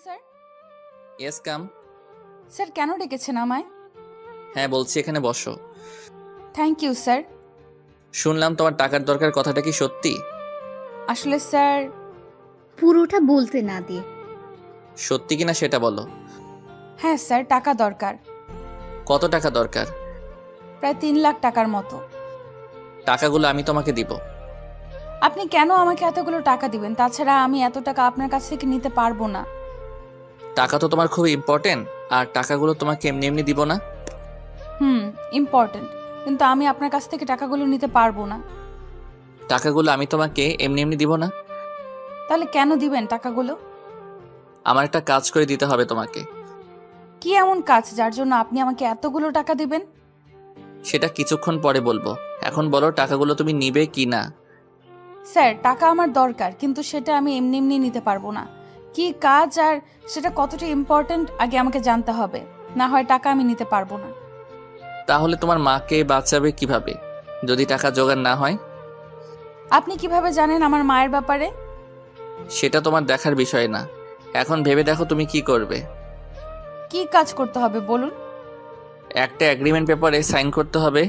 Sir. Yes come. Sir কেন ডেকেছেন আমায়? হ্যাঁ বলছি, এখানে বসো। Thank you sir. শুনলাম তোমার টাকার দরকার, কথাটা কি সত্যি? আসলে স্যার, পুরোটা বলতে না দিয়ে সত্যি কিনা সেটা বলো। হ্যাঁ স্যার, টাকা দরকার। কত টাকা দরকার? প্রায় 3 লাখ টাকার মতো। টাকাগুলো আমি তোমাকে দিব। আপনি কেন আমাকে এতগুলো টাকা দিবেন? তাছাড়া আমি এত টাকা আপনার কাছ থেকে নিতে পারবো না। টাকা তো তোমার খুব ইম্পর্টেন্ট, আর টাকাগুলো তোমাকে এমনি এমনি দিব না। ইম্পর্টেন্ট, কিন্তু আমি আপনার কাছ থেকে টাকাগুলো নিতে পারবো না। টাকাগুলো আমি তোমাকে এমনি এমনি দিব না। তাহলে কেন দিবেন টাকাগুলো? আমার একটা কাজ করে দিতে হবে তোমাকে। কি এমন কাজ যার জন্য আপনি আমাকে এতগুলো টাকা দিবেন? সেটা কিছুক্ষণ পরে বলবো, এখন বলো টাকাগুলো তুমি নিবে কি না। স্যার, টাকা আমার দরকার, কিন্তু সেটা আমি এমনি এমনি নিতে পারবো না। কি কাজ আর সেটা কতটা ইম্পর্ট্যান্ট আগে আমাকে জানতে হবে, না হয় টাকা আমি নিতে পারবো না। তাহলে তোমার মাকে বাঁচাবে কিভাবে যদি টাকা জোগাড় না হয়? আপনি কিভাবে জানেন আমার মায়ের ব্যাপারে? সেটা তোমার দেখার বিষয় না, এখন ভেবে দেখো তুমি কি করবে। কি কাজ করতে হবে বলুন? একটা এগ্রিমেন্ট পেপারে সাইন করতে হবে।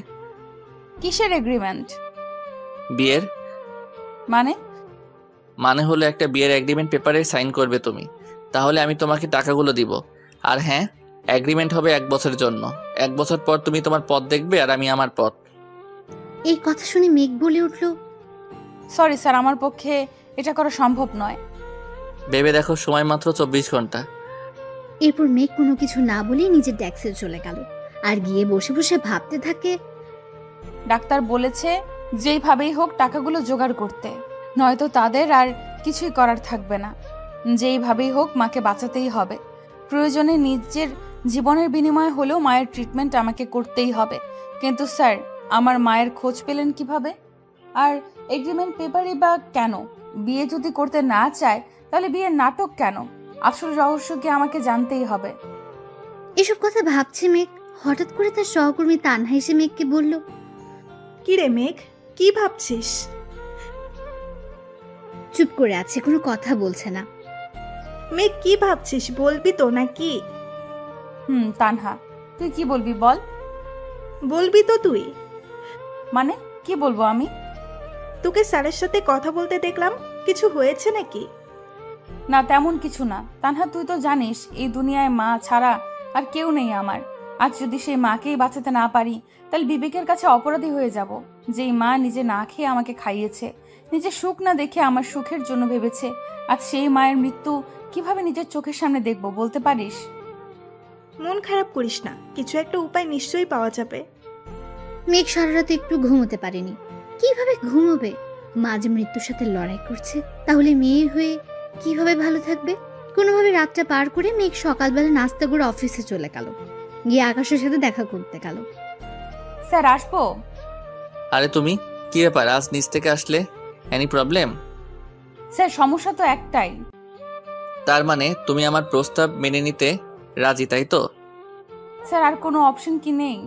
কিসের এগ্রিমেন্ট? বিয়ের। মানে? মানে হলো একটা বিয়ের এগ্রিমেন্ট পেপারে সাইন করবে তুমি, তাহলে আমি তোমাকে টাকাগুলো দিব। আর হ্যাঁ, এগ্রিমেন্ট হবে 1 বছরের জন্য। 1 বছর পর তুমি তোমার পথ দেখবে আর আমি আমার পথ। এই কথা শুনে মেঘ বলে উঠল, সরি স্যার, আমার পক্ষে এটা করা সম্ভব নয়। ভেবে দেখো, সময় মাত্র 24 ঘন্টা। এরপর মেঘ কোনো কিছু না বলে নিজের ডেস্কে চলে গেল আর গিয়ে বসে বসে ভাবতে থাকে। ডাক্তার বলেছে যেইভাবেই হোক টাকাগুলো জোগাড় করতে, নয়তো তাদের আর কিছুই করার থাকবে না। যেইভাবেই হোক মাকে বাঁচাতেই হবে। প্রয়োজনে নিজের জীবনের বিনিময়ে হলেও মায়ের ট্রিটমেন্ট আমাকে করতেই হবে। কিন্তু স্যার, আমার মায়ের খোঁজ পেলেন কিভাবে? আর এগ্রিমেন্ট পেপারই বা কেন? বিয়ে যদি করতে না চায় তাহলে বিয়ের নাটক কেন? আসল রহস্য কি আমাকে জানতেই হবে। এসব কথা ভাবছে মেঘ, হঠাৎ করে তার সহকর্মী তানহা এসে মেঘকে বলল, কি রে মেঘ, কি ভাবছিস? চুপ করে আছে, কোনো কথা বলছে না। মেঘ কি ভাবছিস, বলবি তো নাকি? তানহা, তুই কি বলবি বল। বলবি তো তুই? মানে কি বলবো আমি? তোকে স্যারের সাথে কথা বলতে দেখলাম, কিছু হয়েছে নাকি? না, তেমন কিছু না। তানহা, তুই তো জানিস এই দুনিয়ায় মা ছাড়া আর কেউ নেই আমার। আজ যদি সেই মাকেই বাঁচাতে না পারি, তাহলে বিবেকের কাছে অপরাধী হয়ে যাব। যেই মা নিজে না খেয়ে আমাকে খাইয়েছে, নিজে সুখ না দেখে আমার সুখের জন্য ভেবেছে, আজ সেই মায়ের মৃত্যু কিভাবে নিজের চোখের সামনে দেখবো বলতে পারিস? মন খারাপ করিস না, কিছু একটা উপায় নিশ্চয়ই পাওয়া যাবে। মেঘ সারা রাতে একটু ঘুমোতে পারেনি। কিভাবে ঘুমোবে? মা যে মৃত্যুর সাথে লড়াই করছে, তাহলে মেয়ে হয়ে কিভাবে ভালো থাকবে? কোনোভাবে রাতটা পার করে মেঘ সকালবেলা নাস্তা করে অফিসে চলে গেল, গিয়ে আকাশের সাথে দেখা করতে গেল। স্যার, আসবো? আরে তুমি, কি ব্যাপার আজ নিচ থেকে আসলে? Any problem? স্যার, সমস্যা তো একটাই। তার মানে তুমি আমার প্রস্তাব মেনে নিতে রাজি, তাই তো? স্যার, আর কোনো অপশন কি নেই?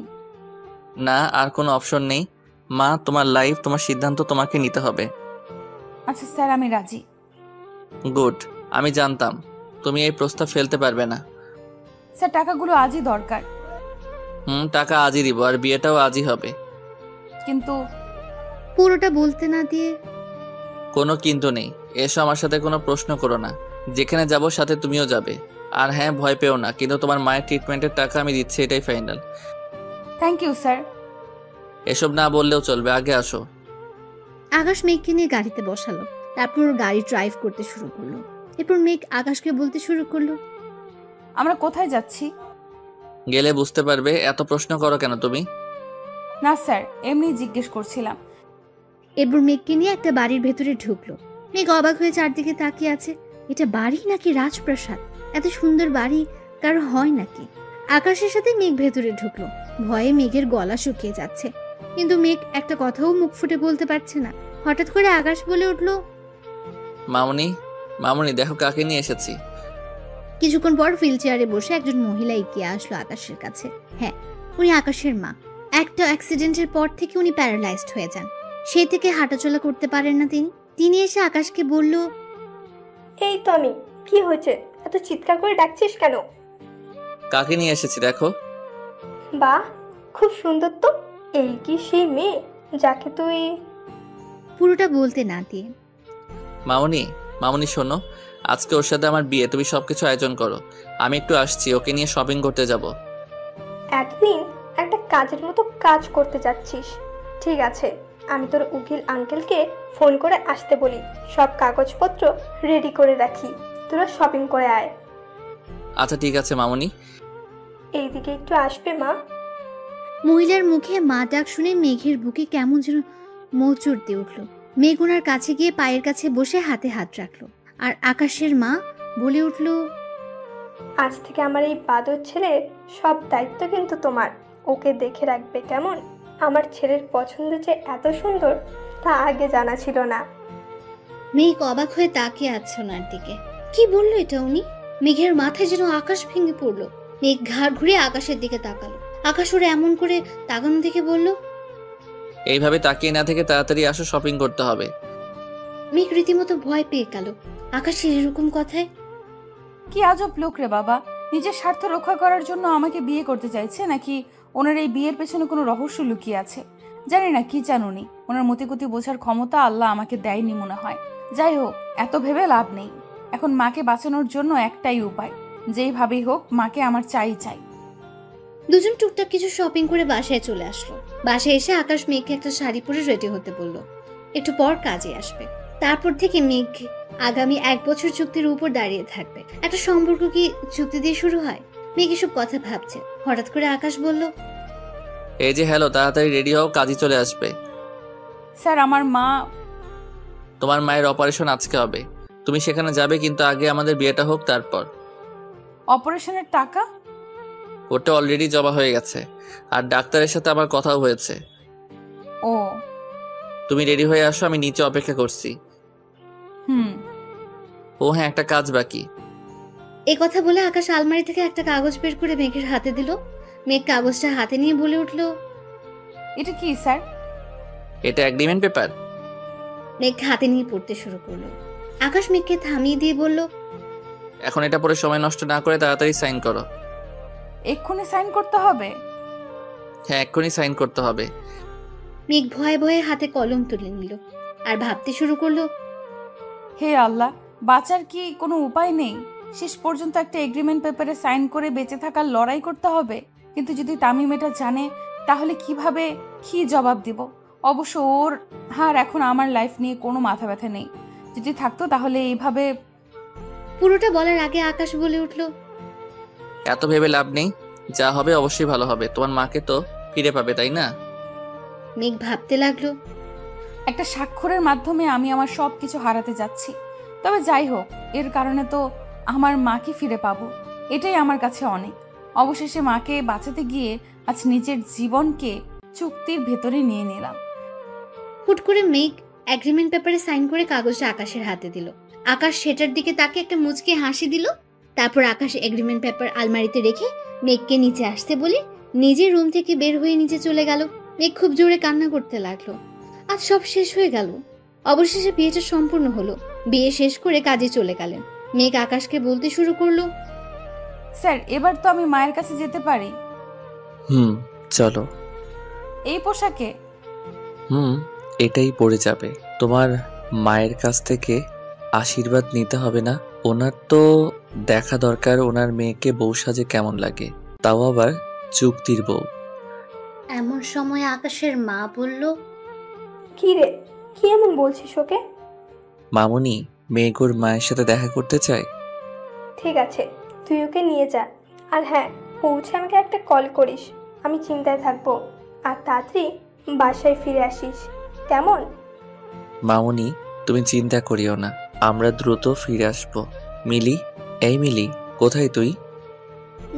না, আর কোনো অপশন নেই। মা, তোমার লাইফ, তোমার সিদ্ধান্ত তোমাকে নিতে হবে। আচ্ছা স্যার, আমি রাজি। গুড, আমি জানতাম তুমি এই প্রস্তাব ফেলতে পারবে না। স্যার, টাকাগুলো আজই দরকার। টাকা আজই দিব, আর বিয়েটাও আজই হবে। কিন্তু পুরোটা বলতে না দিয়ে কোনো কিন্তু নেই, এসো আমার সাথে, কোনো প্রশ্ন করো না। যেখানে যাব সাথে তুমিও যাবে। আর হ্যাঁ, ভয় পেও না, কিন্তু তোমার মায়ের ট্রিটমেন্টের টাকা আমি দিচ্ছি, এটাই ফাইনাল। Thank you sir. এসব না বললেও চলবে, আগে আসো। আকাশ মেঘকে নিয়ে গাড়িতে বসালো, তারপর ওর গাড়ি ড্রাইভ করতে শুরু করলো। এরপর মেঘ আকাশকে বলতে শুরু করলো, আমরা কোথায় যাচ্ছি? গেলে বুঝতে পারবে, এত প্রশ্ন করো কেন তুমি? না স্যার, এমনি জিজ্ঞেস করছিলাম। এরপর মেঘকে নিয়ে একটা বাড়ির ভেতরে ঢুকলো। মেঘ অবাক হয়ে চারদিকে তাকিয়ে আছে। এটা বাড়ি নাকি রাজপ্রাসাদ? এত সুন্দর বাড়ি কারো হয় নাকি? আকাশের সাথে মেঘ ভেতরে ঢুকলো। ভয়ে মেঘের গলা শুকিয়ে যাচ্ছে, কিন্তু মেঘ একটা কথাও মুখ ফুটে বলতে পারছে না। হঠাৎ করে আকাশ বলে উঠলো, মামুনি, মামুনি দেখো কাকে নিয়ে এসেছি। কিছুক্ষণ পর হুইল চেয়ারে বসে একজন মহিলা এগিয়ে আসলো আকাশের কাছে। হ্যাঁ, উনি আকাশের মা। একটা অ্যাক্সিডেন্টের পর থেকে উনি প্যারালাইজড হয়ে যান, সেই থেকে হাঁটাচলা করতে পারেন না তিনি। তিনি এসে আকাশকে বলল, এই তো আমি, কি হয়েছে? এত চিৎকার করে ডাকছিস কেন? কাকে নিয়ে এসেছি দেখো। বাহ, খুব সুন্দর তো। এই কি সেই মেয়ে যাকে তুই... পুরোটা বলতে না দিয়ে মামুনি, মামুনি শোনো, আজকে ওর সাথে আমার বিয়ে, তুমি সবকিছু আয়োজন করো। আমি একটু আসছি, ওকে নিয়ে শপিং করতে যাব। এতদিন একটা কাজের মতো কাজ করতে যাচ্ছিস। ঠিক আছে, আমি তোর উকিল আঙ্কেলকে ফোন করে আসতে বলি, সব কাগজপত্র রেডি করে রাখি, তোরা শপিং করে আয়। আচ্ছা ঠিক আছে মামুনি। এইদিকে একটু আসবে মা? মহিলার মুখে মা ডাক শুনে মেঘের বুকে কেমন যেন মোচড় দিয়ে উঠল। মেঘ ওনার কাছে গিয়ে পায়ের কাছে বসে হাতে হাত রাখলো। আর আকাশের মা বলে উঠল, আজ থেকে আমার এই বাদর ছেলের সব দায়িত্ব কিন্তু তোমার। ওকে দেখে রাখবে কেমন? আমার ছেলের পছন্দ যে এত সুন্দর তা আগে জানা ছিল না। মেঘ অবাক হয়ে তাকিয়ে আছে ওনার দিকে। কি বললো এটা উনি? মেঘের মাথায় যেন আকাশ ভেঙে পড়লো। মেঘ ঘাড় ঘুরে আকাশের দিকে তাকালো। আকাশ ওরা এমন করে তাকানো দেখে বলল, এইভাবে তাকিয়ে না থেকে তাড়াতাড়ি আসো, শপিং করতে হবে। মেঘ রীতিমতো ভয় পেয়ে গেল আকাশের এরকম কথায়। কি আজব লোক রে বাবা, নিজের স্বার্থ রক্ষা করার জন্য আমাকে বিয়ে করতে চাইছে, নাকি ওনার এই বিয়ের পেছনে কোনো রহস্য লুকিয়ে আছে? জানি না কি চান উনি। ওনার মতিগতি বোঝার ক্ষমতা আল্লাহ আমাকে দেয়নি মনে হয়। যাই হোক, এত ভেবে লাভ নেই। এখন মাকে বাঁচানোর জন্য একটাই উপায়, যেইভাবেই হোক মাকে আমার চাই চাই। দুজন টুকটাক কিছু শপিং করে বাসায় চলে আসলো। বাসায় এসে আকাশ মেঘকে একটা শাড়ি পরে রেডি হতে বলল, একটু পর কাজে আসবে। তারপর থেকে মেঘ আগামী 1 বছর চুক্তির উপর দাঁড়িয়ে থাকবে। একটা সম্পর্ক কি চুক্তি দিয়ে শুরু হয়? মেঘ এসব কথা ভাবছে, হঠাৎ করে আকাশ বলল, এই যে হ্যালো, তাড়াতাড়ি রেডি হও, কাজই চলে আসবে। স্যার, আমার মা... তোমার মায়ের অপারেশন আজকে হবে, তুমি সেখানে যাবে, কিন্তু আগে আমাদের বিয়েটা হোক তারপর। অপারেশনের টাকা? ওটা অলরেডি জমা হয়ে গেছে, আর ডাক্তারের সাথে আমার কথাও হয়েছে। ও, তুমি রেডি হয়ে আসো, আমি নিচে অপেক্ষা করছি। ও হ্যাঁ, একটা কাজ বাকি। এ কথা বলে আকাশ আলমারি থেকে একটা কাগজ বের করে মেঘের হাতে দিল। মেঘ কাগজটা হাতে নিয়ে বলে উঠল, এটা কি স্যার? এটা এগ্রিমেন্ট পেপার। মেঘ হাতে নিয়ে পড়তে শুরু করলো। আকাশ মেঘকে থামিয়ে দিয়ে বলল, এখন এটা পরে সময় নষ্ট না করে তাড়াতাড়ি সাইন করো। এক্ষুনি সাইন করতে হবে? হ্যাঁ, এক্ষুনি সাইন করতে হবে। মেঘ ভয়ে ভয়ে হাতে কলম তুলে নিল আর ভাবতে শুরু করলো, হে আল্লাহ, বাঁচার কি কোনো উপায় নেই? শেষ পর্যন্ত একটা এগ্রিমেন্ট পেপারে সাইন করে বেঁচে থাকার লড়াই করতে হবে। কিন্তু যদি তামিম এটা জানে, তাহলে কিভাবে কি জবাব দিব? অবশ্য ওর আর এখন আমার লাইফ নিয়ে কোনো মাথা ব্যথা নেই। যদি থাকতো তাহলে এইভাবে... পুরোটা বলার আগে আকাশ বলে উঠল, এত ভেবে লাভ নেই, যা হবে অবশ্যই ভালো হবে। তোমার মাকে তো ফিরে পাবে, তাই না? মেঘ ভাবতে লাগলো, একটা স্বাক্ষরের মাধ্যমে আমি আমার সব কিছু হারাতে যাচ্ছি। তবে যাই হোক, এর কারণে তো আমার মাকে ফিরে পাবো, এটাই আমার কাছে অনেক। অবশেষে মাকে বাঁচাতে গিয়ে আজ নিজের জীবনকে চুক্তির ভেতরে নিয়ে নিলাম। হুট করে মেঘ এগ্রিমেন্ট পেপারে সাইন করে কাগজটা আকাশের হাতে দিল। আকাশ সেটার দিকে তাকে একটা মুচকে হাসি দিল। তারপর আকাশ এগ্রিমেন্ট পেপার আলমারিতে রেখে মেঘকে নিচে আসতে বলে নিজের রুম থেকে বের হয়ে নিচে চলে গেল। মেঘ খুব জোরে কান্না করতে লাগলো। আজ সব শেষ হয়ে গেল। অবশেষে বিয়েটা সম্পূর্ণ হলো। বিয়ে শেষ করে কাজে চলে গেলেন। মেঘ আকাশকে বলতে শুরু করলো, স্যার, এবার তো আমি মায়ের কাছে যেতে পারি? চলো। এই পোশাকে? এটাই পড়ে যাবে। তোমার মায়ের কাছ থেকে আশীর্বাদ নিতে হবে না? ওনার তো দেখা দরকার ওনার মেয়েকে বউ সাজে কেমন লাগে, তাও আবার চুক্তির বউ। এমন সময় আকাশের মা বলল, কি রে, কি এমন বলছিস ওকে? মামুনি, মেয়ে ওর মায়ের সাথে দেখা করতে চায়। ঠিক আছে, তুই ওকে নিয়ে যা। আর হ্যাঁ, পৌঁছে আমাকে একটা কল করিস, আমি চিন্তায় থাকবো। আর তাড়াতাড়ি বাসায় ফিরে আসিস, কেমন? মামুনি, তুমি চিন্তা করিও না, আমরা দ্রুত ফিরে আসবো। মিলি, এই মিলি, কোথায় তুই?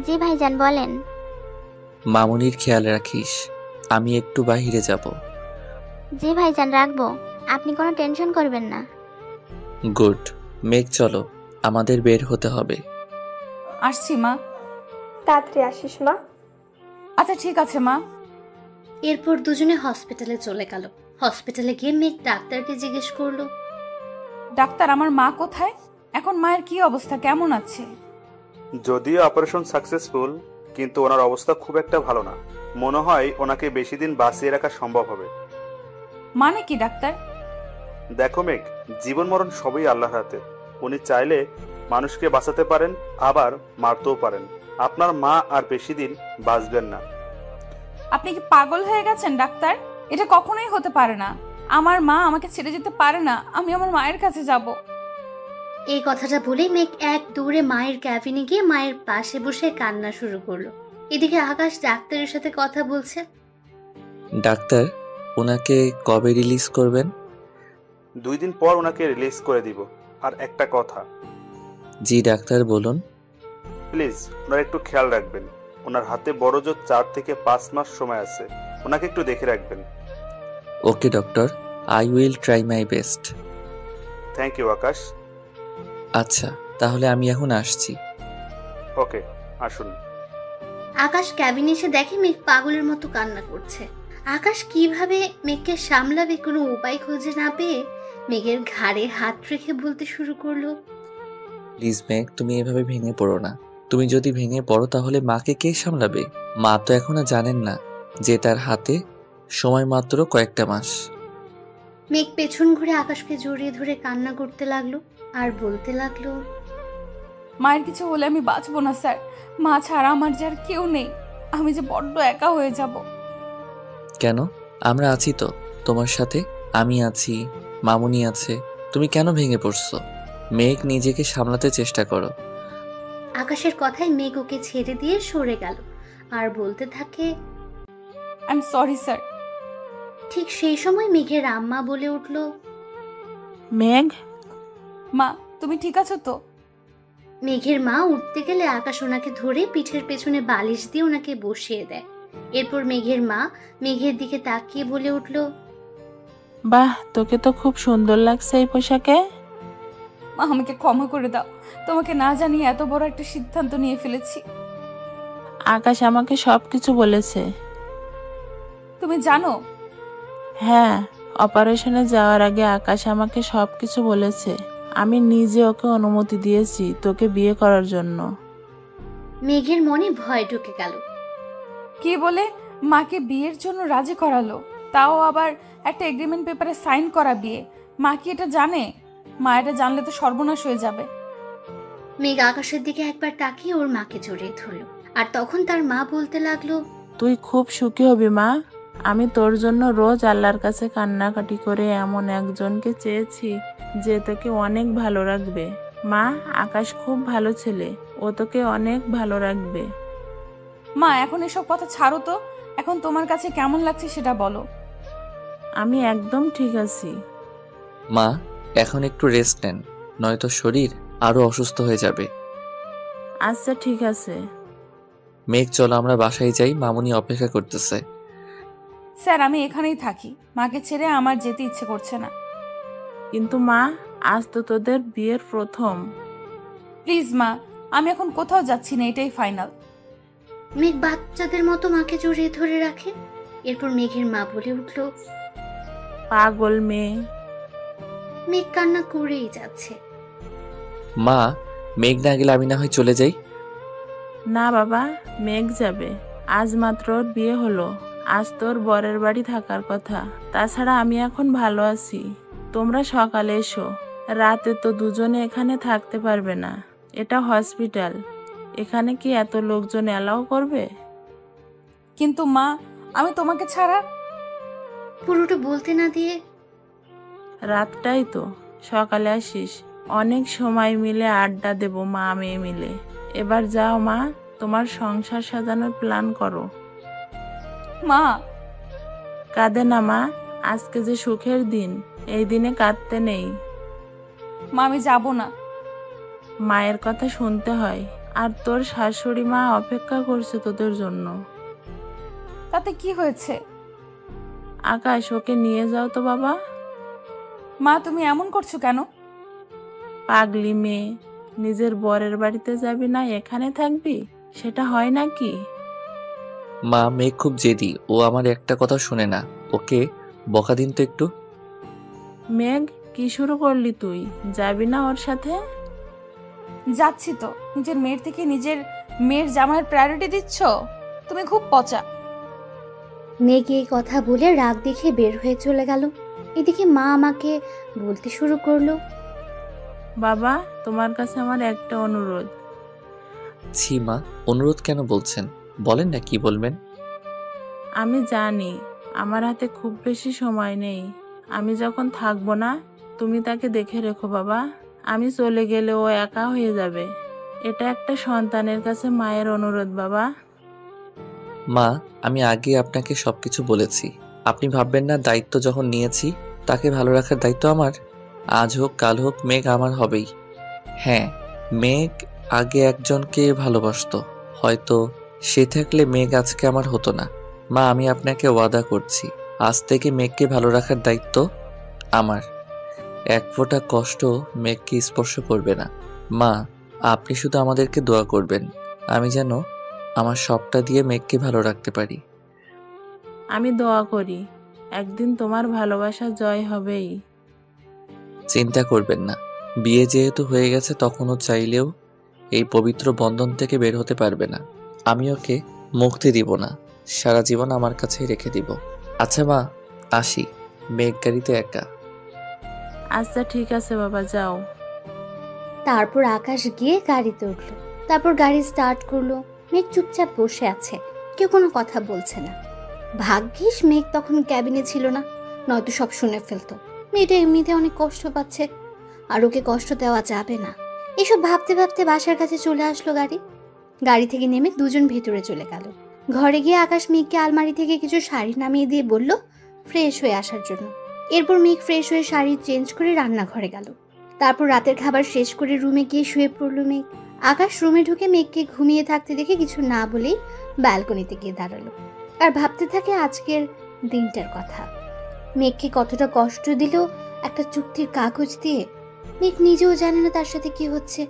জি ভাইজান, বলেন। মামুনির খেয়াল রাখিস, আমি একটু বাহিরে যাব। জি ভাইজান, রাখবো, আপনি কোনো টেনশন করবেন না। গুড। মেঘ, চলো, আমাদের বের হতে হবে। আসছি মা। তাড়াতাড়ি আসিস মা। আচ্ছা ঠিক আছে মা। এরপর দুজনে হসপিটালে চলে গেল। হসপিটালে গিয়ে মেঘ ডাক্তারকে জিজ্ঞেস করলো, ডাক্তার, আমার মা কোথায়? এখন মায়ের কি অবস্থা, কেমন আছে? যদিও অপারেশন সাকসেসফুল, কিন্তু ওনার অবস্থা খুব একটা ভালো না। মনে হয় ওনাকে বেশি দিন বাঁচিয়ে রাখা সম্ভব হবে। মানে কি ডাক্তার? দেখো মেঘ, জীবন মরণ সবই আল্লাহর হাতে। উনি চাইলে মানুষকে বাঁচাতে পারেন, আবার মারতেও পারেন। আপনার মা আর বেশি দিন বাঁচবেন না। আপনি কি পাগল হয়ে গেছেন ডাক্তার? এটা কখনোই হতে পারে না। আমার মা আমাকে ছেড়ে যেতে পারে না, আমি আমার মায়ের কাছে যাব। এই কথাটা বলেই মেঘ এক দৌড়ে মায়ের ক্যাবিনে গিয়ে মায়ের পাশে বসে কান্না শুরু করলো। এদিকে আকাশ ডাক্তারের সাথে কথা বলছে। ডাক্তার, ওনাকে কবে রিলিজ করবেন? 2 দিন পর ওনাকে রিলিজ করে দিব। আর একটা কথা। জি ডাক্তার, বলুন। প্লিজ ওনার একটু খেয়াল রাখবেন। ওনার হাতে বড় জোর 4 থেকে 5 মাস সময় আছে। ওনাকে একটু দেখে রাখবেন। Okay doctor, I will try my best. Thank you Akash. আচ্ছা, তাহলে আমি এখন আসছি। ওকে, আসুন। আকাশ ক্যাবিনে এসে দেখে মেঘ পাগলের মতো কান্না করছে। আকাশ কিভাবে মেঘকে সামলাবে কোনো উপায় খুঁজে না পেয়ে মেঘের ঘাড়ে হাত রেখে বলতে শুরু করলো, প্লিজ মেঘ, তুমি এভাবে ভেঙে পড়ো না। তুমি যদি ভেঙে পড়ো তাহলে মাকে কে সামলাবে? মা তো এখনো জানেন না যে তার হাতে সময় মাত্র কয়েকটা মাস। মেঘ পেছন ঘুরে আকাশকে জড়িয়ে ধরে কান্না করতে লাগলো আর বলতে লাগলো, মায়ের কিছু হলে আমি বাঁচবো না স্যার। মা ছাড়া আমার যে আর কেউ নেই। আমি যে বড্ড একা হয়ে যাব। কেন? আমরা আছি তো তোমার সাথে। আমি আছি, মামুনি আছে। তুমি কেন ভেঙে পড়ছো? মেঘ, নিজেকে সামলাতে চেষ্টা করো। আকাশের কথায় মেঘ ওকে ছেড়ে দিয়ে সরে গেল আর বলতে থাকে, আই এম সরি স্যার। ঠিক সেই সময় মেঘের আম্মা বলে উঠল, মেঘ, মা তুমি ঠিক আছো তো? মেঘের মা উঠতে গেলে আকাশ ওনাকে ধরে পিঠের পেছনে বালিশ দিয়ে ওনাকে বসিয়ে দেয়। এরপর মেঘের মা মেঘের দিকে তাকিয়ে বলে উঠল, বাহ, তোকে তো খুব সুন্দর লাগছে এই পোশাকে। মা আমাকে ক্ষমা করে দাও। তোমাকে না জানিয়ে এত বড় একটা সিদ্ধান্ত নিয়ে ফেলেছি। আকাশ আমাকে সবকিছু বলেছে। তুমি জানো? হ্যাঁ, অপারেশনে যাওয়ার আগে আকাশ আমাকে সবকিছু বলেছে। আমি নিজে ওকে অনুমতি দিয়েছি তোকে বিয়ে করার জন্য। মেঘের মনে ভয় ঢুকে গেল। কি বলে? মাকে বিয়ের জন্য রাজি করালো, তাও আবার একটা এগ্রিমেন্ট পেপারে সাইন করা বিয়ে। মা কি এটা জানে? মা এটা জানলে তো সর্বনাশ হয়ে যাবে। মেঘ আকাশের দিকে একবার তাকিয়ে ওর মাকে জড়িয়ে ধরল। আর তখন তার মা বলতে লাগলো, তুই খুব সুখী হবি মা। আমি তোর জন্য রোজ আল্লাহর কাছে কান্নাকাটি করে এমন একজনকে চেয়েছি যে তোকে অনেক ভালো রাখবে। মা, আকাশ খুব ভালো ছেলে, ও তোকে অনেক ভালো রাখবে। মা এখন এসব কথা ছাড়ো তো। এখন তোমার কাছে কেমন লাগছে সেটা বলো। আমি একদম ঠিক আছি। মা, এখন একটু রেস্ট নেন, নয়তো শরীর আরো অসুস্থ হয়ে যাবে। আচ্ছা ঠিক আছে। মেঘ, চলো আমরা বাসায় যাই, মামুনি অপেক্ষা করতেছে। স্যার আমি এখানেই থাকি। মাকে ছেড়ে আমার যেতে ইচ্ছে করছে না। কিন্তু মা, আজ তো তোদের বিয়ের প্রথম। প্লিজ মা, আমি এখন কোথাও যাচ্ছি না, এটাই ফাইনাল। মেঘ বাচ্চাদের মতো মাকে জড়িয়ে ধরে রাখে। এরপর মেঘের মা বলে উঠল, পাগল মেয়ে। মেঘ কান্না করেই যাচ্ছে। মা, মেঘ না গেলে আমি না হয় চলে যাই। না বাবা, মেঘ যাবে। আজ মাত্র ওর বিয়ে হলো। আজ তোর বরের বাড়ি থাকার কথা। তাছাড়া আমি এখন ভালো আছি। তোমরা সকালে এসো। রাতে তো দুজনে এখানে থাকতে পারবে না। এটা হসপিটাল। এখানে কি এত লোকজন অ্যালাউ করবে? কিন্তু মা, আমি তোমাকে ছাড়া। পুরোটা বলতে না দিয়ে, রাতটাই তো, সকালে আসিস। অনেক সময় মিলে আড্ডা দেব মা মেয়ে মিলে। এবার যাও মা, তোমার সংসার সাজানোর প্ল্যান করো। মা, কাঁদে না মা, আজকে যে সুখের দিন, এই দিনে কাঁদতে নেই। মা আমি যাব না। মায়ের কথা শুনতে হয়। আর তোর শাশুড়ি মা অপেক্ষা করছে তোদের জন্য। তাতে কি হয়েছে? আকাশ, ওকে নিয়ে যাও তো বাবা। মা তুমি এমন করছো কেন? পাগলি মেয়ে, নিজের বরের বাড়িতে যাবি না এখানে থাকবি? সেটা হয় নাকি? মা, মেঘ খুব জেদি, ও আমার একটা কথা শুনে না। ওকে বকা দিন তো একটু। মেঘ, কি শুরু করলি তুই? যাবি না ওর সাথে? যাচ্ছি তো। নিজের মেয়ের থেকে নিজের মেয়ের জামাইয়ের প্রায়োরিটি দিচ্ছ? তুমি খুব পচা। মেঘ এই কথা বলে রাগ দেখে বের হয়ে চলে গেল। এদিকে মা আমাকে বলতে শুরু করলো, বাবা, তোমার কাছে আমার একটা অনুরোধ। ছি মা, অনুরোধ কেন বলছেন? বলেন না কি বলবেন। আমি জানি আমার হাতে খুব বেশি সময় নেই। আমি যখন থাকবো না, তুমি তাকে দেখে রেখো বাবা। আমি চলে গেলে ও একা হয়ে যাবে। এটা একটা সন্তানের কাছে মায়ের অনুরোধ বাবা। মা, আমি আগে আপনাকে সবকিছু বলেছি। আপনি ভাববেন না দায়িত্ব যখন নিয়েছি তাকে ভালো রাখার দায়িত্ব আমার। আজ হোক কাল হোক মেঘ আমার হবেই। হ্যাঁ, মেঘ আগে একজনকে ভালোবাসতো, হয়তো সে থাকলে মেঘ আজকে আমার হতো না। মা, আমি আপনাকে ওয়াদা করছি, আজ থেকে মেঘকে ভালো রাখার দায়িত্ব আমার। এক ফোঁটা কষ্ট মেঘকে স্পর্শ করবে না। মা, আপনি শুধু আমাদেরকে দোয়া করবেন, আমি যেন আমার সবটা দিয়ে মেঘকে ভালো রাখতে পারি। আমি দোয়া করি একদিন তোমার ভালোবাসা জয় হবেই। চিন্তা করবেন না, বিয়ে যেহেতু হয়ে গেছে তখনও চাইলেও এই পবিত্র বন্ধন থেকে বের হতে পারবে না। আমি ওকে মুক্তি দিব না, সারা জীবন আমার কাছেই রেখে দিব। আচ্ছা মা, আসি। মেঘ গাড়িতে একা। আচ্ছা ঠিক আছে বাবা, যাও। তারপর আকাশ গিয়ে গাড়িতে উঠলো। তারপর গাড়ি স্টার্ট করলো। মেঘ চুপচাপ বসে আছে, কেউ কোনো কথা বলছে না। ভাগ্যিস মেঘ তখন ক্যাবিনে ছিল না, নয়তো সব শুনে ফেলতো। মেয়েটা এমনিতে অনেক কষ্ট পাচ্ছে, আর ওকে কষ্ট দেওয়া যাবে না। এসব ভাবতে ভাবতে বাসার কাছে চলে আসলো গাড়ি। গাড়ি থেকে নেমে দুজন ভেতরে চলে গেল। ঘরে গিয়ে আকাশ মেঘকে আলমারি থেকে কিছু শাড়ি নামিয়ে দিয়ে বলল ফ্রেশ হয়ে আসার জন্য। এরপর মেঘ ফ্রেশ হয়ে শাড়ি চেঞ্জ করে রান্নাঘরে গেল। তারপর রাতের খাবার শেষ করে রুমে গিয়ে শুয়ে পড়ল মেঘ। আকাশ রুমে ঢুকে মেঘকে ঘুমিয়ে থাকতে দেখে কিছু না বলেই ব্যালকনিতে গিয়ে দাঁড়ালো আর ভাবতে থাকে আজকের দিনটার কথা। মেঘকে কতটা কষ্ট দিল একটা চুক্তির কাগজ দিয়ে। মেঘ নিজেও জানে না তার সাথে কি হচ্ছে।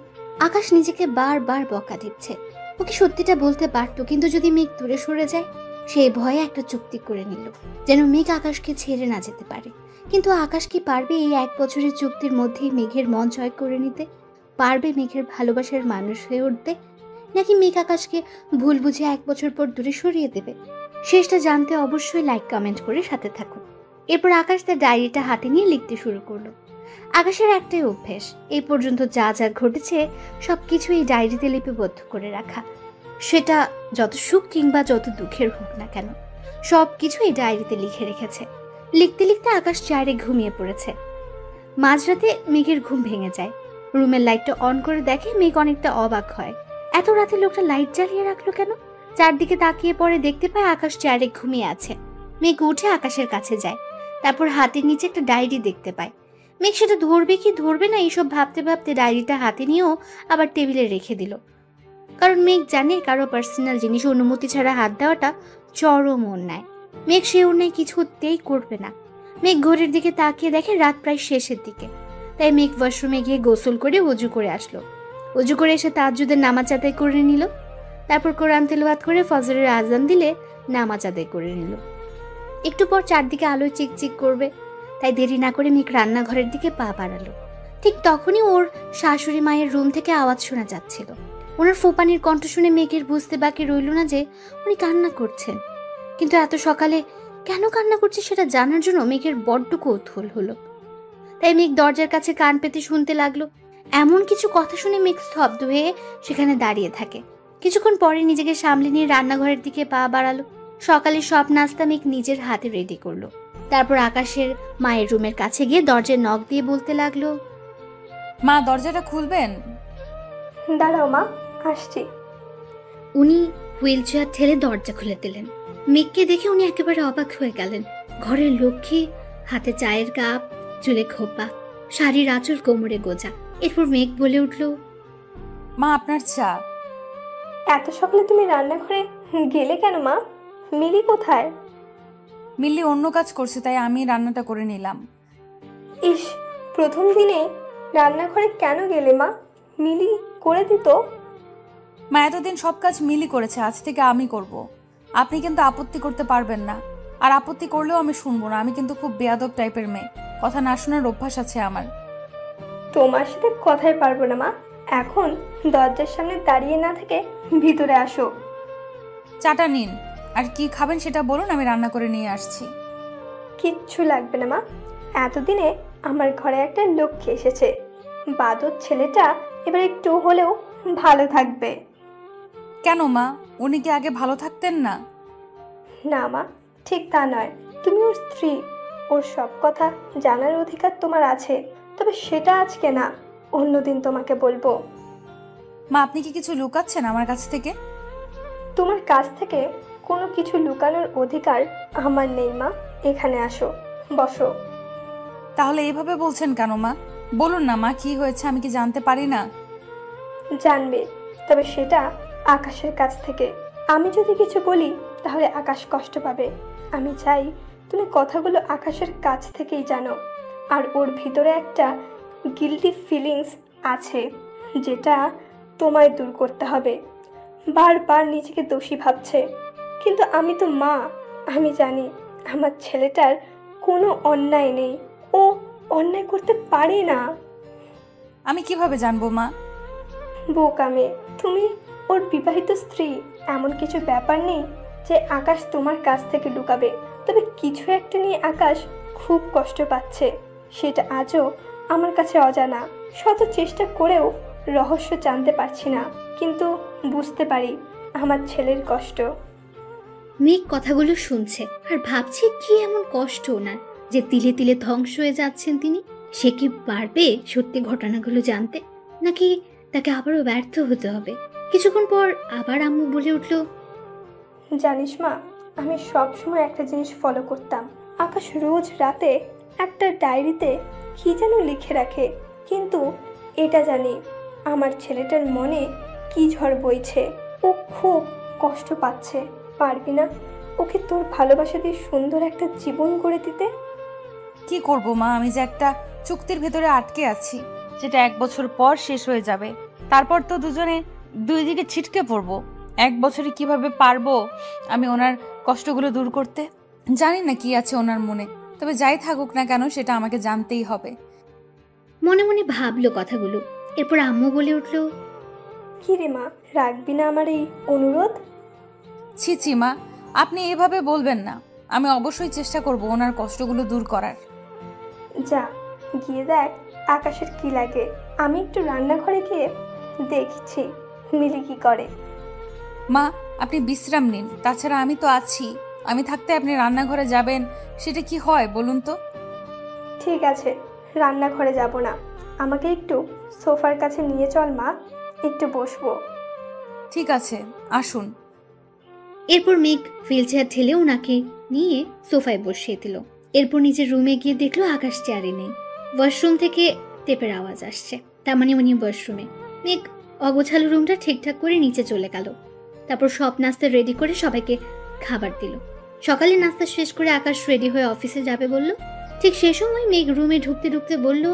আকাশ নিজেকে বারবার বকা দিচ্ছে। ওকে সত্যিটা বলতে পারতো, কিন্তু যদি মেঘ দূরে সরে যায়, সেই ভয়ে একটা চুক্তি করে নিল যেন মেঘ আকাশকে ছেড়ে না যেতে পারে। কিন্তু আকাশ কি পারবে এই 1 বছরের চুক্তির মধ্যেই মেঘের মন জয় করে নিতে? পারবে মেঘের ভালোবাসার মানুষ হয়ে উঠতে? নাকি মেঘ আকাশকে ভুল বুঝে 1 বছর পর দূরে সরিয়ে দেবে? শেষটা জানতে অবশ্যই লাইক কমেন্ট করে সাথে থাকুন। এরপর আকাশ তার ডায়েরিটা হাতে নিয়ে লিখতে শুরু করলো। আকাশের একটাই অভ্যেস, এই পর্যন্ত যা যা ঘটেছে সবকিছু এই ডায়েরিতে লিপিবদ্ধ করে রাখা। সেটা যত সুখ কিংবা যত দুঃখের হোক না কেন, সবকিছু এই ডায়েরিতে লিখে রেখেছে। লিখতে লিখতে আকাশ চেয়ারে ঘুমিয়ে পড়েছে। মাঝরাতে মেঘের ঘুম ভেঙে যায়। রুমের লাইটটা অন করে দেখে মেঘ অনেকটা অবাক হয়। এত রাতে লোকটা লাইট জ্বালিয়ে রাখলো কেন? চারদিকে তাকিয়ে পরে দেখতে পায় আকাশ চেয়ারে ঘুমিয়ে আছে। মেঘ উঠে আকাশের কাছে যায়। তারপর হাতের নিচে একটা ডায়েরি দেখতে পায়। মেঘ সেটা ধরবে কি ধরবে না এইসব ভাবতে ভাবতে ডায়েরিটা হাতে নিয়েও আবার টেবিলে রেখে দিল। কারণ মেঘ জানে কারো পার্সোনাল জিনিস অনুমতি ছাড়া হাত দেওয়াটা চরম অন্যায়। মেঘ সে অন্যায় কিছুতেই করবে না। মেঘ ঘড়ির দিকে তাকিয়ে দেখে রাত প্রায় শেষের দিকে। তাই মেঘ ওয়াশরুমে গিয়ে গোসল করে উজু করে আসলো। উজু করে এসে তাহাজ্জুদের নামাজ আদায় করে নিল। তারপর কোরআন তেলাওয়াত করে ফজরের আজান দিলে নামাজ আদায় করে নিল। একটু পর চারদিকে আলোয় চিকচিক করবে, তাই দেরি না করে মেঘ রান্নাঘরের দিকে পা বাড়ালো। ঠিক তখনই ওর শাশুড়ি মায়ের রুম থেকে আওয়াজ শোনা যাচ্ছিল। ওনার ফোপানির কণ্ঠ শুনে মেঘের বুঝতে বাকি রইল না যে উনি কান্না করছেন। কিন্তু এত সকালে কেন কান্না করছে সেটা জানার জন্য মেঘের বড্ড কৌতূহল হলো। তাই মেঘ দরজার কাছে কান পেতে শুনতে লাগলো। এমন কিছু কথা শুনে মেঘ স্তব্ধ হয়ে সেখানে দাঁড়িয়ে থাকে। কিছুক্ষণ পরে নিজেকে সামলে নিয়ে রান্নাঘরের দিকে পা বাড়ালো। সকালে সব নাস্তা মেঘ নিজের হাতে রেডি করলো। তারপর আকাশের মায়ের রুমের কাছে গিয়ে দরজায় নক দিয়ে বলতে লাগলো, মা, দরজাটা খুলবেন? দাঁড়াও মা, আসছি। উনি হুইল চেয়ার ঠেলে দরজা খুলে দিলেন। মেঘকে দেখে উনি একেবারে অবাক হয়ে গেলেন। ঘরের লক্ষ্মী, হাতে চায়ের কাপ, চুলে খোপা, শাড়ির আঁচল কোমরে গোজা। এরপর মেঘ বলে উঠল, মা, আপনার চা। এত সকালে তুমি রান্নাঘরে গেলে কেন মা? মিলি কোথায়? মিল্লি অন্য কাজ করছে, তাই আমি রান্নাটা করে নিলাম। ইস, প্রথম দিনে রান্নাঘরে কেন গেলে মা? মিলি করে দিত। মা, এতদিন সব কাজ মিলি করেছে, আজ থেকে আমি করব। আপনি কিন্তু আপত্তি করতে পারবেন না, আর আপত্তি করলেও আমি শুনবো না। আমি কিন্তু খুব বেয়াদব টাইপের মেয়ে, কথা না শোনার অভ্যাস আছে আমার। তোমার সাথে কথাই পারবো না মা। এখন দরজার সামনে দাঁড়িয়ে না থেকে ভিতরে আসো। চাটা নিন, আর কি খাবেন সেটা বলুন, আমি রান্না করে নিয়ে আসছি। কিচ্ছু লাগবে না মা, এতদিনে আমার ঘরে একটা লক্ষ্মী এসেছে। বাদর ছেলেটা এবার একটু হলেও ভালো থাকবে। কেন মা, উনি কি আগে ভালো থাকতেন না? না মা, ঠিক তা নয়। তুমি ওর স্ত্রী, ওর সব কথা জানার অধিকার তোমার আছে, তবে সেটা আজকে না, অন্যদিন তোমাকে বলবো। মা, আপনি কি কিছু লুকাচ্ছেন আমার কাছ থেকে? তোমার কাছ থেকে কোনো কিছু লুকানোর অধিকার আমার নেই মা। এখানে আসো, বসো। তাহলে এইভাবে বলছেন কেন মা? বলুন না মা, কি হয়েছে, আমি কি জানতে পারি না? জানবে, তবে সেটা আকাশের কাছ থেকে। আমি যদি কিছু বলি তাহলে আকাশ কষ্ট পাবে। আমি চাই তুমি কথাগুলো আকাশের কাছ থেকেই জানো। আর ওর ভিতরে একটা গিল্টি ফিলিংস আছে, যেটা তোমায় দূর করতে হবে। বারবার নিজেকে দোষী ভাবছে, কিন্তু আমি তো মা, আমি জানি আমার ছেলেটার কোনো অন্যায় নেই, ও অন্যায় করতে পারে না। আমি কিভাবে জানবো মা? বোকা মেয়ে তুমি, ওর বিবাহিত স্ত্রী। এমন কিছু ব্যাপার নেই যে আকাশ তোমার কাছ থেকে লুকাবে। তবে কিছু একটা নিয়ে আকাশ খুব কষ্ট পাচ্ছে, সেটা আজও আমার কাছে অজানা। শত চেষ্টা করেও রহস্য জানতে পারছি না, কিন্তু বুঝতে পারি আমার ছেলের কষ্ট। মেঘ কথাগুলো শুনছে আর ভাবছে কি এমন কষ্ট ওনার যে তিলে তিলে ধ্বংস হয়ে যাচ্ছেন তিনি। সে কি পারবে সত্যি ঘটনাগুলো জানতে, নাকি তাকে আবারও ব্যর্থ হতে হবে? কিছুক্ষণ পর আবার আম্মু বলে উঠল, জানিস মা, আমি সব সময় একটা জিনিস ফলো করতাম। আকাশ রোজ রাতে একটা ডায়েরিতে কি যেন লিখে রাখে, কিন্তু এটা জানি আমার ছেলেটার মনে কি ঝড় বইছে। ও খুব কষ্ট পাচ্ছে। পারবি না ওকে তোর ভালোবাসা দিয়ে সুন্দর একটা জীবন গড়ে দিতে? কি করব মা, আমি যে একটা চুক্তির ভেতরে আটকে আছি, যেটা 1 বছর পর শেষ হয়ে যাবে। তারপর তো দুজনে দুই দিকে ছিটকে পড়বো। 1 বছরে কিভাবে পারবো আমি ওনার কষ্টগুলো দূর করতে? জানি না কি আছে ওনার মনে, তবে যাই থাকুক না কেন সেটা আমাকে জানতেই হবে। মনে মনে ভাবলো কথাগুলো। এরপর আম্মু বলে উঠল, কি রে মা, রাখবি না আমার এই অনুরোধ? ছি ছি মা, আপনি এভাবে বলবেন না। আমি অবশ্যই চেষ্টা করব ওনার কষ্টগুলো দূর করার। যা গিয়ে দেখ আকাশের কি লাগে। আমি একটু রান্নাঘরে গিয়ে দেখছি মিলি কি করে। মা, আপনি বিশ্রাম নিন, তাছাড়া আমি তো আছি। আমি থাকতে আপনি রান্নাঘরে যাবেন, সেটা কি হয় বলুন তো? ঠিক আছে, রান্নাঘরে যাব না, আমাকে একটু সোফার কাছে নিয়ে চল মা, একটু বসবো। ঠিক আছে, আসুন। এরপর মেঘ হুইল চেয়ার ঠেলে ওনাকে নিয়ে সোফায় বসিয়ে দিল। এরপর নিজের রুমে গিয়ে দেখলো আকাশ চেয়ারে নেই। ওয়াশরুম থেকে টেপের আওয়াজ আসছে, তার মানে উনি ওয়াশরুমে। মেঘ অগোছালো রুমটা ঠিকঠাক করে নিচে চলে গেল। তারপর সব নাস্তা রেডি করে সবাইকে খাবার দিল। সকালে নাস্তা শেষ করে আকাশ রেডি হয়ে অফিসে যাবে বলল। ঠিক সে সময় মেঘ রুমে ঢুকতে ঢুকতে বলল,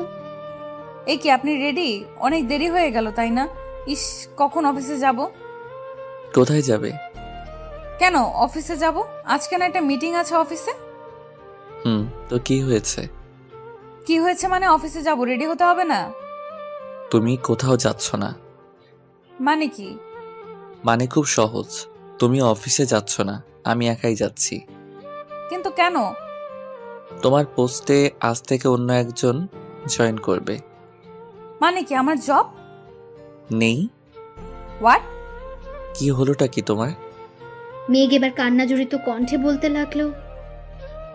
এই কি আপনি রেডি? অনেক দেরি হয়ে গেল তাই না? ইস, কখন অফিসে যাব? কোথায় যাবে? কেন অফিসে যাব? আজকে না একটা মিটিং আছে অফিসে। তো কি হয়েছে? কি হয়েছে মানে অফিসে যাব, রেডি হতে হবে না? তুমি কোথাও যাচ্ছ না। মানে কি? মানে খুব সহজ, তুমি অফিসে যাচ্ছ না, আমি একাই যাচ্ছি। কিন্তু কেন? তোমার পোস্টে আজ থেকে অন্য একজন জয়েন করবে। মানে কি, আমার জব নেই? হোয়াট? কি হলোটা কি তোমার? মেঘ এবার কান্না জড়িত কণ্ঠে বলতে লাগলো,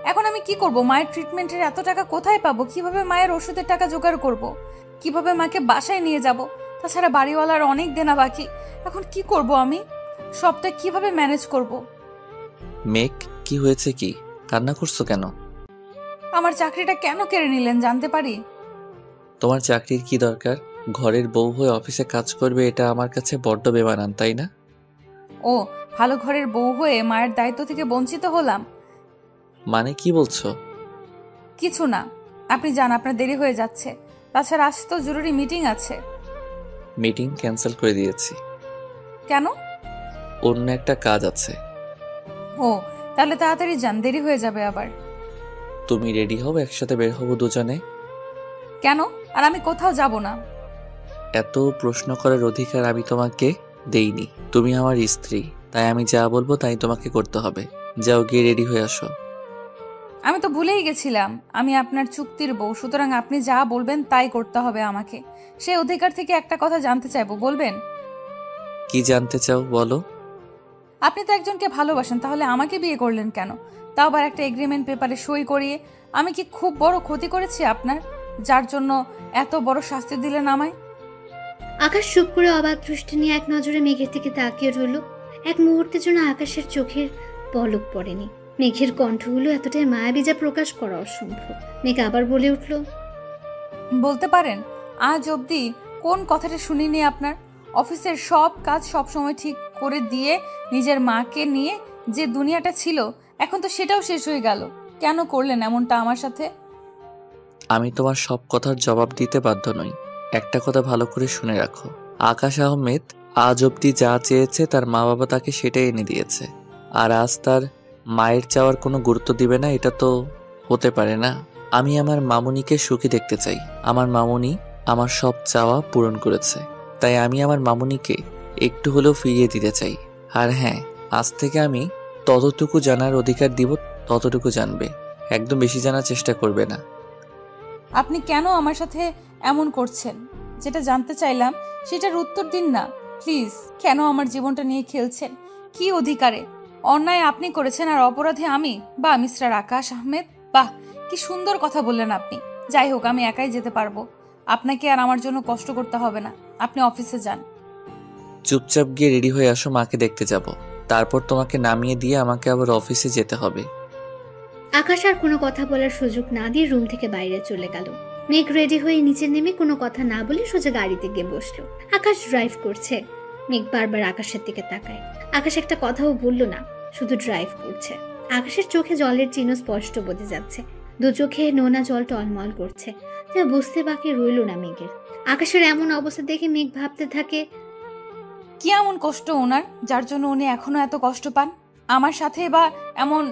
এখন আমি কি করব? মায়ের ট্রিটমেন্টের এত টাকা কোথায় পাবো? কিভাবে মায়ের ওষুধের টাকা জোগাড় করব? কিভাবে মাকে বাসায় নিয়ে যাব? তাছাড়া বাড়িওয়ালার অনেক দেনা বাকি। এখন কি করব আমি? সবটা কিভাবে ম্যানেজ করব? মেঘ, কি হয়েছে? কি কান্না করছো কেন? আমার চাকরিটা কেন কেড়ে নিলেন জানতে পারি? তোমার চাকরির কি দরকার? ঘরের বউ হয়ে অফিসে কাজ করবে, এটা আমার কাছে বড্ড বেমানান, তাই না? ও, ভালো ঘরের বউ হয়ে মায়ের দায়িত্ব থেকে বঞ্চিত হলাম? মানে কি বলছো? কিছু না, আপনি যান, আপনার দেরি হয়ে যাচ্ছে। তাছাড়া আজ তো জরুরি মিটিং আছে। মিটিং ক্যান্সেল করে দিয়েছি। কেন? অন্য একটা কাজ আছে। ও, তাহলে তাড়াতাড়ি যান, দেরি হয়ে যাবে আবার। তুমি রেডি হও, একসাথে বের হবো দুজনে। কেন? আর আমি কোথাও যাব না। এত প্রশ্ন করার অধিকার আমি তোমাকে দেইনি। তুমি আমার স্ত্রী, তাই আমি যা বলবো তাই তোমাকে করতে হবে। যাও, গিয়ে রেডি হয়ে আসো। আমি তো ভুলেই গেছিলাম আমি আপনার চুক্তির বউ, সুতরাং আপনি যা বলবেন তাই করতে হবে আমাকে। সেই অধিকার থেকে একটা কথা জানতে চাইবো, বলবেন? কি জানতে চাও বলো। আপনি তো একজনকে ভালোবাসেন, তাহলে আমাকে বিয়ে করলেন কেন? তাও আবার একটা এগ্রিমেন্ট পেপারে সই করিয়ে। আমি কি খুব বড় ক্ষতি করেছি আপনার, যার জন্য এত বড় শাস্তি দিলেন আমায়? আকাশ চুপ করে অবাক দৃষ্টি নিয়ে এক নজরে মেঘের দিকে তাকিয়ে রইল। এক মুহূর্তের জন্য আকাশের চোখের পলক পড়েনি। মেঘের কণ্ঠগুলো এতটাই মায়াবী যা প্রকাশ করা অসম্ভব। মেঘ আবার বলে উঠল, বলতে পারেন আজ অবধি কোন কথাটা শুনিনি আপনার? অফিসের সব কাজ সব সময় ঠিক করে দিয়ে নিজের মাকে নিয়ে যে দুনিয়াটা ছিল, এখন তো সেটাও শেষ হয়ে গেল। কেন করলেন এমনটা আমার সাথে? আমি তোমার সব কথার জবাব দিতে বাধ্য নই। একটা কথা ভালো করে শুনে রাখো, আকাশ আহমেদ আজ অব্দি যা চেয়েছে তার মা বাবা তাকে সেটাই এনে দিয়েছে। আর আজ তার মায়ের চাওয়ার কোনো গুরুত্ব দিবে না, এটা তো হতে পারে না। আমি আমার মামুনিকে সুখী দেখতে চাই। আমার মামুনি আমার সব চাওয়া পূরণ করেছে, তাই আমি আমার মামুনিকে একটু হলেও ফিরিয়ে দিতে চাই। আর হ্যাঁ, আজ থেকে আমি ততটুকু জানার অধিকার দিব, ততটুকু জানবে, একদম বেশি জানার চেষ্টা করবে না। আপনি কেন আমার সাথে এমন করছেন? যেটা জানতে চাইলাম সেটার উত্তর দিন না প্লিজ। কেন আমার জীবনটা নিয়ে খেলছেন? কি অধিকারে? অন্যায় আপনি করেছেন আর অপরাধী আমি? বাহ মিস্টার আকাশ আহমেদ, বাহ, কি সুন্দর কথা বললেন আপনি। যাই হোক, আমি একাই যেতে পারবো, আপনাকে আর আমার জন্য কষ্ট করতে হবে না। আপনি অফিসে যান। চুপচাপ গিয়ে রেডি হয়ে আসো, মাকে দেখতে যাব। তারপর তোমাকে নামিয়ে দিয়ে আমাকে আবার অফিসে যেতে হবে। আকাশ আর কোনো কথা বলার সুযোগ না দিয়ে রুম থেকে বাইরে চলে গেল। মেঘ রেডি হয়ে নিচে নেমে কোনো কথা না বলে সোজা গাড়িতে গিয়ে বসলো। আকাশ ড্রাইভ করছে। মেঘ বারবার আকাশের দিকে তাকায়। আকাশ একটা কথাও বলল না, শুধু ড্রাইভ করছে। আকাশের চোখে জলের চিহ্ন স্পষ্ট বোঝা যাচ্ছে। দু চোখে নোনা জল টলমল করছে, যা বুঝতে বাকি রইল না মেঘের। আকাশের এমন অবস্থা দেখে মেঘ ভাবতে থাকে, কি এমন কষ্ট ওনার, যার জন্য উনি এখনো এত কষ্ট পান? আমার সাথে বা এমন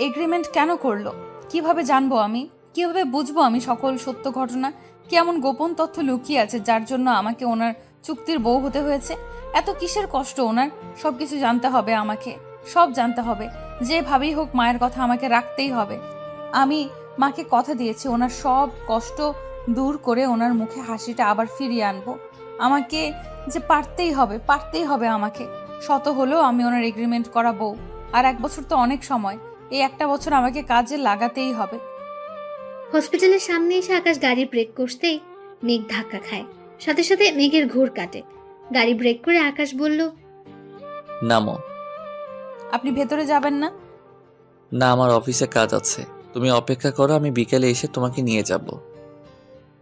এগ্রিমেন্ট কেন করলো? কিভাবে জানবো আমি? কিভাবে বুঝবো আমি সকল সত্য ঘটনা? কি এমন গোপন তথ্য লুকিয়ে আছে যার জন্য আমাকে ওনার চুক্তির বউ হতে হয়েছে? এত কিসের কষ্ট ওনার? সবকিছু জানতে হবে আমাকে, সব জানতে হবে। যেভাবেই হোক মায়ের কথা আমাকে রাখতেই হবে। আমি মাকে কথা দিয়েছি ওনার সব কষ্ট দূর করে ওনার মুখে হাসিটা আবার ফিরিয়ে আনবো। আমাকে যে পারতেই হবে আমাকে। শত হলেও আমি ওনার এগ্রিমেন্ট করা বউ। আর 1 বছর তো অনেক সময়, এই একটা বছর আমাকে কাজে লাগাতেই হবে। হসপিটালের সামনে এসে আকাশ গাড়ি ব্রেক করতেই মেঘ ধাক্কা খায়। সাথে সাথে মেঘের ঘোর কাটে। গাড়ি ব্রেক করে আকাশ বলল, নামো। আপনি ভেতরে যাবেন না? না, আমার অফিসে কাজ আছে, তুমি অপেক্ষা করো, আমি বিকেলে এসে তোমাকে নিয়ে যাব।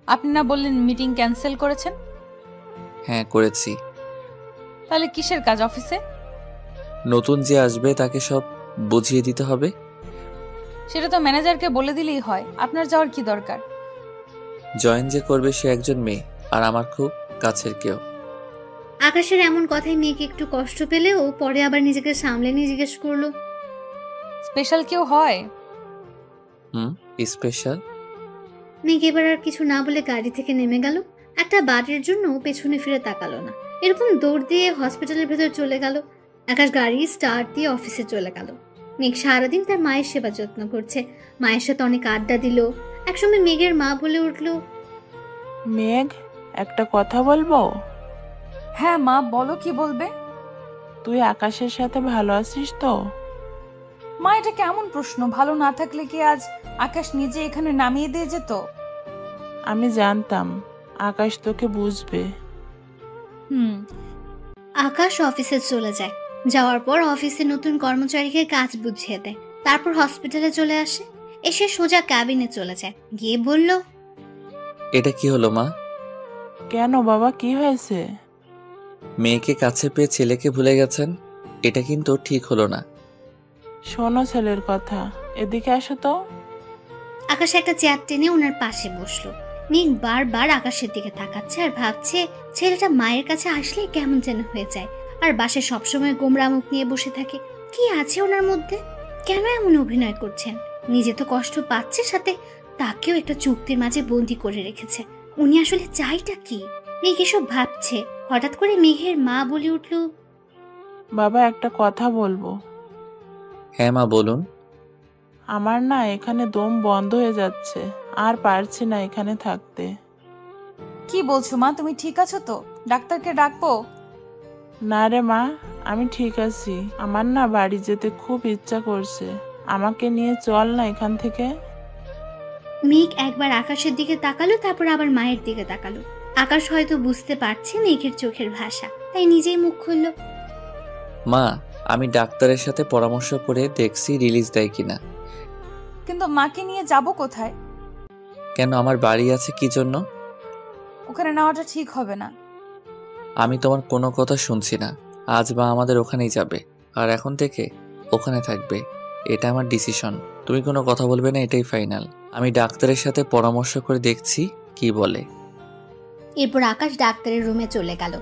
আপনি না বললেন মিটিং ক্যান্সেল করেছেন? হ্যাঁ, করেছি। তাহলে কিসের কাজ অফিসে? নতুন যে আসবে তাকে সব বুঝিয়ে দিতে হবে। সেটা তো ম্যানেজারকে বলে দিলেই হয়, আপনার যাওয়ার কি দরকার? জয়েন যে করবে সে একজন মেয়ে, আর আমার খুব কাছের কেউ। আকাশের এমন কথায় মেঘ একটু কষ্ট পেলেও পরে আবার নিজেকে সামলে নিয়ে জিজ্ঞেস করলো, স্পেশাল কেউ হয়? স্পেশাল? মেঘ এবার আর কিছু না বলে গাড়ি থেকে নেমে গেল। একটা বারের জন্য পেছনে ফিরে তাকালো না, এরকম দৌড় দিয়ে হসপিটালের ভেতর চলে গেল। আকাশ গাড়ি স্টার্ট দিয়ে অফিসে চলে গেল। মেঘ সারাদিন তার মায়ের সেবা যত্ন করছে, মায়ের সাথে অনেক আড্ডা দিল। একসময় মেঘের মা বলে উঠল, মেঘ, একটা কথা বলবো? হ্যাঁ মা, বলো, কি বলবে? তুই আকাশের সাথে ভালো আছিস তো? মা, এটা কেমন প্রশ্ন? ভালো না থাকলে কি আজ আকাশ নিজে এখানে নামিয়ে দিয়ে যেত? আমি জানতাম আকাশ তোকে বুঝবে। আকাশ অফিসে চলে যায়। যাওয়ার পর অফিসে নতুন কর্মচারীকে কাজ বুঝিয়ে দেয়। তারপর হসপিটালে চলে আসে। এসে সোজা ক্যাবিনে চলে যায়। গিয়ে বলল, এটা কি হলো মা? কেন বাবা, কি হয়েছে? মেয়েকে কাছে পেয়ে ছেলেকে ভুলে গেছেন, এটা কিন্তু ঠিক হলো না। শোনো ছেলের কথা, এদিকে আসো তো। আকাশ একটা চেয়ার টেনে ওনার পাশে বসলো। মেঘ বারবার আকাশের দিকে তাকাচ্ছে আর ভাবছে ছেলেটা মায়ের কাছে আসলে কেমন যেন হয়ে যায়, আর বাসায় সবসময় গোমরা মুখ নিয়ে বসে থাকে। কি আছে ওনার মধ্যে? কেন এমন অভিনয় করছেন? নিজে তো কষ্ট পাচ্ছে, সাথে তাকেও একটা চুক্তির মাঝে বন্দি করে রেখেছে। উনি আসলে চাইটা কি? মেঘ এসব ভাবছে, হঠাৎ করে মেঘের মা বলে উঠল, বাবা একটা কথা বলবো। হ্যাঁ মা বলুন। আমার না এখানে দম বন্ধ হয়ে যাচ্ছে, আর পারছি না এখানে থাকতে। কি বলছো মা, তুমি ঠিক আছো তো? ডাক্তারকে ডাকবো? না রে মা, আমি ঠিক আছি। আমার না বাড়ি যেতে খুব ইচ্ছা করছে, আমাকে নিয়ে চল না এখান থেকে। মেঘ একবার আকাশের দিকে তাকালো, তারপর আবার মায়ের দিকে তাকালো। আকাশ হয়তো বুঝতে পারছে মেঘের চোখের ভাষা, তাই নিজেই মুখ খুলল, মা আমি ডাক্তারের সাথে পরামর্শ করে দেখছি রিলিজ দেয় কিনা। কিন্তু মাকে নিয়ে যাব কোথায়? কেন, আমার বাড়ি আছে কি জন্য? ওখানে নেওয়াটা ঠিক হবে না। আমি তোমার কোনো কথা শুনছি না। আজ বা আমাদের ওখানেই যাবে, আর এখন থেকে ওখানে থাকবে। এটা আমার ডিসিশন, তুমি কোনো কথা বলবে না, এটাই ফাইনাল। আমি ডাক্তারের সাথে পরামর্শ করে দেখছি কি বলে। এরপর আকাশ ডাক্তারের রুমে চলে গেল।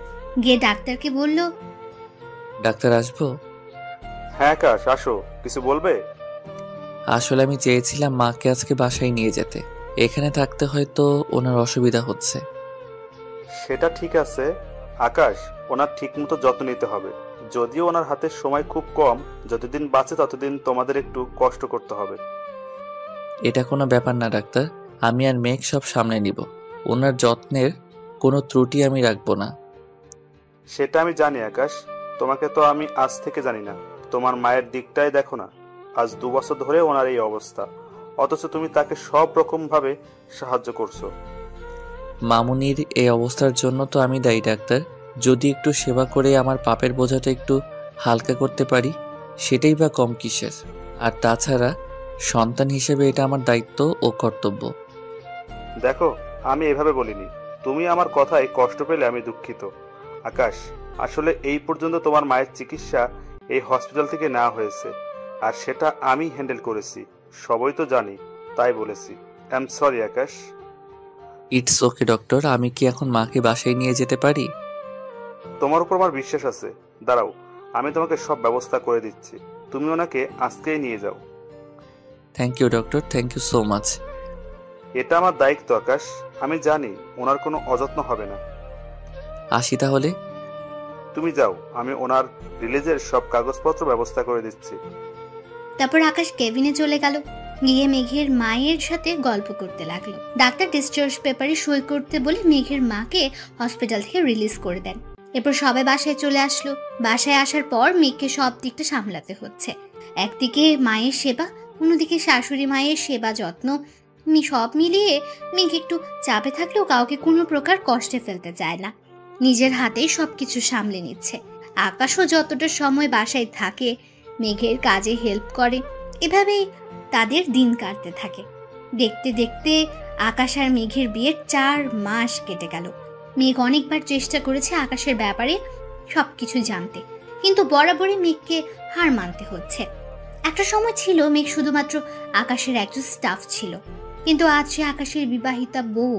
গিয়ে ডাক্তারকে বলল, ডাক্তার আসবো? হ্যাঁ আকাশ, আসো। কিছু বলবে? আসলে আমি চেয়েছিলাম মাকে আজকে বাসায় নিয়ে যেতে, এখানে থাকতে হয়তো ওনার অসুবিধা হচ্ছে। সেটা ঠিক আছে আকাশ, ওনার ঠিক মতো যত্ন নিতে হবে। যদিও ওনার হাতের সময় খুব কম, যতদিন বাঁচে ততদিন তোমাদের একটু কষ্ট করতে হবে। এটা কোনো ব্যাপার না ডাক্তার, আমি আর মেঘ সব সামনে নিব। ওনার যত্নের কোনো ত্রুটি আমি রাখবো না। সেটা আমি জানি আকাশ, তোমাকে তো আমি আজ থেকে জানি না। তোমার মায়ের দিকটাই দেখো না, আজ 2 বছর ধরে ওনার এই অবস্থা, অথচ তুমি তাকে সব রকম ভাবে সাহায্য করছো। মামুনির এই অবস্থার জন্য তো আমি দায়ী ডাক্তার। যদি একটু সেবা করে আমার পাপের বোঝাটা একটু হালকা করতে পারি, সেটাই বা কম কিসের। আর তাছাড়া সন্তান হিসেবে এটা আমার দায়িত্ব ও কর্তব্য। দেখো, আমি এভাবে বলিনি, তুমি আমার কথায় কষ্ট পেলে আমি দুঃখিত। আকাশ, আসলে এই পর্যন্ত তোমার মায়ের চিকিৎসা এই হসপিটাল থেকে নেওয়া হয়েছে, আর সেটা আমি হ্যান্ডেল করেছি। সবই তো জানি, তাই বলেছি। I am sorry Akash. It's okay doctor, আমি কি এখন মাকে বাসায় নিয়ে যেতে পারি? তোমার উপর আমার বিশ্বাস আছে। দাঁড়াও, আমি তোমাকে সব ব্যবস্থা করে দিচ্ছি। তুমি ওনাকে আজকেই নিয়ে যাও। Thank you doctor, thank you so much. এটা আমার দায়িত্ব আকাশ, আমি জানি ওনার কোনো অযত্ন হবে না। আসি তাহলে। তুমি যাও, আমি ওনার রিলিজের সব কাগজপত্র ব্যবস্থা করে দিচ্ছি। তারপর আকাশ কেবিনে চলে গেল। গিয়ে মেঘের মায়ের সাথে গল্প করতে লাগলো। ডাক্তার ডিসচার্জ পেপারে সই করতে বলে মেঘের মাকে হসপিটাল থেকে রিলিজ করে দেন। এরপর সবাই বাসায় চলে আসলো। বাসায় আসার পর মেঘকে সব দিকটা সামলাতে হচ্ছে। একদিকে মায়ের সেবা, অন্যদিকে শাশুড়ি মায়ের সেবা যত্ন, সব মিলিয়ে মেঘ একটু চাপে থাকলেও কাউকে কোনো প্রকার কষ্টে ফেলতে চায় না। নিজের হাতেই সবকিছু সামলে নিচ্ছে। আকাশও যতটা সময় বাসায় থাকে মেঘের কাজে হেল্প করে। এভাবেই তাদের দিন কাটতে থাকে। দেখতে দেখতে আকাশ আর মেঘের বিয়ের 4 মাস কেটে গেল। মেঘ অনেকবার চেষ্টা করেছে আকাশের ব্যাপারে সবকিছু জানতে, কিন্তু বরাবরই মেঘকে হার মানতে হচ্ছে। একটা সময় ছিল মেঘ শুধুমাত্র আকাশের একজন স্টাফ ছিল, কিন্তু আজ সে আকাশের বিবাহিতা বউ।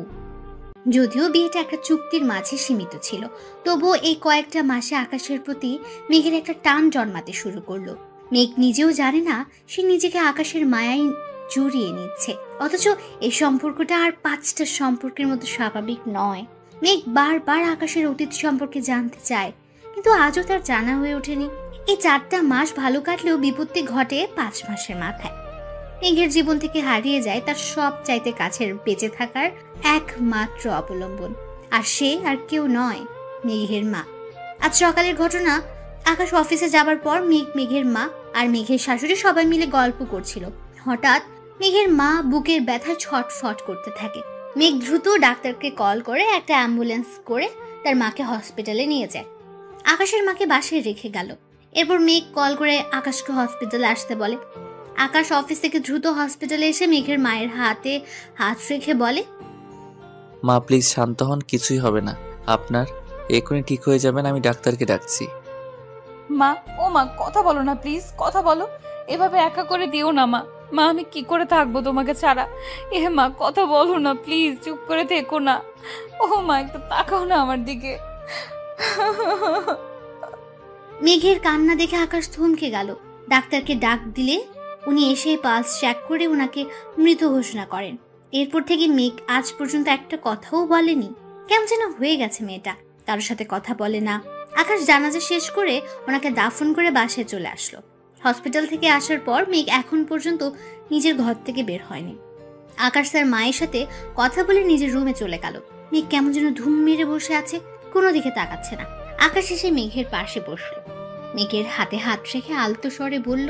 যদিও বিয়েটা একটা চুক্তির মাঝে সীমিত ছিল, তবুও এই কয়েকটা মাসে আকাশের প্রতি মেঘের একটা টান জন্মাতে শুরু করলো। মেঘ নিজেও জানে না সে নিজেকে আকাশের মায়ায় জড়িয়ে নিচ্ছে, অথচ এই সম্পর্কটা আর 5টা সম্পর্কের মতো স্বাভাবিক নয়। মেঘ বারবার আকাশের অতীত সম্পর্কে জানতে চায়, কিন্তু আজও তার জানা হয়ে ওঠেনি। এই 4টা মাস ভালো কাটলেও বিপত্তি ঘটে 5 মাসের মাথায়। মেঘের জীবন থেকে হারিয়ে যায় তার সব চাইতে কাছের বেঁচে থাকার একমাত্র অবলম্বন, আর সে আর কেউ নয়, মেঘের মা। আজ সকালের ঘটনা। আকাশ অফিসে যাবার পর মেঘের মা আর মেঘের শাশুড়ি সবাই মিলে গল্প করছিল। হঠাৎ মেঘের মা বুকের ব্যথায় ছটফট করতে থাকে। মেঘ দ্রুত ডাক্তারকে কল করে একটা অ্যাম্বুলেন্স করে তার মাকে হসপিটালে নিয়ে যায়। আকাশের মাকে বাসায় রেখে গেল। এরপর মেঘ কল করে আকাশকে হসপিটালে আসতে বলে। আকাশ অফিস থেকে দ্রুত হসপিটালে এসে মেঘের মায়ের হাতে হাত রেখে বলে, মা প্লিজ শান্ত হন, কিছুই হবে না আপনার, এখনই ঠিক হয়ে যাবেন, আমি ডাক্তারকে ডাকছি। মা, ও মা, কথা বলো না প্লিজ, কথা বলো। এভাবে একা করে দিও না মা। মা, আমি কি করে থাকবো তোমাকে ছাড়া? এ মা, কথা বলো না প্লিজ, চুপ করে থেকো না। ও মা, একটু তাকাও না আমার দিকে। মেঘের কান্না দেখে আকাশ থমকে গেল। ডাক্তারকে ডাক দিলে উনি এসে পালস চেক করে ওনাকে মৃত ঘোষণা করেন। এরপর থেকে মেঘ আজ পর্যন্ত একটা কথাও বলেনি। কেমন যেন হয়ে গেছে মেয়েটা, কারোর সাথে কথা বলে না। আকাশ জানাজা শেষ করে ওনাকে দাফন করে বাসায় চলে আসলো। হসপিটাল থেকে আসার পর মেঘ এখন পর্যন্ত নিজের ঘর থেকে বের হয়নি। আকাশ তার মায়ের সাথে কথা বলে নিজের রুমে চলে গেল। মেঘ কেমন যেন ধুম মেরে বসে আছে, কোনো দিকে তাকাচ্ছে না। আকাশ এসে মেঘের পাশে বসলো। মেঘের হাতে হাত রেখে আলতো স্বরে বলল,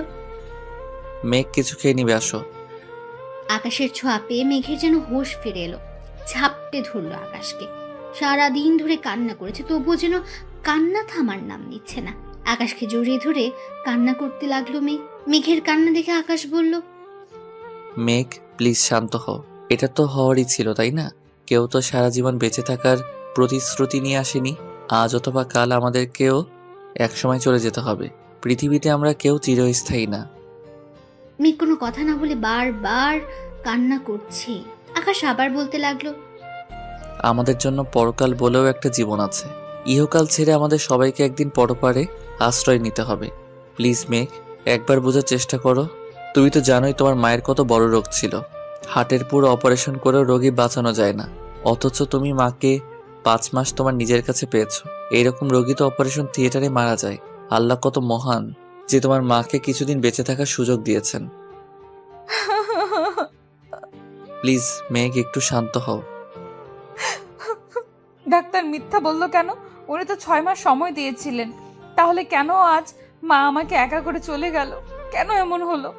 মেঘ কিছু খেয়ে নিবে, আসো। আকাশের ছোঁয়া পেয়ে মেঘের যেন হোশ ফিরে এলো। ঝাপটে ধরলো আকাশকে। সারাদিন ধরে কান্না করেছে, তবুও যেন কান্না থামার নাম নিচ্ছে না। আকাশকে জড়িয়ে ধরে কান্না করতে লাগলো মেঘ। মেঘের কান্না দেখে আকাশ বলল, মেঘ প্লিজ শান্ত হও। এটা তো হওয়ারই ছিল, তাই না? কেউ তো সারা জীবন বেঁচে থাকার প্রতিশ্রুতি নিয়ে আসেনি। আজ অথবা কাল আমাদেরকেও একসময় চলে যেতে হবে। পৃথিবীতে আমরা কেউ চিরস্থায়ী না। মেঘ কোনো কথা না বলে বারবার কান্না করছে। আকাশ আবার বলতে লাগলো, আমাদের জন্য পরকাল বলেও একটা জীবন আছে। ইহকাল ছেড়ে আমাদের সবাইকে একদিন পরপারে আশ্রয় নিতে হবে। প্লিজ মেঘ, একবার বোঝার চেষ্টা করো। তুমি তো জানোই তোমার মায়ের কত বড় রোগ ছিল। হার্টের পুরো অপারেশন করেও রোগী বাঁচানো যায় না, অথচ তুমি মাকে 5 মাস তোমার নিজের কাছে পেয়েছো। এইরকম রোগী তো অপারেশন থিয়েটারে মারা যায়। আল্লাহ কত মহান যে তোমার মাকে কিছুদিন বেঁচে থাকার সুযোগ দিয়েছেন। প্লিজ মেঘ, একটু শান্ত হও। ডাক্তার মিথ্যা বললো কেন? উনি তো 6 মাস সময় দিয়েছিলেন। তাহলে কেন আজ মা আমাকে একা করে চলে গেল? কেন এমন হলো?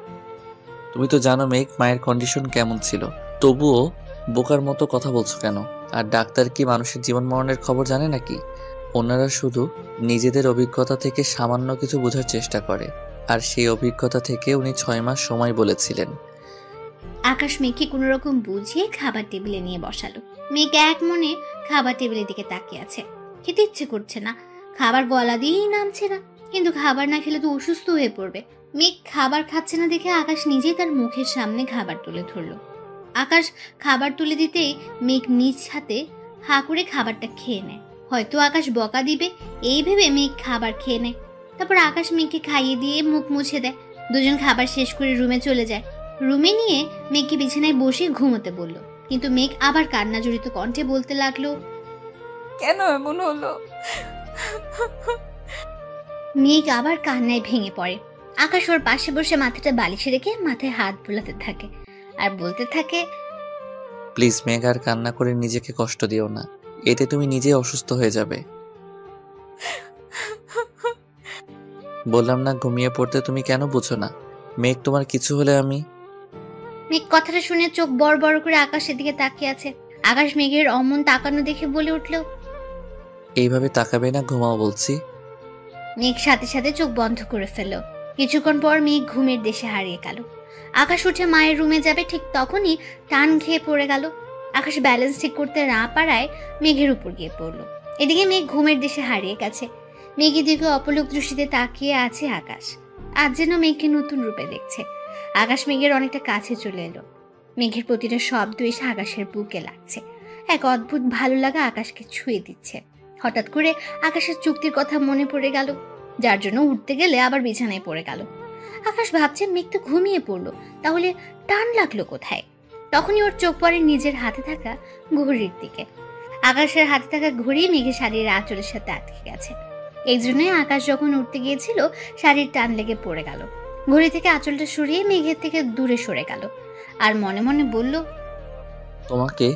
তুমি তো জানো মেঘ, মায়ের কন্ডিশন কেমন ছিল, তবুও বোকার মতো কথা বলছো কেন? আর ডাক্তার কি মানুষের জীবন মরণের খবর জানে নাকি? ওনারা শুধু নিজেদের অভিজ্ঞতা থেকে সামান্য কিছু বোঝার চেষ্টা করে, আর সেই অভিজ্ঞতা থেকে উনি 6 মাস সময় বলেছিলেন। আকাশ মেঘকে কোনো রকম বুঝিয়ে খাবার টেবিলে নিয়ে বসালো। মেঘ এক মনে খাবার টেবিলের দিকে তাকিয়ে আছে। খেতে ইচ্ছে করছে না, খাবার গলা দিয়েই নামছে না। কিন্তু খাবার না খেলে তো অসুস্থ হয়ে পড়বে। মেঘ খাবার খাচ্ছে না দেখে আকাশ নিজেই তার মুখের সামনে খাবার তুলে ধরলো। আকাশ খাবার তুলে দিতেই মেঘ নিজ হাতে হা করে খাবারটা খেয়ে নেয়। হয়তো আকাশ বকা দিবে এই ভেবে মেঘ খাবার খেয়ে নেয়। তারপর আকাশ মেঘকে খাইয়ে দিয়ে মুখ মুছে দেয়। দুজন খাবার শেষ করে রুমে চলে যায়। রুমে নিয়ে মেঘকে বিছানায় বসে ঘুমোতে বলল। কিন্তু মেঘ আবার কান্না জড়িত কণ্ঠে বলতে লাগলো, কেন এমন হলো? মেঘ আবার কান্নায় ভেঙে পড়ে। আকাশ ওর পাশে বসে মাথাটা বালিশে রেখে মাথায় হাত বুলাতে থাকে আর বলতে থাকে, প্লিজ মেঘ, আর কান্না করে নিজেকে কষ্ট দিও না। এতে তুমি নিজেই অসুস্থ হয়ে যাবে। বললাম না ঘুমিয়ে পড়তে, তুমি কেন বুঝো না? মেঘ, তোমার কিছু হলে আমি। মেঘ কথাটা শুনে চোখ বড় বড় করে আকাশের দিকে তাকিয়ে আছে। আকাশ মেঘের অমন তাকানো দেখে বলে উঠল, এইভাবে তাকাবে না, ঘুমাও বলছি। মেঘ সাথে সাথে চোখ বন্ধ করে ফেলল। কিছুক্ষণ পর মেঘ ঘুমের দেশে হারিয়ে গেল। আকাশ উঠে মায়ের রুমে যাবে, ঠিক তখনই টান খেয়ে পড়ে গেল। আকাশ ব্যালেন্স ঠিক করতে না পারায় মেঘের উপর গিয়ে পড়ল। এদিকে মেঘ ঘুমের দেশে হারিয়ে গেছে। মেঘের দিকে অপলক দৃষ্টিতে তাকিয়ে আছে আকাশ। আজ যেন মেঘকে নতুন রূপে দেখছে। আকাশ মেঘের অনেকটা কাছে চলে এলো। মেঘের প্রতিটা শব্দ এসে আকাশের বুকে লাগছে। এক অদ্ভুত ভালো লাগা আকাশকে ছুঁয়ে দিচ্ছে। হঠাৎ করে আকাশের চুক্তির কথা মনে পড়ে গেল, যার জন্য উঠতে গেলে আবার বিছানায় পড়ে গেল। আকাশ ভাবছে মেঘ তো ঘুমিয়ে পড়লো, তাহলে টান লাগলো কোথায়? তখনই ওর চোখ পড়ে নিজের হাতে থাকা ঘড়ির দিকে। আকাশের হাতে থাকা ঘড়ি মেঘের শাড়ির আঁচলের সাথে আটকে গেছে। এই জন্যই আকাশ যখন উঠতে গিয়েছিল শাড়ির টান লেগে পড়ে গেল। ঘড়ি থেকে আঁচলটা সরিয়ে মেঘের থেকে দূরে সরে গেল আর মনে মনে বলল, তোমাকে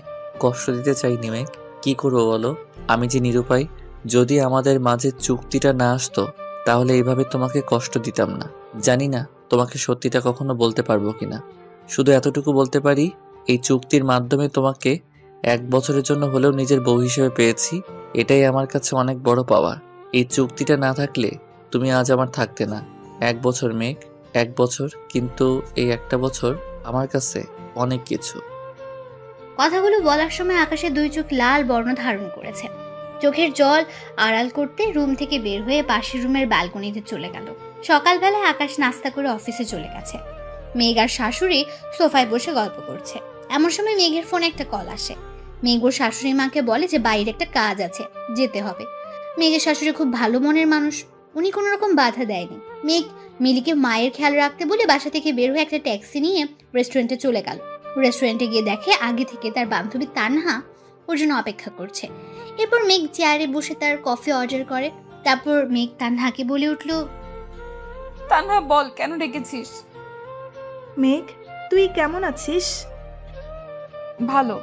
কষ্ট দিতে চাইনি মেঘ, কি করবো বলো? আমি যে নিরুপায়। যদি আমাদের মাঝে চুক্তিটা না আসতো তাহলে এইভাবে তোমাকে কষ্ট দিতাম না। জানি না তোমাকে সত্যিটা কখনো বলতে পারবো কিনা। শুধু এতটুকু বলতে পারি, এই চুক্তির মাধ্যমে তোমাকে 1 বছরের জন্য হলেও নিজের বউ হিসেবে পেয়েছি। এটাই আমার কাছে অনেক বড় পাওয়া। এই চুক্তিটা না থাকলে তুমি আজ আমার থাকতে না। 1 বছর মেঘ, 1 বছর, কিন্তু এই একটা বছর আমার কাছে অনেক কিছু। কথাগুলো বলার সময় আকাশের 2 চোখ লাল বর্ণ ধারণ করেছে। চোখের জল আড়াল করতে রুম থেকে বের হয়ে পাশের রুমের ব্যালকনিতে চলে গেল। সকালবেলায় আকাশ নাস্তা করে অফিসে চলে গেছে। মেঘ আর শাশুড়ি সোফায় বসে গল্প করছে। এমন সময় মেঘের ফোনে একটা কল আসে। মেঘ ওর শাশুড়ি মাকে বলে যে বাইরে একটা কাজ আছে, যেতে হবে। মেঘের শাশুড়ি খুব ভালো মনের মানুষ, উনি কোনো রকম বাধা দেয়নি। মেঘ মিলিকে মায়ের খেয়াল রাখতে বলে বাসা থেকে বের হয়ে একটা ট্যাক্সি নিয়ে রেস্টুরেন্টে চলে গেল। রেস্টুরেন্টে গিয়ে দেখে আগে থেকে তার বান্ধবী তানহা ওর জন্য অপেক্ষা করছে। এরপর মেঘ চেয়ারে বসে তার কফি অর্ডার করে। তারপর মেঘ তানহাকে বলে উঠল, তানহা বল, কেন ডেকেছিস? মেঘ, তুই কেমন আছিস? ভালো।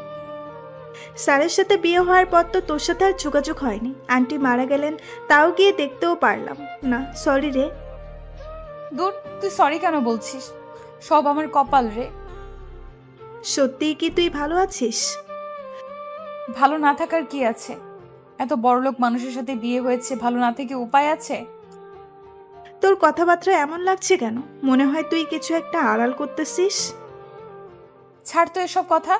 স্যারের সাথে বিয়ে হওয়ার পর তো তোর সাথে আর যোগাযোগ হয়নি। আন্টি মারা গেলেন, তাও গিয়ে দেখতেও পারলাম না। সরি রে। দূর, তুই সরি কেন বলছিস? সব আমার কপাল রে। সত্যিই কি তুই ভালো আছিস? ভালো না থাকার কি আছে? এত বড়লোক মানুষের সাথে বিয়ে হয়েছে, ভালো না থেকে উপায় আছে? তোর কথাবার্তা এমন লাগছে কেন? মনে হয় তুই কিছু একটা আড়াল করতেছিস। ছাড় তো এসব কথা,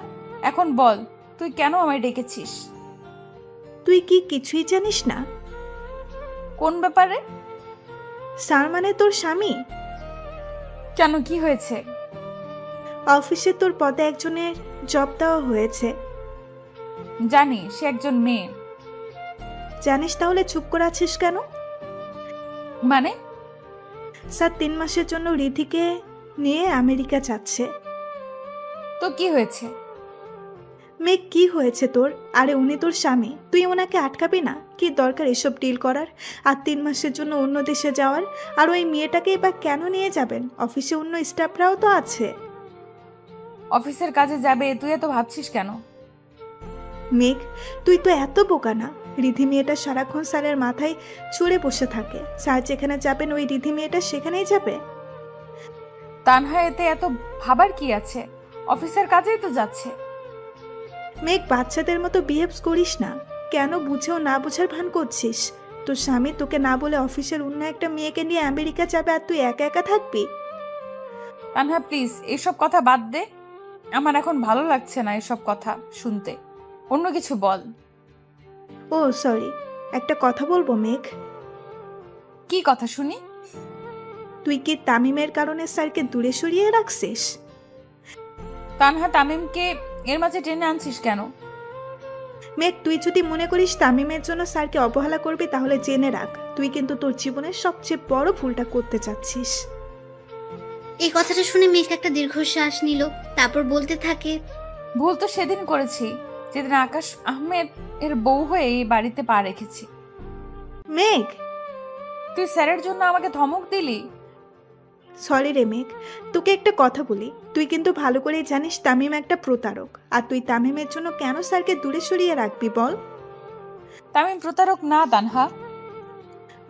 এখন বল তুই কেন আমায় ডেকেছিস? তুই কি কিছুই জানিস না? কোন ব্যাপারে? স্যার মানে তোর স্বামী। কেন, কি হয়েছে? অফিসে তোর পদে একজনের জব দেওয়া হয়েছে। জানি, সে একজন মেয়ে। জানিস, তাহলে চুপ করে আছিস কেন? মানে? স্যার 3 মাসের জন্য রিধিকে নিয়ে আমেরিকা যাচ্ছে। তো কি হয়েছে? মেঘ, কি হয়েছে তোর? আরে উনি তোর স্বামী, তুই ওনাকে আটকাবি না? কি দরকার এসব ডিল করার? আর 3 মাসের জন্য অন্য দেশে যাওয়ার? আর ওই মেয়েটাকে বা কেন নিয়ে যাবেন? অফিসে অন্য স্টাফরাও তো আছে। অফিসের কাজে যাবে, তুই এত ভাবছিস কেন? মেঘ, তুই তো এত বোকা না। রিধি মেয়েটা সারাক্ষণ স্যারের মাথায় চড়ে বসে থাকে। স্যার যেখানে যাবেন ওই রিধি মেয়েটা সেখানেই যাবে। তানহা, এতে এত ভাবার কি আছে? অফিসের কাজেই তো যাচ্ছে। মেঘ, বাচ্চাদের মতো বিহেভস করিস না। কেন বুঝেও না বোঝার ভান করছিস? তোর স্বামী তোকে না বলে অফিসের অন্য একটা মেয়েকে নিয়ে আমেরিকা যাবে, আর তুই একা একা থাকবি? তানহা প্লিজ, এসব কথা বাদ দে। আমার এখন ভালো লাগছে না এসব কথা শুনতে। অন্য কিছু বল। ও সরি, একটা কথা বলবো মেঘ? কি কথা শুনি? তুই কি তামিমের কারণে স্যারকে দূরে সরিয়ে রাখছিস? তানহা, তামিমকে এর মাঝে টেনে আনছিস কেন? মেঘ, তুই যদি মনে করিস তামিমের জন্য স্যারকে অবহেলা করবি, তাহলে জেনে রাখ তুই কিন্তু তোর জীবনের সবচেয়ে বড় ভুলটা করতে চাচ্ছিস। এই কথাটা শুনে মেঘ একটা দীর্ঘশ্বাস নিল। তারপর বলতে থাকে, ভুল তো সেদিন করেছি, যেদিন আকাশ আহমেদ এর বউ হয়ে এই বাড়িতে পা রেখেছি। মেঘ, তুই স্যারের জন্য আমাকে ধমক দিলি। সরি রে মেঘ, তোকে একটা কথা বলি। তুই কিন্তু ভালো করেই জানিস তামিম একটা প্রতারক। আর তুই তামিমের জন্য কেন স্যারকে দূরে সরিয়ে রাখবি বল? তামিম প্রতারক না তানহা।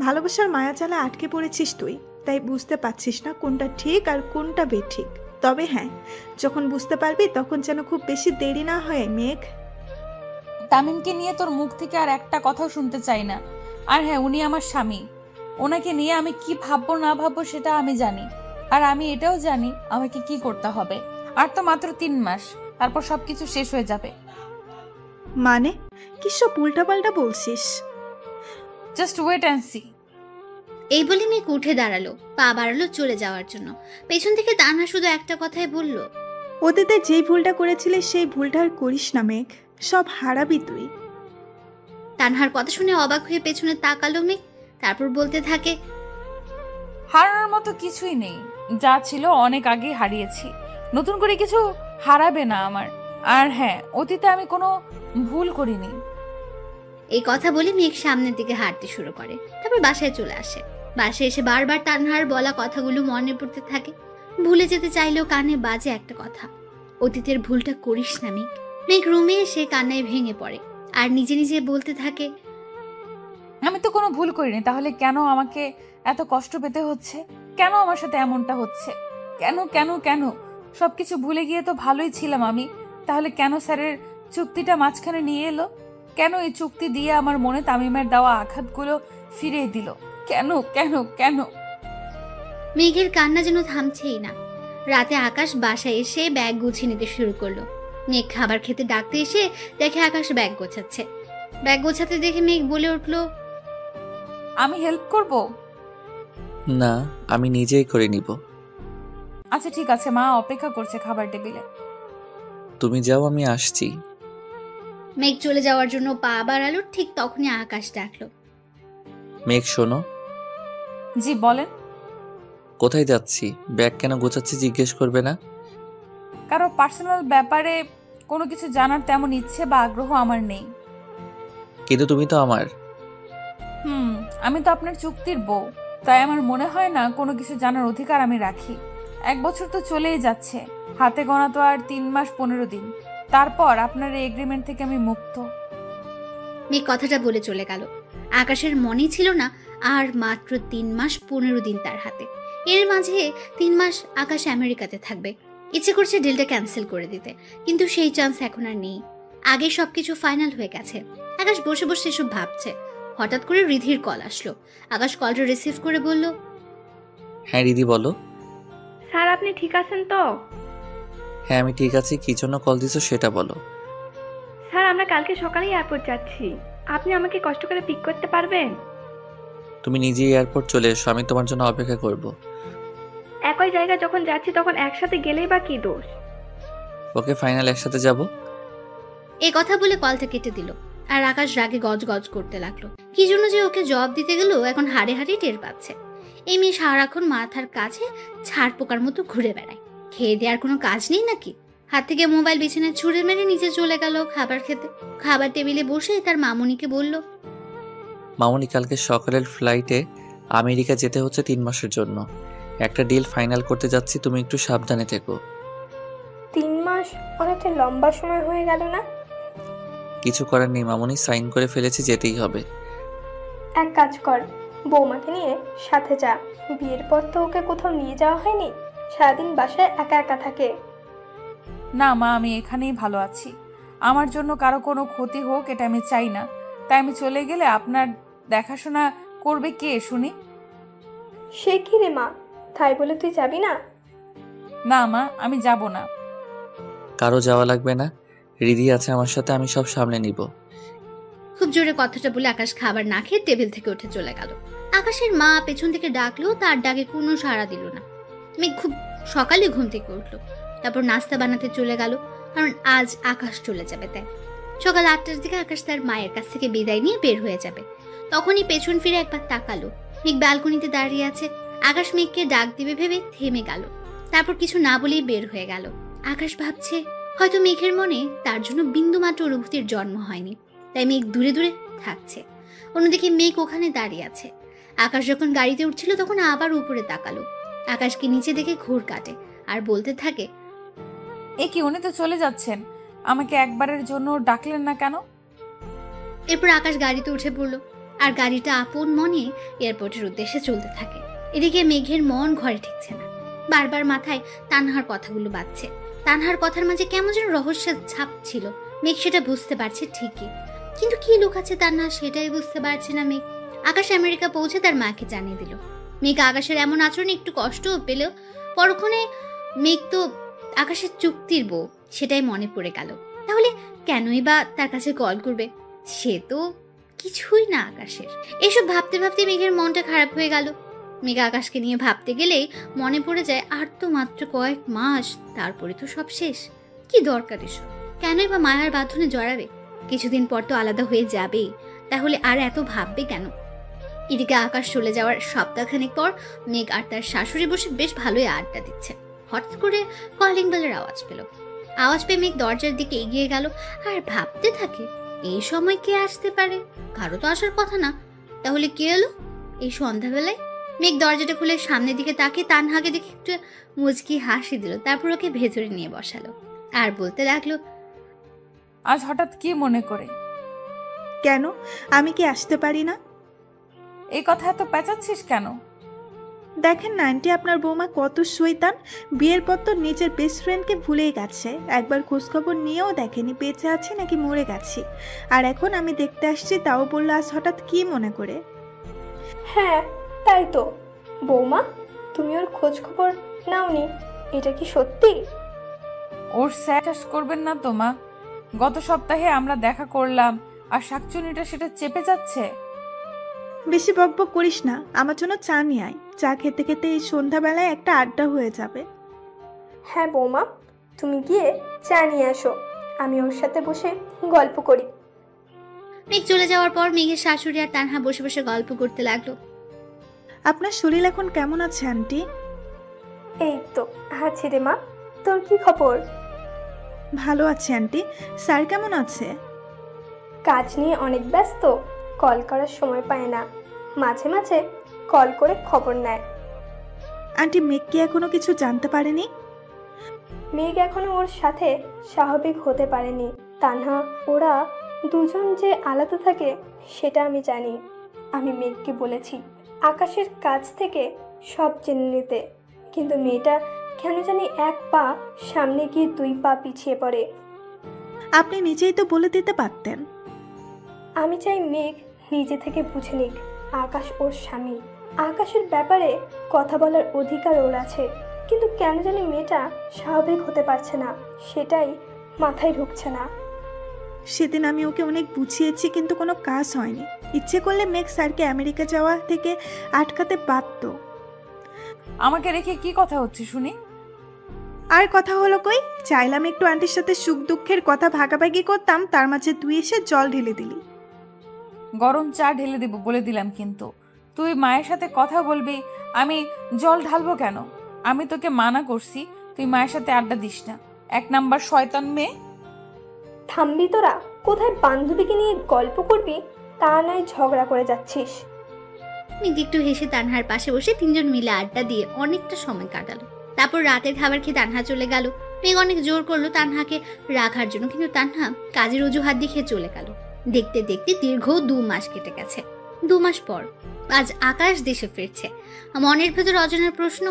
ভালোবাসার মায়াজালে আটকে পড়েছিস তুই, তাই বুঝতে পারছিস না কোনটা ঠিক আর কোনটা বেঠিক। তবে হ্যাঁ, যখন বুঝতে পারবি তখন যেন খুব বেশি দেরি না হয় মেঘ। তামিমকে নিয়ে তোর মুখ থেকে আর একটা কথাও শুনতে চাই না। আর হ্যাঁ, উনি আমার স্বামী। ওনাকে নিয়ে আমি কি ভাববো না ভাববো সেটা আমি জানি। আর আমি এটাও জানি আমাকে কি করতে হবে। আর তো মাত্র 3 মাস, তারপর সবকিছু শেষ হয়ে যাবে। মানে কি সব উল্টাপাল্টা বলছিস? Just wait and see. এই বলে মেঘ উঠে দাঁড়ালো, পা বাড়ালো চলে যাওয়ার জন্য। পেছন থেকে তানহা শুধু একটা কথাই বলল, অতীতে যেই ভুলটা করেছিলিস সেই ভুলটা আর করিস না মেঘ, সব হারাবি তুই। তানহার কথা শুনে অবাক হয়ে পেছনে তাকালো মেঘ। তারপর বলতে থাকে, হারানোর মতো কিছুই নেই, যা ছিল অনেক আগে হারিয়েছি। নতুন করে কিছু হারাবে না আমার। আর হ্যাঁ, অতীতে আমি কোনো ভুল করিনি। এই কথা বলে মেঘ সামনের দিকে হাঁটতে শুরু করে। তারপর বাসায় চলে আসে। বাসায় এসে বারবার তানহার বলা কথাগুলো মনে পড়তে থাকে। ভুলে যেতে চাইলেও কানে বাজে একটা কথা, অতীতের ভুলটা করিস না মেঘ। মেঘ রুমে এসে কান্নায় ভেঙে পড়ে আর নিজে নিজে বলতে থাকে, আমি তো কোনো ভুল করিনি, তাহলে কেন আমাকে এত কষ্ট পেতে হচ্ছে? কেন আমার সাথে এমনটা হচ্ছে? কেন কেন কেন? সবকিছু ভুলে গিয়ে তো ভালোই ছিলাম আমি। তাহলে কেন স্যারের চুক্তিটা মাঝখানে নিয়ে এলো? কেন এই চুক্তি দিয়ে আমার মনে তামিমের দেওয়া আঘাতগুলো ফিরিয়ে দিল? কেন কেন কেন? মেঘের কান্না যেন থামছেই না। রাতে আকাশ বাসায় এসে ব্যাগ গুছিয়ে নিতে শুরু করলো। মেঘ খাবার খেতে ডাকতে এসে দেখে আকাশ ব্যাগ গোছাচ্ছে। ব্যাগ গোছাতে দেখে মেঘ বলে উঠলো, আমি হেল্প করব? না, আমি নিজেই করে নিব। আচ্ছা ঠিক আছে, মা অপেক্ষা করছে খাবার টেবিলে। তুমি যাও, আমি আসছি। মেঘ চলে যাওয়ার জন্য পা বাড়ালো, ঠিক তখনই আকাশ ডাকলো, মেঘ শোনো। জি বলেন। কোথায় যাচ্ছি, ব্যাগ কেন গোছাচ্ছি জিজ্ঞেস করবে না? কারো পার্সোনাল ব্যাপারে কোনো কিছু জানার তেমন ইচ্ছে বা আগ্রহ আমার নেই। কিন্তু তুমি তো আমার। আমি তো আপনার চুক্তির বউ, তাই আমার মনে হয় না কোনো কিছু জানার অধিকার আমি রাখি। 1 বছর তো চলেই যাচ্ছে, হাতে গোনা তো আর 3 মাস 15 দিন। তারপর আপনার এই এগ্রিমেন্ট থেকে আমি মুক্ত। মেঘ কথাটা বলে চলে গেল। আকাশের মনেই ছিল না আর মাত্র 3 মাস 15 দিন তার হাতে। এর মাঝে 3 মাস আকাশ আমেরিকাতে থাকবে। ইচ্ছে করছে ডিলটা ক্যান্সেল করে দিতে, কিন্তু সেই চান্স এখন আর নেই। আগে সবকিছু ফাইনাল হয়ে গেছে। আকাশ বসে বসে এসব ভাবছে। হঠাৎ করে রিধির কল আসলো। আকাশ কলটা রিসিভ করে বলল, হ্যাঁ রিদি বলো। স্যার আপনি ঠিক আছেন তো? হ্যাঁ আমি ঠিক আছি, কি জন্য কল দিছো সেটা বলো। স্যার আমরা কালকে সকালেই এয়ারপোর্ট যাচ্ছি, আপনি আমাকে কষ্ট করে পিক করতে পারবেন? তুমি নিজেই এয়ারপোর্ট চলে এসো, আমি তোমার জন্য অপেক্ষা করব। একই জায়গায় যখন যাচ্ছি তখন একসাথে গেলেই বা কি দোষ? ওকে ফাইনাল একসাথে যাব। এই কথা বলে কলটা কেটে দিল। আর আকাশ রাগে গজগজ করতে লাগলো। কি জন্য যে ওকে জবাব দিতে গেল এখন হাড়ে হাড়ে টের পাচ্ছে। এই মেয়ে সারাক্ষণ মাথার কাছে ছাড় পোকার মতো ঘুরে বেড়ায়। খেয়ে দেওয়ার কোনো কাজ নেই নাকি? হাত থেকে মোবাইল বিছানায় ছুঁড়ে মেরে নিচে চলে গেল খাবার খেতে। খাবার টেবিলে বসে তার মামুনিকে বলল, মামুনি কালকে সকালের ফ্লাইটে আমেরিকা যেতে হচ্ছে 3 মাসের জন্য। একটা ডিল ফাইনাল করতে যাচ্ছি, তুমি একটু সাবধানে থেকো। 3 মাস অনেকটা লম্বা সময় হয়ে গেল না? কিছু করার নেই মামুনি, সাইন করে ফেলেছি, যেতেই হবে। এক কাজ কর, বৌমাকে নিয়ে সাথে যা। বিয়ের পর তো ওকে কোথাও নিয়ে যাওয়া হয়নি, সারাদিন বাসায় একা একা থাকে। না মা, আমি এখানেই ভালো আছি। আমার জন্য কারো কোনো ক্ষতি হোক এটা আমি চাই না। তাই আমি চলে গেলে আপনার দেখাশোনা করবে কে শুনি? সে কি রে মা, তাই বলে তুই যাবি না? না মা, আমি যাব না। কারো যাওয়া লাগবে না, রিদি আছে আমার সাথে, আমি সব সামলে নিব। খুব জোরে কথাটা বলে আকাশ খাবার না খেয়ে টেবিল থেকে উঠে চলে গেল। আকাশের মা পেছন থেকে ডাকলেও তার ডাকে কোনো সাড়া দিল না। মেঘ খুব সকালে ঘুম থেকে উঠলো, তারপর নাস্তা বানাতে চলে গেল, কারণ আজ আকাশ চলে যাবে। তাই সকাল 8টার দিকে আকাশ তার মায়ের কাছ থেকে বিদায় নিয়ে বের হয়ে যাবে। তখনই পেছন ফিরে একবার তাকালো। মেঘ ব্যালকনিতে দাঁড়িয়ে আছে। আকাশ মেঘকে ডাক দিবে ভেবে থেমে গেল, তারপর কিছু না বলেই বের হয়ে গেল। আকাশ ভাবছে হয়তো মেঘের মনে তার জন্য বিন্দুমাত্র অনুভূতির জন্ম হয়নি, তাই মেঘ দূরে দূরে থাকছে। অন্যদিকে মেঘ ওখানে দাঁড়িয়ে আছে। আকাশ যখন গাড়িতে উঠছিল তখন আবার উপরে তাকালো। আকাশকে নিচে দেখে ঘোর কাটে আর বলতে থাকে, এ কি, উনি তো চলে যাচ্ছেন, আমাকে একবারের জন্য ডাকলেন না কেন? এরপর আকাশ গাড়িতে উঠে পড়লো আর গাড়িটা আপন মনে এয়ারপোর্টের উদ্দেশ্যে চলতে থাকে। এদিকে মেঘের মন ঘরে ঠিকছে না। বারবার মাথায় তানহার কথাগুলো বাজছে। তানহার কথার মাঝে কেমন যেন রহস্যের ছাপ ছিল। মেঘ সেটা বুঝতে পারছে ঠিকই, কিন্তু কি লুকাচ্ছে তানহা সেটাই বুঝতে পারছে না মেঘ। আকাশ আমেরিকা পৌঁছে তার মাকে জানিয়ে দিল। মেঘ আকাশের এমন আচরণে একটু কষ্টও পেল। পরক্ষণে মেঘ তো আকাশের চুক্তির বউ, সেটাই মনে পড়ে গেল। তাহলে কেনই বা তার কাছে কল করবে? সে তো কিছুই না আকাশের। এসব ভাবতে ভাবতে মেঘের মনটা খারাপ হয়ে গেল। মেঘ আকাশকে নিয়ে ভাবতে গেলেই মনে পড়ে যায় আর তো মাত্র কয়েক মাস, তারপরে তো সব শেষ। কি দরকার এসব? কেনই বা মায়ার বাঁধনে জড়াবে? কিছুদিন পর তো আলাদা হয়ে যাবেই, তাহলে আর এত ভাববে কেন? এদিকে আকাশ চলে যাওয়ার সপ্তাহখানেক পর মেঘ আর তার শাশুড়ি বসে বেশ ভালোই আড্ডা দিচ্ছে। হঠাৎ করে কলিং বেলের আওয়াজ পেল। আওয়াজ পেয়ে মেঘ দরজার দিকে এগিয়ে গেল আর ভাবতে থাকে, এই সময় কে আসতে পারে? কারো তো আসার কথা না, তাহলে কে এলো এই সন্ধ্যাবেলায়? মেঘ দরজাটা খুলে সামনের দিকে তাকিয়ে তানহাকে দেখে একটু মুচকি হাসি দিল, তারপর ওকে ভেতরে নিয়ে বসালো আর বলতে লাগলো, আজ হঠাৎ কি মনে করে? কেন, আমি কি আসতে পারি না? এই কথা এত পেঁচাচ্ছিস কেন? দেখেন না আন্টি, আপনার বৌমা কত শয়তান। বিয়ের পর তো নিজের বেস্ট ফ্রেন্ডকে ভুলেই গেছে, একবার খোঁজখবর নিয়েও দেখেনি বেঁচে আছে নাকি মরে গেছি। আর এখন আমি দেখতে আসছি, তাও বললো আজ হঠাৎ কি মনে করে? হ্যাঁ তাই তো। বৌমা, তুমি ওর খোঁজ খবর নাওনি, এটা কি সত্যি? ওর স্যাটাস করবেন না তো মা। গত সপ্তাহে আমরা দেখা করলাম আর শাকচুনিটা সেটা চেপে যাচ্ছে। বেশি বকবক করিস না, আমার জন্য চা নিয়ে আয়। চা খেতে খেতে এই সন্ধ্যাবেলায় একটা আড্ডা হয়ে যাবে। হ্যাঁ বৌমা, তুমি গিয়ে চা নিয়ে আসো, আমি ওর সাথে বসে গল্প করি। মেঘ চলে যাওয়ার পর মেঘের শাশুড়ি আর তানহা বসে বসে গল্প করতে লাগলো। আপনার শরীর এখন কেমন আছে আন্টি? এই তো আছি রে মা, তোর কি খবর? ভালো আছে আন্টি। স্যার কেমন আছে? কাজ নিয়ে অনেক ব্যস্ত, কল করার সময় পায় না। মাঝে মাঝে কল করে খবর নেয়। আন্টি মেঘ কি এখনো কিছু জানতে পারেনি? মেঘ এখনো ওর সাথে স্বাভাবিক হতে পারেনি। তানহা ওরা দুজন যে আলাদা থাকে সেটা আমি জানি। আমি মেঘকে বলেছি আকাশের কাছ থেকে সব জেনে নিতে, কিন্তু মেয়েটা কেন জানি এক পা সামনে গিয়ে 2 পা পিছিয়ে পড়ে। আপনি নিজেই তো বলে দিতে পারতেন। আমি চাই মেঘ নিজে থেকে বুঝে নিক আকাশ ওর স্বামী। আকাশের ব্যাপারে কথা বলার অধিকার ওর আছে, কিন্তু কেন জানি মেয়েটা স্বাভাবিক হতে পারছে না, সেটাই মাথায় ঢুকছে না। সেদিন আমি ওকে অনেক বুঝিয়েছি, কিন্তু কোনো কাজ হয়নি। ইচ্ছে করলে মেঘ স্যারকে আমেরিকা যাওয়া থেকে আটকাতে পারত। আমাকে রেখে কি কথা হচ্ছে শুনি? আর কথা হলো কই? চাইলাম একটু আন্টির সাথে সুখ দুঃখের কথা ভাগাভাগি করতাম, তার মাঝে তুই এসে জল ঢেলে দিলি। গরম চা ঢেলে দেব বলে দিলাম, কিন্তু তুই মায়ের সাথে কথা বলবি, আমি জল ঢালবো কেন? আমি তোকে মানা করছি তুই মায়ের সাথে আড্ডা দিস না। 1 নাম্বার শয়তান মেয়ে। থামবি তোরা? কোথায় বান্ধবীকে নিয়ে গল্প করবি, তা নয় ঝগড়া করে যাচ্ছিস। মেঘ একটু হেসে তানহার পাশে বসে 3 জন মিলে আড্ডা দিয়ে অনেকটা সময় কাটালো। তারপর রাতের খাবার খেয়ে তানহা চলে গেল। মেঘ অনেক জোর করলো তানহাকে রাখার জন্য, কিন্তু তানহা কাজের অজুহাত দেখিয়ে চলে গেল। দেখতে দেখতে দীর্ঘ 2 মাস কেটে গেছে। 2 মাস পর আজ আকাশ দেশে ফিরছে। মনের ভেতর অজানার প্রশ্ন,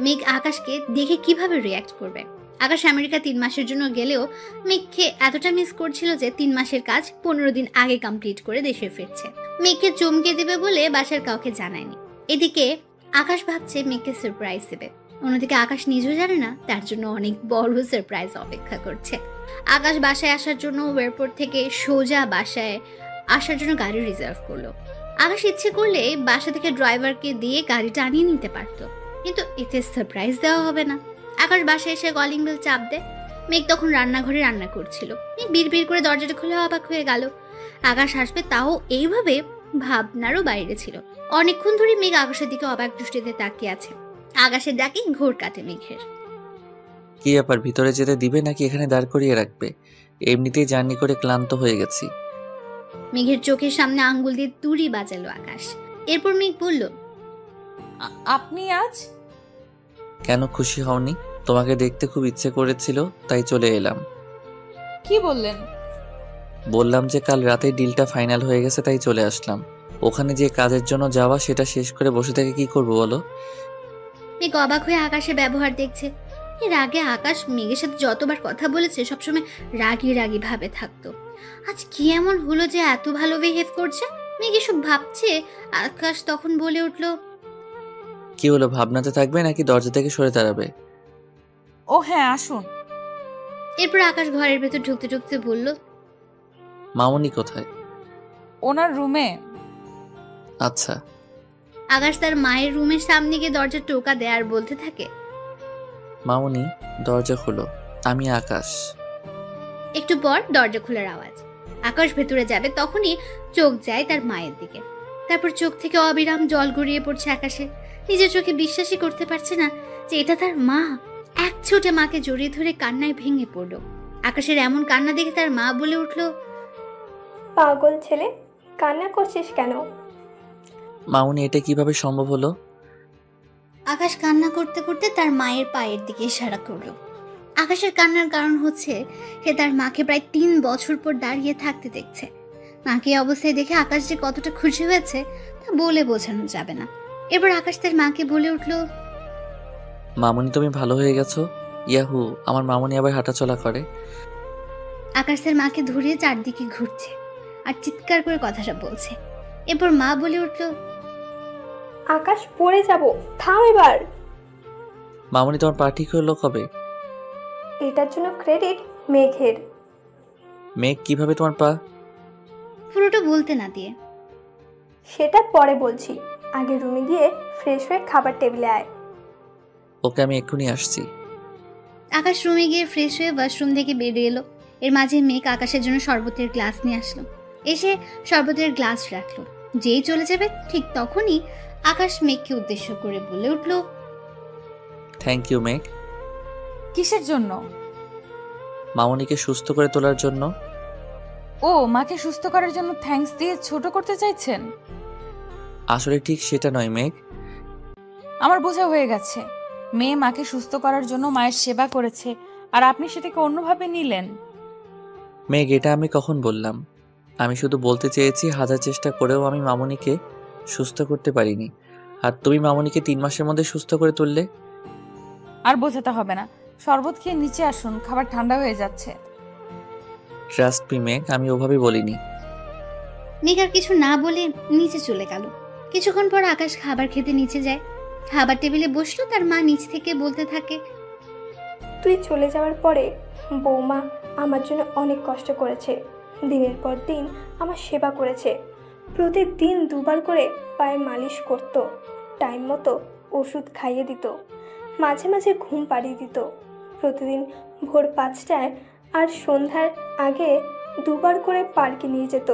মেঘ আকাশকে দেখে কিভাবে রিয়াক্ট করবে। আকাশ আমেরিকা 3 মাসের জন্য গেলেও মেঘকে এতটা মিস করছিল যে 3 মাসের কাজ 15 দিন আগে কমপ্লিট করে দেশে ফিরছে। মেঘকে চমকে দেবে বলে বাসার কাউকে জানায়নি। এদিকে আকাশ ভাবছে মেঘকে সারপ্রাইজ দেবে, অন্যদিকে আকাশ নিজেও জানে না তার জন্য অনেক বড় সারপ্রাইজ অপেক্ষা করছে। আকাশ বাসায় আসার জন্য এয়ারপোর্ট থেকে সোজা বাসায় আসার জন্য গাড়ি রিজার্ভ করলো। আকাশ ইচ্ছে করলে বাসা থেকে ড্রাইভারকে দিয়ে গাড়িটা আনিয়ে নিতে পারতো, কিন্তু এতে সারপ্রাইজ দেওয়া হবে না। আকাশ বাসায় এসে কলিং বেল চাপ দেয়। মেঘ তখন রান্নাঘরে রান্না করছিল। মেঘ বিড় করে দরজাটা খুলে অবাক হয়ে গেল। আকাশ আসবে তাও এইভাবে ভাবনারও বাইরে ছিল। অনেকক্ষণ ধরে মেঘ আকাশের দিকে অবাক দৃষ্টিতে তাকিয়ে আছে। আকাশের ডাকে ঘোর কাটে মেঘের। কি ব্যাপার, ভিতরে যেতে দিবে নাকি এখানে দাঁড় করিয়ে রাখবে? এমনিতেই জার্নি করে ক্লান্ত হয়ে গেছি। মেঘের চোখের সামনে আঙ্গুল দিয়ে তুড়ি বাজালো আকাশ। এরপর মেঘ বলল, আপনি আজ? কেন খুশি হওনি? তোমাকে দেখতে খুব ইচ্ছে করেছিল তাই চলে এলাম। কি বললেন? বললাম যে কাল রাতে ডিলটা ফাইনাল হয়ে গেছে তাই চলে আসলাম। ওখানে যে কাজের জন্য যাওয়া সেটা শেষ করে বসে থেকে কি করব বলো? মেঘ অবাক হয়ে আকাশের ব্যবহার দেখছে। এর আগে আকাশ মেঘের সাথে যতবার কথা বলেছে সবসময় রাগি রাগি ভাবে থাকতো। আজ কি এমন হলো যে এত ভালো বিহেভ করছে? মেঘ এসব ভাবছে। আকাশ তখন বলে উঠল, কি হলো, ভাবনাতে থাকবে নাকি দরজা থেকে সরে দাঁড়াবে? ও হ্যাঁ আসুন। এরপর আকাশ ঘরের ভেতর ঢুকতে ঢুকতে বলল, মামুনি কোথায়? ওনার রুমে। আচ্ছা। আকাশ তার মায়ের রুমের সামনে গিয়ে দরজা টোকা দেয় আর বলতে থাকে, মামুনি দরজা খোলো, আমি আকাশ। একটু পর দরজা খোলার আওয়াজ। আকাশ ভেতরে যাবে তখনই চোখ যায় তার মায়ের দিকে। তারপর চোখ থেকে অবিরাম জল গড়িয়ে পড়ছে আকাশে। নিজের চোখে বিশ্বাসই করতে পারছে না যে এটা তার মা। এক ছোটে মাকে জড়িয়ে ধরে কান্নায় ভেঙে পড়ল। আকাশের এমন কান্না দেখে তার মা বলে উঠল, পাগল ছেলে, কান্না করছিস কেন? মামুনি এটা কিভাবে সম্ভব হলো? আকাশ কান্না করতে করতে তার মায়ের পায়ের দিকে ইশারা করলো। আকাশের কান্নার কারণ হচ্ছে সে তার মাকে প্রায় 3 বছর পর দাঁড়িয়ে থাকতে দেখছে। মাকে অবস্থায় দেখে আকাশ যে কতটা খুশি হয়েছে তা বলে বোঝানো যাবে না। এবার আকাশ তার মাকে বলে উঠল, মামুনি তুমি ভালো হয়ে গেছো? ইয়াহু, আমার মামুনি আবার হাঁটাচলা করে। আকাশ তার মাকে ধরে চারদিকে ঘুরছে আর চিৎকার করে কথাটা বলছে। এরপর মা বলে উঠল, আকাশ পড়ে যাব, থাম এবার। মামুনি তোমার পা ঠিক হলো কবে? এটার জন্য ক্রেডিট মেঘের। মেঘ কিভাবে তোমার পা? পুরোটা বলতে না দিয়ে, সেটা পরে বলছি, আগে রুমে গিয়ে ফ্রেশ হয়ে খাবার টেবিলে আয়। ওকে, আমি এক্ষুনি আসছি। আকাশ রুমে গিয়ে ফ্রেশ হয়ে ওয়াশরুম থেকে বেরিয়ে এলো। এর মাঝে মেঘ আকাশের জন্য শরবতের গ্লাস নিয়ে আসলো। এসে শরবতের গ্লাস রাখলো। যেই চলে যাবে ঠিক তখনই আকাশ মেঘকে উদ্দেশ্য করে বলে উঠল, থ্যাংক ইউ মেঘ। কিসের জন্য? মামুনিকে সুস্থ করে তোলার জন্য। ও মাকে সুস্থ করার জন্য থ্যাঙ্কস দিয়ে ছোট করতে চাইছেন? আসলে ঠিক সেটা নয় মেঘ। আমার বোঝা হয়ে গেছে। মেয়ে মাকে সুস্থ করার জন্য মায়ের সেবা করেছে, আর আপনি সেটাকে অন্যভাবে নিলেন। মেঘ, এটা আমি কখন বললাম? আমি শুধু বলতে চেয়েছি হাজার চেষ্টা করেও আমি মামুনিকে সুস্থ করতে পারিনি, আর তুমি মামুনিকে 3 মাসের মধ্যে সুস্থ করে তুললে। আর বোঝাতে হবে না, শরবত খেয়ে নিচে আসুন, খাবার ঠান্ডা হয়ে যাচ্ছে। ট্রাস্ট মি মেঘ, আমি ওভাবে বলিনি। মেঘ আর কিছু না বলে নিচে চলে গেল। কিছুক্ষণ পর আকাশ খাবার খেতে নিচে যায়। খাবার টেবিলে বসলো, তার মা নিচ থেকে বলতে থাকে, তুই চলে যাওয়ার পরে বৌমা আমার জন্য অনেক কষ্ট করেছে। দিনের পর দিন আমার সেবা করেছে। প্রতিদিন 2 বার করে পায়ে মালিশ করত, টাইম মতো ওষুধ খাইয়ে দিত, মাঝে মাঝে ঘুম পাড়িয়ে দিত। প্রতিদিন ভোর 5টায় আর সন্ধ্যার আগে 2 বার করে পার্কে নিয়ে যেত,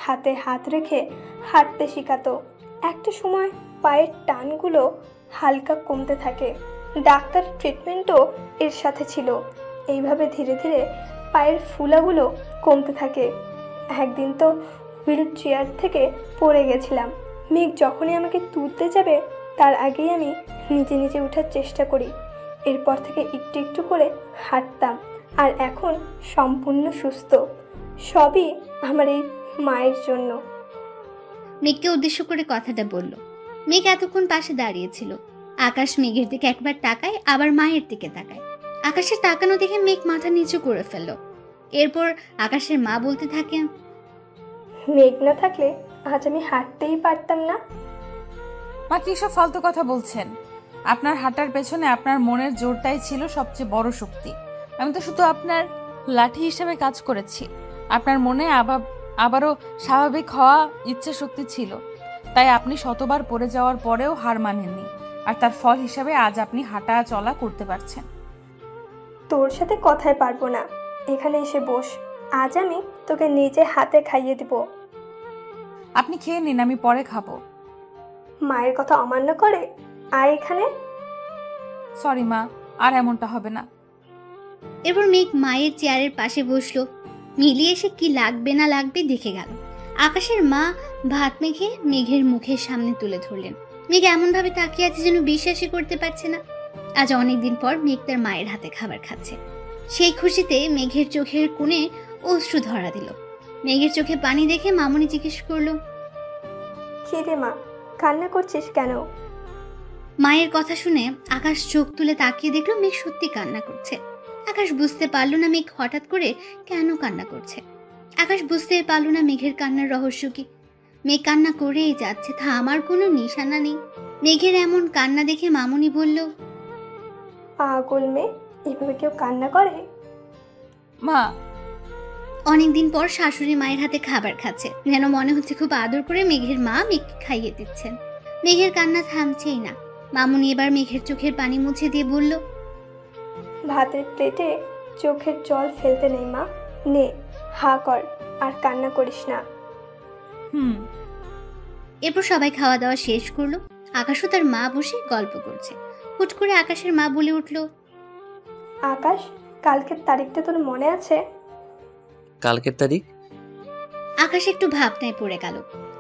হাতে হাত রেখে হাঁটতে শেখাতো। একটা সময় পায়ের টানগুলো হালকা কমতে থাকে, ডাক্তার ট্রিটমেন্টও এর সাথে ছিল। এইভাবে ধীরে ধীরে পায়ের ফুলাগুলো কমতে থাকে। একদিন তো হুইল চেয়ার থেকে পড়ে গেছিলাম। মেঘ যখনই আমাকে তুলতে যাবে তার আগেই আমি নিজে নিজে ওঠার চেষ্টা করি। এরপর থেকে একটু একটু করে হাঁটতাম, আর এখন সম্পূর্ণ সুস্থ। সবই আমার এই মায়ের জন্য। মেঘকে উদ্দেশ্য করে কথাটা বলল। মেঘ এতক্ষণ পাশে দাঁড়িয়েছিল। আকাশ মেঘের দিকে একবার তাকায়, আবার মায়ের দিকে তাকায়। আকাশের তাকানো দেখে মেঘ মাথা নিচু করে ফেলল। এরপর আকাশের মা বলতে থাকে, মেঘ না থাকলে আজ আমি হাঁটতেই পারতাম না। মা কি সব ফালতু কথা বলছেন? আপনার হাঁটার পেছনে আপনার মনের জোরটাই ছিল সবচেয়ে বড় শক্তি। আমি তো শুধু আপনার লাঠি হিসেবে কাজ করেছি। আপনার মনে আবারও স্বাভাবিক হওয়া ইচ্ছা শক্তি ছিল, তাই আপনি শতবার পড়ে যাওয়ার পরেও হার মানেননি, আর তার ফল হিসাবে আজ আপনি হাঁটা চলা করতে পারছেন। তোর সাথে কথায় পারবো না, এখানে এসে বস। আজ আমি তোকে নিজে হাতে খাইয়ে দিব। আপনি খেয়ে নিন, আমি পরে খাবো। মায়ের কথা অমান্য করে? আয় এখানে। সরি মা, আর এমনটা হবে না। এরপর মেঘ মায়ের চেয়ারের পাশে বসলো। মিলি এসে কি লাগবে না লাগবে দেখে গেল। আকাশের মা ভাত মেখে মেঘের মুখের সামনে তুলে ধরলেন। মেঘ এমন ভাবে তাকিয়ে আছে যেন বিশ্বাসই করতে পারছে না। আজ অনেকদিন পর মেঘ তার মায়ের হাতে খাবার খাচ্ছে। সেই খুশিতে মেঘের চোখের কোণে অশ্রু ধরা দিল। মেঘের চোখে পানি দেখে মামুনি জিজ্ঞেস করলো, কি রে মা, কান্না করছিস কেন? মায়ের কথা শুনে আকাশ চোখ তুলে তাকিয়ে দেখলো মেঘ সত্যি কান্না করছে। আকাশ বুঝতে পারলো না মেঘ হঠাৎ করে কেন কান্না করছে। আকাশ বুঝতে পারলো না মেঘের কান্নার রহস্য কি। মেঘ কান্না করেই যাচ্ছে, থামার কোনো নিশানা নেই। মেঘের এমন কান্না দেখে মামুনি বলল, পাগল মেয়ে, এভাবে কেউ কান্না করে? মা। অনেকদিন পর শাশুড়ি মায়ের হাতে খাবার খাচ্ছে, যেন মনে হচ্ছে খুব আদর করে মেঘের মা মেঘকে খাইয়ে দিচ্ছেন। মেঘের কান্না থামছেই না। মামুনি এবার মেঘের চোখের পানি মুছে দিয়ে বলল, ভাতের প্লেটে চোখের জল ফেলতে নেই মা, নে হা কর, আর কান্না করিস না। এরপর সবাই খাওয়া দাওয়া শেষ করলো। আকাশও তার মা বসে গল্প করছে। হুট করে আকাশের মা বলে উঠল, আকাশ, কালকের তারিখটা তোর মনে আছে? কালকের তারিখ? আকাশ একটু ভাবনায় পড়ে গেল।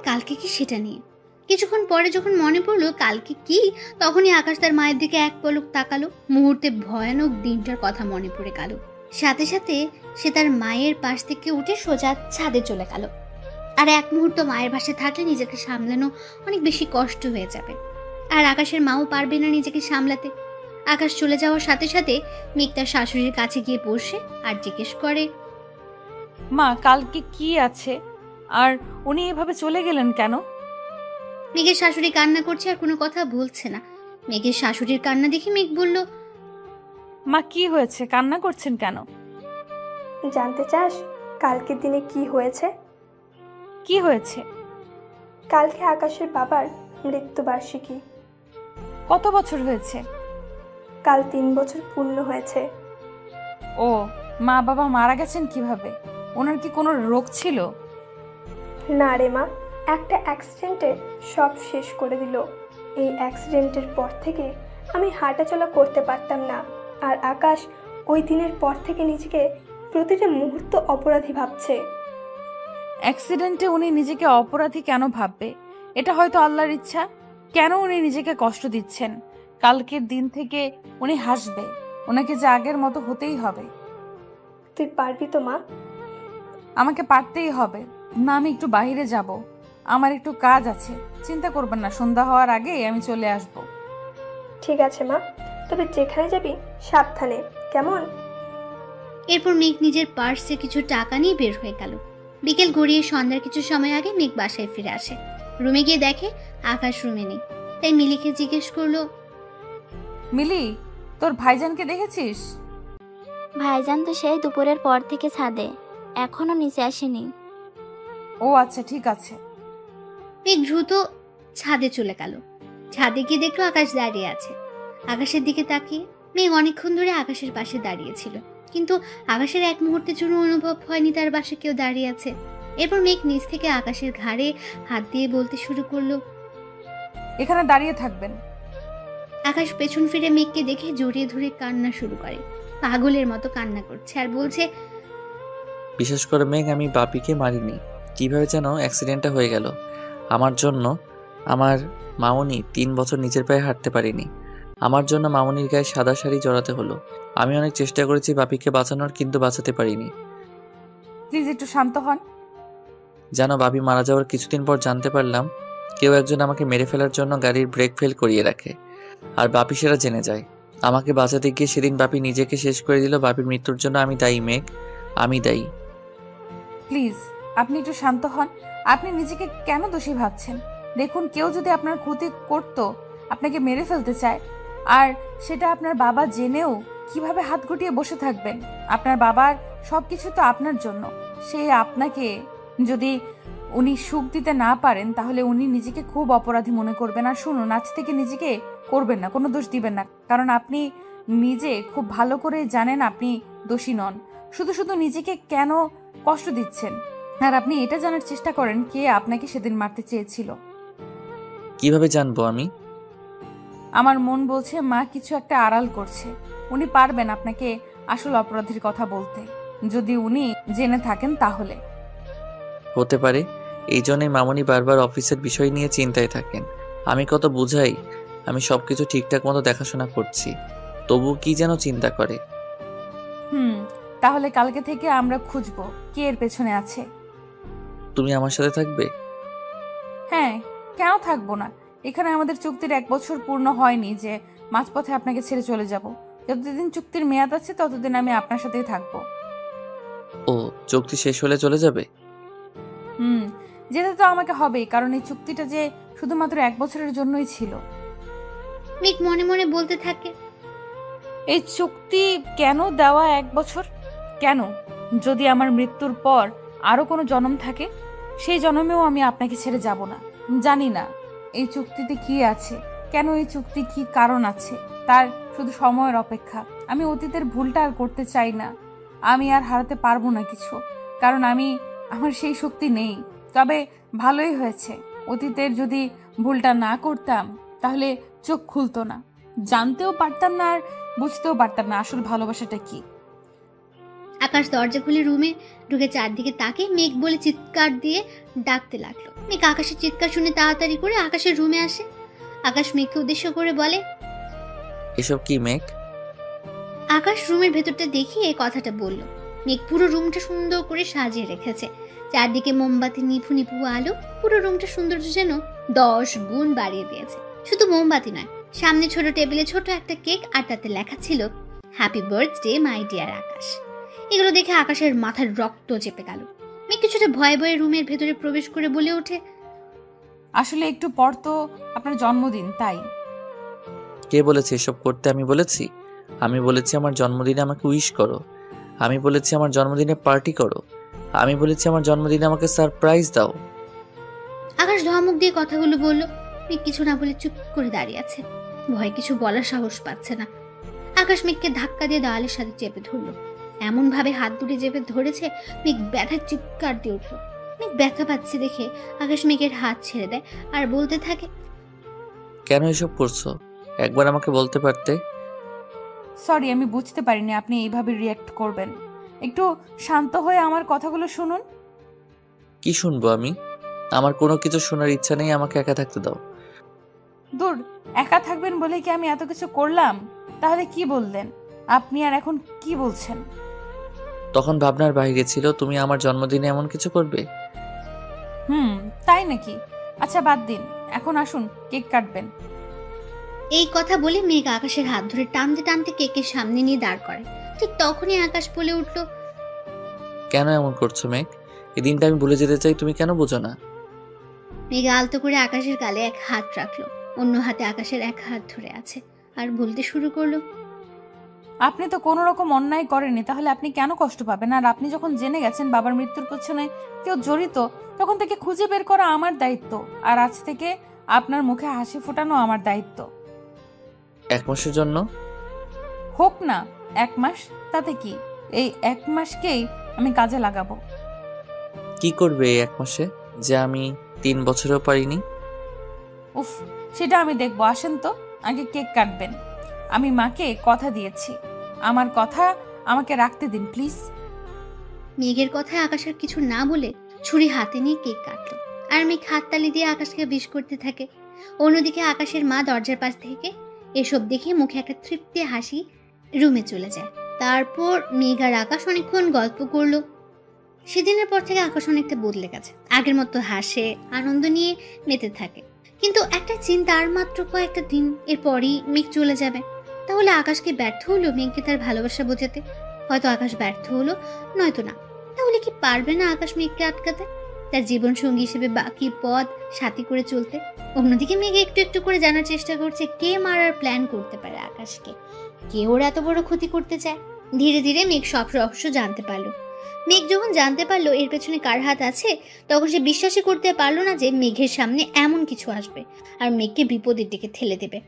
কালকে কি সেটা নিয়ে। কিছুক্ষণ পরে যখন মনে পড়লো কালকে কি, তখনই আকাশ তার মায়ের দিকে এক পলক তাকালো। মুহূর্তে ভয়ানক দিনটার কথা মনে পড়ে গেল। সাথে সাথে সে তার মায়ের পাশ থেকে উঠে সোজা ছাদে চলে গেল। আর এক মুহূর্ত মায়ের পাশে থাকলে নিজেকে সামলানো অনেক বেশি কষ্ট হয়ে যাবে, আর আকাশের মাও পারবে না নিজেকে সামলাতে। আকাশ চলে যাওয়ার সাথে সাথে মেঘ তার শাশুড়ির কাছে গিয়ে বসে আর জিজ্ঞেস করে, মা কালকে কি আছে, আর উনি এভাবে চলে গেলেন কেন? মেঘের শাশুড়ি কান্না করছে আর কোনো কথা বলছে না। মেঘের শাশুড়ির কান্না দেখে মেঘ বলল, মা কি হয়েছে, কান্না করছেন কেন? জানতে চাস কালকের দিনে কি হয়েছে? কি হয়েছে? কালকে আকাশের বাবার মৃত্যুবার্ষিকী। কত বছর হয়েছে? কাল 3 বছর পূর্ণ হয়েছে। ও, মা বাবা মারা গেছেন কিভাবে? ওনার কি কোনো রোগ ছিল? না রে মা, একটা অ্যাক্সিডেন্টে সব শেষ করে দিল। এই অ্যাক্সিডেন্টের পর থেকে আমি হাঁটাচলা করতে পারতাম না, আর আকাশ ওই দিনের পর থেকে নিজেকে প্রতিটা মুহূর্ত অপরাধী ভাবছে। অ্যাক্সিডেন্টে উনি নিজেকে অপরাধী কেন ভাববে? এটা হয়তো আল্লাহর ইচ্ছা। কেন উনি নিজেকে কষ্ট দিচ্ছেন? কালকের দিন থেকে উনি হাসবে। ওনাকে যে আগের মতো হতেই হবে। তুই পারবি তো মা? আমাকে পারতেই হবে। না, আমি একটু বাইরে যাব, আমার একটু কাজ আছে। চিন্তা করবেন না, সন্ধ্যা হওয়ার আগেই আমি চলে আসব। ঠিক আছে মা, তবে যেখানে যাবি সাবধানে, কেমন? এরপর মেঘ নিজের পার্সে কিছু টাকা নিয়ে বের হয়ে গেল। বিকেল গড়িয়ে সন্ধ্যার কিছু সময় আগে মেঘ বাসায় ফিরে আসে। রুমে গিয়ে দেখে আকাশ রুমে নেই, তাই মিলিকে জিজ্ঞেস করলো, মিলি, তোর ভাইজানকে দেখেছিস? ভাইজান তো সেই দুপুরের পর থেকে ছাদে, এখনো নিচে আসেনি। ও আচ্ছা, ঠিক আছে। মেঘ দ্রুত ছাদে চলে গেল। ছাদে গিয়ে দেখলো আকাশ দাঁড়িয়ে আছে। আকাশের দিকে তাকিয়ে মেঘ অনেকক্ষণ ধরে আকাশের পাশে দাঁড়িয়েছিল, কিন্তু আকাশের এক মুহূর্তের জন্য অনুভব হয়নি তার পাশে কেউ দাঁড়িয়ে আছে। এরপর মেঘ নিচ থেকে আকাশের ঘাড়ে হাত দিয়ে বলতে শুরু করলো, এখানে দাঁড়িয়ে থাকবেন। আকাশ পেছন ফিরে মেঘকে দেখে জড়িয়ে ধরে কান্না শুরু করে। পাগলের মতো কান্না করছে আর বলছে, বিশেষ করে মেঘ, আমি বাপিকে মারিনি। কিভাবে যেন অ্যাক্সিডেন্টটা হয়ে গেল আমার জন্য। আমার মামনি 3 বছর নিজের পায়ে হাঁটতে পারিনি। আমার জন্য মামনির গায়ে সাদা শাড়ি জড়াতে হলো। আমি অনেক চেষ্টা করেছি বাপিকে বাঁচানোর, কিন্তু বাঁচাতে পারিনি। প্লিজ একটু শান্ত হন। জানো, বাপি মারা যাওয়ার কিছুদিন পর জানতে পারলাম কেউ একজন আমাকে মেরে ফেলার জন্য গাড়ির ব্রেক ফেল করিয়ে রাখে, আর বাপি সেটা জেনে যায়। আমাকে বাঁচাতে গিয়ে সেদিন বাপি নিজেকে শেষ করে দিল। বাপির মৃত্যুর জন্য আমি দায়ী মেঘ, আমি দায়ী। প্লিজ আপনি একটু শান্ত হন। আপনি নিজেকে কেন দোষী ভাবছেন? দেখুন, কেউ যদি আপনার ক্ষতি করতো, আপনাকে মেরে ফেলতে চায়, আর সেটা আপনার বাবা জেনেও কিভাবে হাত গুটিয়ে বসে থাকবেন? আপনার বাবার সবকিছু তো আপনার জন্য। সে আপনাকে যদি উনি সুখ দিতে না পারেন, তাহলে উনি নিজেকে খুব অপরাধী মনে করবেন। আর শুনুন, আজ থেকে নিজেকে করবেন না, কোনো দোষ দিবেন না, কারণ আপনি নিজে খুব ভালো করে জানেন আপনি দোষী নন। শুধু শুধু নিজেকে কেন কষ্ট দিচ্ছেন? আর আপনি এটা জানার চেষ্টা করেন কে আপনাকে সেদিন মারতে চেয়েছিল। কিভাবে জানবো আমি? আমার মন বলছে মা কিছু একটা আড়াল করছে। উনি পারবেন আপনাকে আসল অপরাধীর কথা বলতে, যদি উনি জেনে থাকেন তাহলে। হতে পারে। এই জন্যই মামনি বারবার অফিসের বিষয় নিয়ে চিন্তায় থাকেন। আমি কত বুঝাই, আমি সবকিছু ঠিকঠাক মতো দেখাশোনা করছি, তবু কি যেন চিন্তা করে। তাহলে কালকে থেকে আমরা খুঁজবো কে এর পেছনে আছে। তুমি আমার সাথে থাকবে? হ্যাঁ, কেন থাকবো না? এখানে আমাদের চুক্তির 1 বছর পূর্ণ হয়নি যে মাঝপথে আপনাকে ছেড়ে চলে যাব। যতদিন চুক্তির মেয়াদ আছে ততদিন আমি আপনার সাথেই থাকবো। ও, চুক্তি শেষ হলে চলে যাবে? যেতে তো আমাকে হবেই, কারণ এই চুক্তিটা যে শুধুমাত্র 1 বছরের জন্যই ছিল। মেঘ মনে মনে বলতে থাকে, এই চুক্তি কেন দেওয়া 1 বছর? কেন? যদি আমার মৃত্যুর পর আরো কোনো জন্ম থাকে, সেই জন্মেও আমি আপনাকে ছেড়ে যাব না। জানি না এই চুক্তিতে কি আছে, কেন এই চুক্তি, কি কারণ আছে, তার শুধু সময়ের অপেক্ষা। আমি অতীতের ভুলটা আর করতে চাই না। আমি আর হারাতে পারবো না কিছু, কারণ আমার সেই শক্তি নেই। তবে ভালোই হয়েছে, অতীতের যদি ভুলটা না করতাম তাহলে চোখ খুলতো না, জানতেও পারতাম না আর বুঝতেও পারতাম না আসল ভালোবাসাটা কি। আকাশ দরজা খুলে রুমে ঢুকে চারদিকে তাকে মেঘ বলে চিৎকার দিয়ে ডাকতে লাগলো। মেঘ আকাশের চিৎকার শুনে তাড়াতাড়ি করে আকাশের রুমে আসে। আকাশ মেঘকে উদ্দেশ্য করে বলে, এসব কি মেঘ? আকাশ রুমের ভেতরটা দেখিয়ে এই কথাটা বলল। মেঘ পুরো রুমটা সুন্দর করে সাজিয়ে রেখেছে, চারদিকে মোমবাতি নিভু নিভু আলো, পুরো রুমটা সৌন্দর্য যেন 10 গুণ বাড়িয়ে দিয়েছে। শুধু মোমবাতি নয়, সামনে ছোট টেবিলে ছোট একটা কেক, আর তাতে লেখা ছিল হ্যাপি বার্থডে মাই ডিয়ার আকাশ। এগুলো দেখে আকাশের মাথার রক্ত চেপে গেল। মেঘ কিছুটা ভয়ে ভয়ে রুমের ভেতরে প্রবেশ করে বলে ওঠে, আসলে একটু পর তো আপনার জন্মদিন, তাই। কে বলেছে এসব করতে? আমি বলেছি? আমি বলেছি আমার জন্মদিনে আমাকে উইশ করো, আমি বলেছি আমার জন্মদিনে পার্টি করো, আমি বলেছি আমার জন্মদিনে আমাকে সারপ্রাইজ দাও। আকাশ ধমক দিয়ে কথাগুলো বলল। মেঘ কিছু না বলে চুপ করে দাঁড়িয়ে আছে, ভয় কিছু বলার সাহস পাচ্ছে না। আকাশ মেঘকে ধাক্কা দিয়ে দেওয়ালের সাথে চেপে ধরলো, এমন ভাবে হাত দুটি চেপে ধরেছে মেঘ ব্যথার চিৎকার দিয়ে উঠল। মেঘ ব্যথা পাচ্ছে দেখে আকাশ মেঘের হাত ছেড়ে দেয় আর বলতে থাকে, কেন এসব করছো? একবার আমাকে বলতে পারতে। সরি, আমি বুঝতে পারিনি আপনি এইভাবে রিয়্যাক্ট করবেন। একটু শান্ত হয়ে আমার কথাগুলো শুনুন। কি শুনবো আমি? আমার কোনো কিছু শোনার ইচ্ছা নেই, আমাকে একা থাকতে দাও। দূর, একা থাকবেন বলে কি আমি এত কিছু করলাম? তাহলে কি বললেন আপনি, আর এখন কি বলছেন? তখন ভাবনার বাইরে ছিল তুমি আমার জন্মদিনে এমন কিছু করবে। তাই নাকি? আচ্ছা বাদ দিন, এখন আসুন কেক কাটবেন। এই কথা বলে মেঘ আকাশের হাত ধরে টানতে টানতে কেকের সামনে নিয়ে দাঁড় করে। ঠিক তখনই আকাশ বলে উঠল, কেন এমন করছো মেঘ? এই দিনটা আমি ভুলে যেতে চাই, তুমি কেন বোঝো না? মেঘ আলতো করে আকাশের গালে এক হাত রাখলো, অন্য হাতে আকাশের এক হাত ধরে আছে আর বলতে শুরু করলো, আপনি তো কোনো রকম অন্যায় করেননি, তাহলে আপনি কেন কষ্ট পাবেন? আর আপনি যখন জেনে গেছেন বাবার মৃত্যুর পেছনে কেউ জড়িত, তখন থেকে খুঁজে বের করা আমার দায়িত্ব, আর আজ থেকে আপনার মুখে হাসি ফোটানো আমার দায়িত্ব। 1 মাসের জন্য হোক না 1 মাস, তাতে কি? এই 1 মাসকেই আমি কাজে লাগাবো। কি করবে এই 1 মাসে যে আমি 3 বছরেও পারিনি? উফ, সেটা আমি দেখবো। আসেন তো, আগে কেক কাটবেন। আমি মাকে কথা দিয়েছি, আমার কথা আমাকে রাখতে দিন প্লিজ। মেঘের কথায় আকাশ আর কিছু না বলে ছুরি হাতে নিয়ে কেক কাটলো, আর মেঘ হাততালি দিয়ে আকাশকে উইশ করতে থাকে। অন্যদিকে আকাশের মা দরজার পাশ থেকে এসব দেখে মুখে একটা তৃপ্তি হাসি রুমে চলে যায়। তারপর মেঘ আর আকাশ অনেকক্ষণ গল্প করলো। সেদিনের পর থেকে আকাশ অনেকটা বদলে গেছে, আগের মতো হাসে, আনন্দ নিয়ে মেতে থাকে। কিন্তু একটা চিন্তা, আর মাত্র কয়েকটা দিন এরপরই মেঘ চলে যাবে। তাহলে আকাশকে ব্যর্থ হলো মেঘকে তার ভালোবাসা বোঝাতে? হয়তো আকাশ ব্যর্থ হলো, নয়তো না। তাহলে কি পারবে না আকাশ মেঘকে আটকাতে, তার জীবন সঙ্গী হিসেবে বাকি পথ সাথী করে চলতে? অন্যদিকে মেঘ একটু একটু করে জানার চেষ্টা করছে কে মারার প্ল্যান করতে পারে আকাশকে, কে ওর এত বড় ক্ষতি করতে চায়। ধীরে ধীরে মেঘ সব রহস্য জানতে পারলো। মেঘ যখন জানতে পারলো এর পেছনে কার হাত আছে, তখন সে বিশ্বাসই করতে পারলো না যে মেঘের সামনে এমন কিছু আসবে আর মেঘকে বিপদের দিকে ঠেলে দেবে।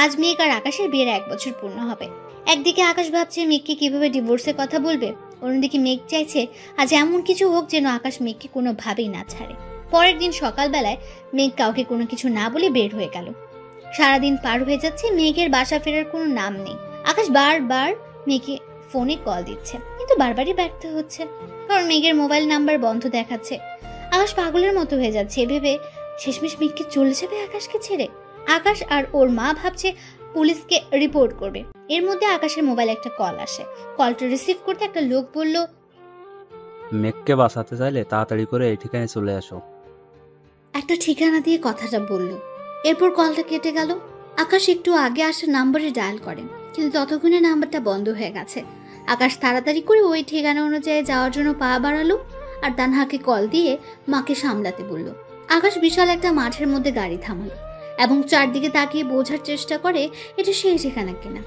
আজ মেঘ আর আকাশের বিয়ের 1 বছর পূর্ণ হবে। একদিকে আকাশ ভাবছে মেঘকে কিভাবে ডিভোর্সের কথা বলবে, অন্যদিকে মেঘ চাইছে আজ এমন কিছু হোক যেন আকাশ মেঘকে কোনোভাবেই না ছাড়ে। পরের দিন সকালবেলায় মেঘ কাউকে কোনো কিছু না বলে বের হয়ে গেল। সারাদিন পার হয়ে যাচ্ছে, মেঘের বাসা ফেরার কোনো নাম নেই। আকাশ বারবার মেঘে ফোনে কল দিচ্ছে, কিন্তু বারবারই ব্যর্থ হচ্ছে, কারণ মেঘের মোবাইল নাম্বার বন্ধ দেখাচ্ছে। আকাশ পাগলের মতো হয়ে যাচ্ছে, ভেবে শেষমেশ মেঘকে চলে যাবে আকাশকে ছেড়ে। আকাশ আর ওর মা ভাবছে পুলিশকে রিপোর্ট করবে। এর মধ্যে আকাশের মোবাইল একটা কল আসে। কলটা রিসিভ করতে একটা লোক বলল, মেঘকে বাঁচাতে চাইলে তাড়াতাড়ি করে এই ঠিকানায় চলে আসো। একটা ঠিকানা দিয়ে কথাটা বলল। এরপর কলটা কেটে গেল। আকাশ একটু আগে আসা নাম্বারে ডায়াল করে, কিন্তু ততক্ষণে নাম্বারটা বন্ধ হয়ে গেছে। আকাশ তাড়াতাড়ি করে ওই ঠিকানা অনুযায়ী যাওয়ার জন্য পা বাড়ালো আর তানহাকে কল দিয়ে মাকে সামলাতে বলল। আকাশ বিশাল একটা মাঠের মধ্যে গাড়ি থামালো এবং চারদিকে তাকিয়ে বোঝার চেষ্টা করে এটা সেই ঠিকানা কিনা।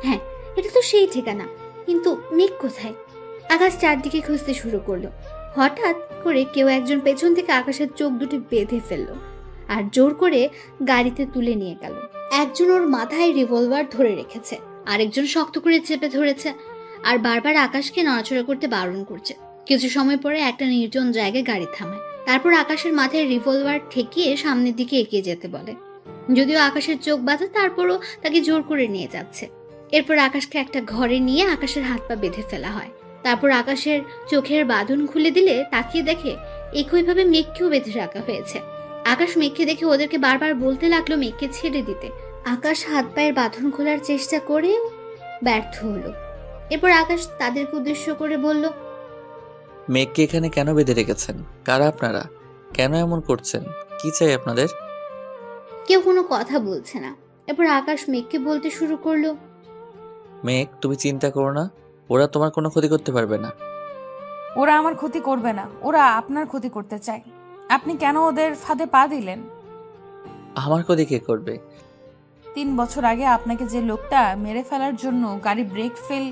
হ্যাঁ, এটা তো সেই ঠিকানা, কিন্তু মেঘ কোথায়? আকাশ চারদিকে খুঁজতে শুরু করলো। হঠাৎ করে কেউ একজন পেছন থেকে আকাশের চোখ দুটি বেঁধে ফেললো আর জোর করে গাড়িতে তুলে নিয়ে গেল। একজন ওর মাথায় রিভলভার ধরে রেখেছে, আরেকজন শক্ত করে চেপে ধরেছে আর বারবার আকাশকে নড়াচড়া করতে বারণ করছে। কিছু সময় পরে একটা নির্জন জায়গায় গাড়ি থামায়। তারপর আকাশের মাথায় রিভলভার ঠেকিয়ে সামনের দিকে এগিয়ে যেতে বলে। যদিও আকাশের চোখ বাঁধা, তারপরও তাকে জোর করে নিয়ে যাচ্ছে। এরপর আকাশকে একটা ঘরে নিয়ে আকাশের হাত পা বেঁধে ফেলা হয়। তারপর আকাশের চোখের বাঁধন খুলে দিলে তাকিয়ে দেখে একইভাবে মেঘকেও বেঁধে রাখা হয়েছে। আকাশ মেঘকে দেখে ওদেরকে বারবার বলতে লাগলো মেঘকে ছেড়ে দিতে। আকাশ হাত পায়ের বাঁধন খোলার চেষ্টা করে ব্যর্থ হলো। এরপর আকাশ তাদেরকে উদ্দেশ্য করে বলল, মেঘকে এখানে কেন বেঁধে রেখেছেন? কারা আপনারা? কেন এমন করছেন? কি চাই আপনাদের? কেউ কোনো কথা বলছে না। এরপর আকাশ মেঘকে বলতে শুরু করলো, মেঘ, তুমি চিন্তা করো না, ওরা তোমার কোনো ক্ষতি করতে পারবে না। ওরা আমার ক্ষতি করবে না, ওরা আপনার ক্ষতি করতে চায়। আপনি কেন ওদের ফাঁদে পা দিলেন? আমার ক্ষতি কে করবে? 3 বছর আগে আপনাকে যে লোকটা মেরে ফেলার জন্য গাড়ি ব্রেক ফেল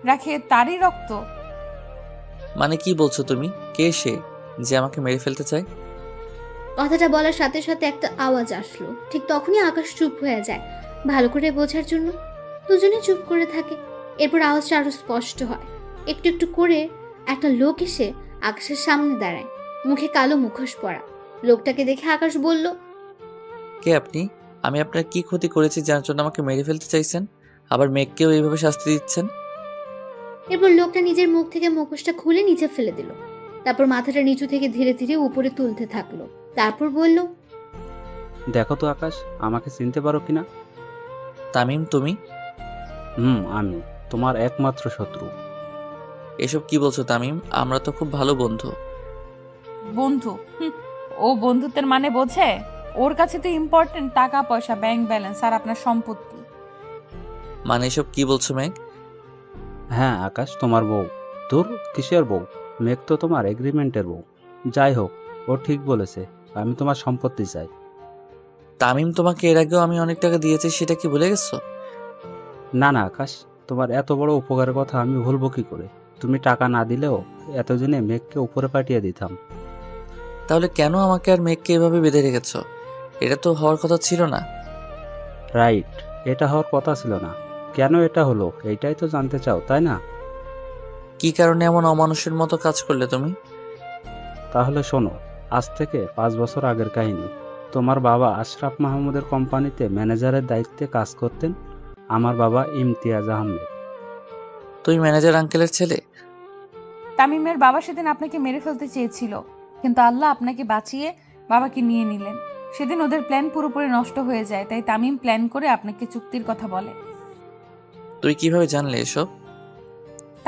রাখে, তারই রক্ত। মানে কি বলছো তুমি? কে সে যে আমাকে মেরে ফেলতে চায়? কথাটা বলার সাথে সাথে একটা আওয়াজ আসলো। ঠিক তখনই আকাশ চুপ হয়ে যায়, ভালো করে বোঝার জন্য। দুজনে চুপ করে থাকে। এরপর আওয়াজটা আরো স্পষ্ট হয়। একটু একটু করে একটা লোক এসে আকাশের সামনে দাঁড়ায়, মুখে কালো মুখোশ পরা। লোকটাকে দেখে আকাশ বলল, কে আপনি? আমি আপনার কি ক্ষতি করেছি যার জন্য আমাকে মেরে ফেলতে চাইছেন? আবার মেঘকেও এইভাবে শাস্তি দিচ্ছেন? এরপর লোকটা নিজের মুখ থেকে মুখোশটা খুলে নিচে ফেলে দিল। তারপর মাথাটা নিচু থেকে ধীরে ধীরে উপরে তুলতে থাকলো। তারপর বলল, দেখো তো আকাশ, আমাকে চিনতে পারো কিনা? তামিম তুমি? আমি তোমার একমাত্র শত্রু। এসব কি বলছো তামিম? আমরা তো খুব ভালো বন্ধু। বন্ধু? ও বন্ধুত্বের মানে বোঝে? ওর কাছে তো ইম্পর্টেন্ট টাকা পয়সা, ব্যাংক ব্যালেন্স আর আপনার সম্পত্তি। মানে এসব কি বলছো মেঘ? হ্যাঁ আকাশ, তোমার বউ। তোর কিসের বউ? মেঘ তো তোমার এগ্রিমেন্টের বউ। যাই হোক, ও ঠিক বলেছে, আমি তোমার সম্পত্তি চাই। তামিম, তোমাকে এর আগেও আমি অনেক টাকা দিয়েছি, সেটা কি ভুলে গেছো? না না আকাশ, তোমার এত বড় উপকারের কথা আমি ভুলবো কি করে? তুমি টাকা না দিলেও এতদিনে মেঘকে উপরে পাঠিয়ে দিতাম। তাহলে কেন আমাকে আর মেঘকে এভাবে বেঁধে রেখেছো? এটা তো হওয়ার কথা ছিল না। রাইট, এটা হওয়ার কথা ছিল না। কেন এটা হলো এইটাই তো জানতে চাও, তাই না? কি কারণে এমন অমানুষের মতো কাজ করলে তুমি? তাহলে শোনো, আজ থেকে 5 বছর আগের কাহিনী। তোমার বাবা আশরাফ মাহমুদের কোম্পানিতে ম্যানেজারের দায়িত্বে কাজ করতেন। আমার বাবা ইমতিয়াজ আহমেদ। তুমি ম্যানেজার আঙ্কেলের ছেলে? তামিমের বাবা সেদিন আপনাকে মেরে ফেলতে চেয়েছিল, কিন্তু আল্লাহ আপনাকে বাঁচিয়ে বাবাকে নিয়ে নিলেন। সেদিন ওদের প্ল্যান পুরোপুরি নষ্ট হয়ে যায়, তাই তামিম প্ল্যান করে আপনাকে চুক্তির কথা বলে। তুই কিভাবে জানলে এসব?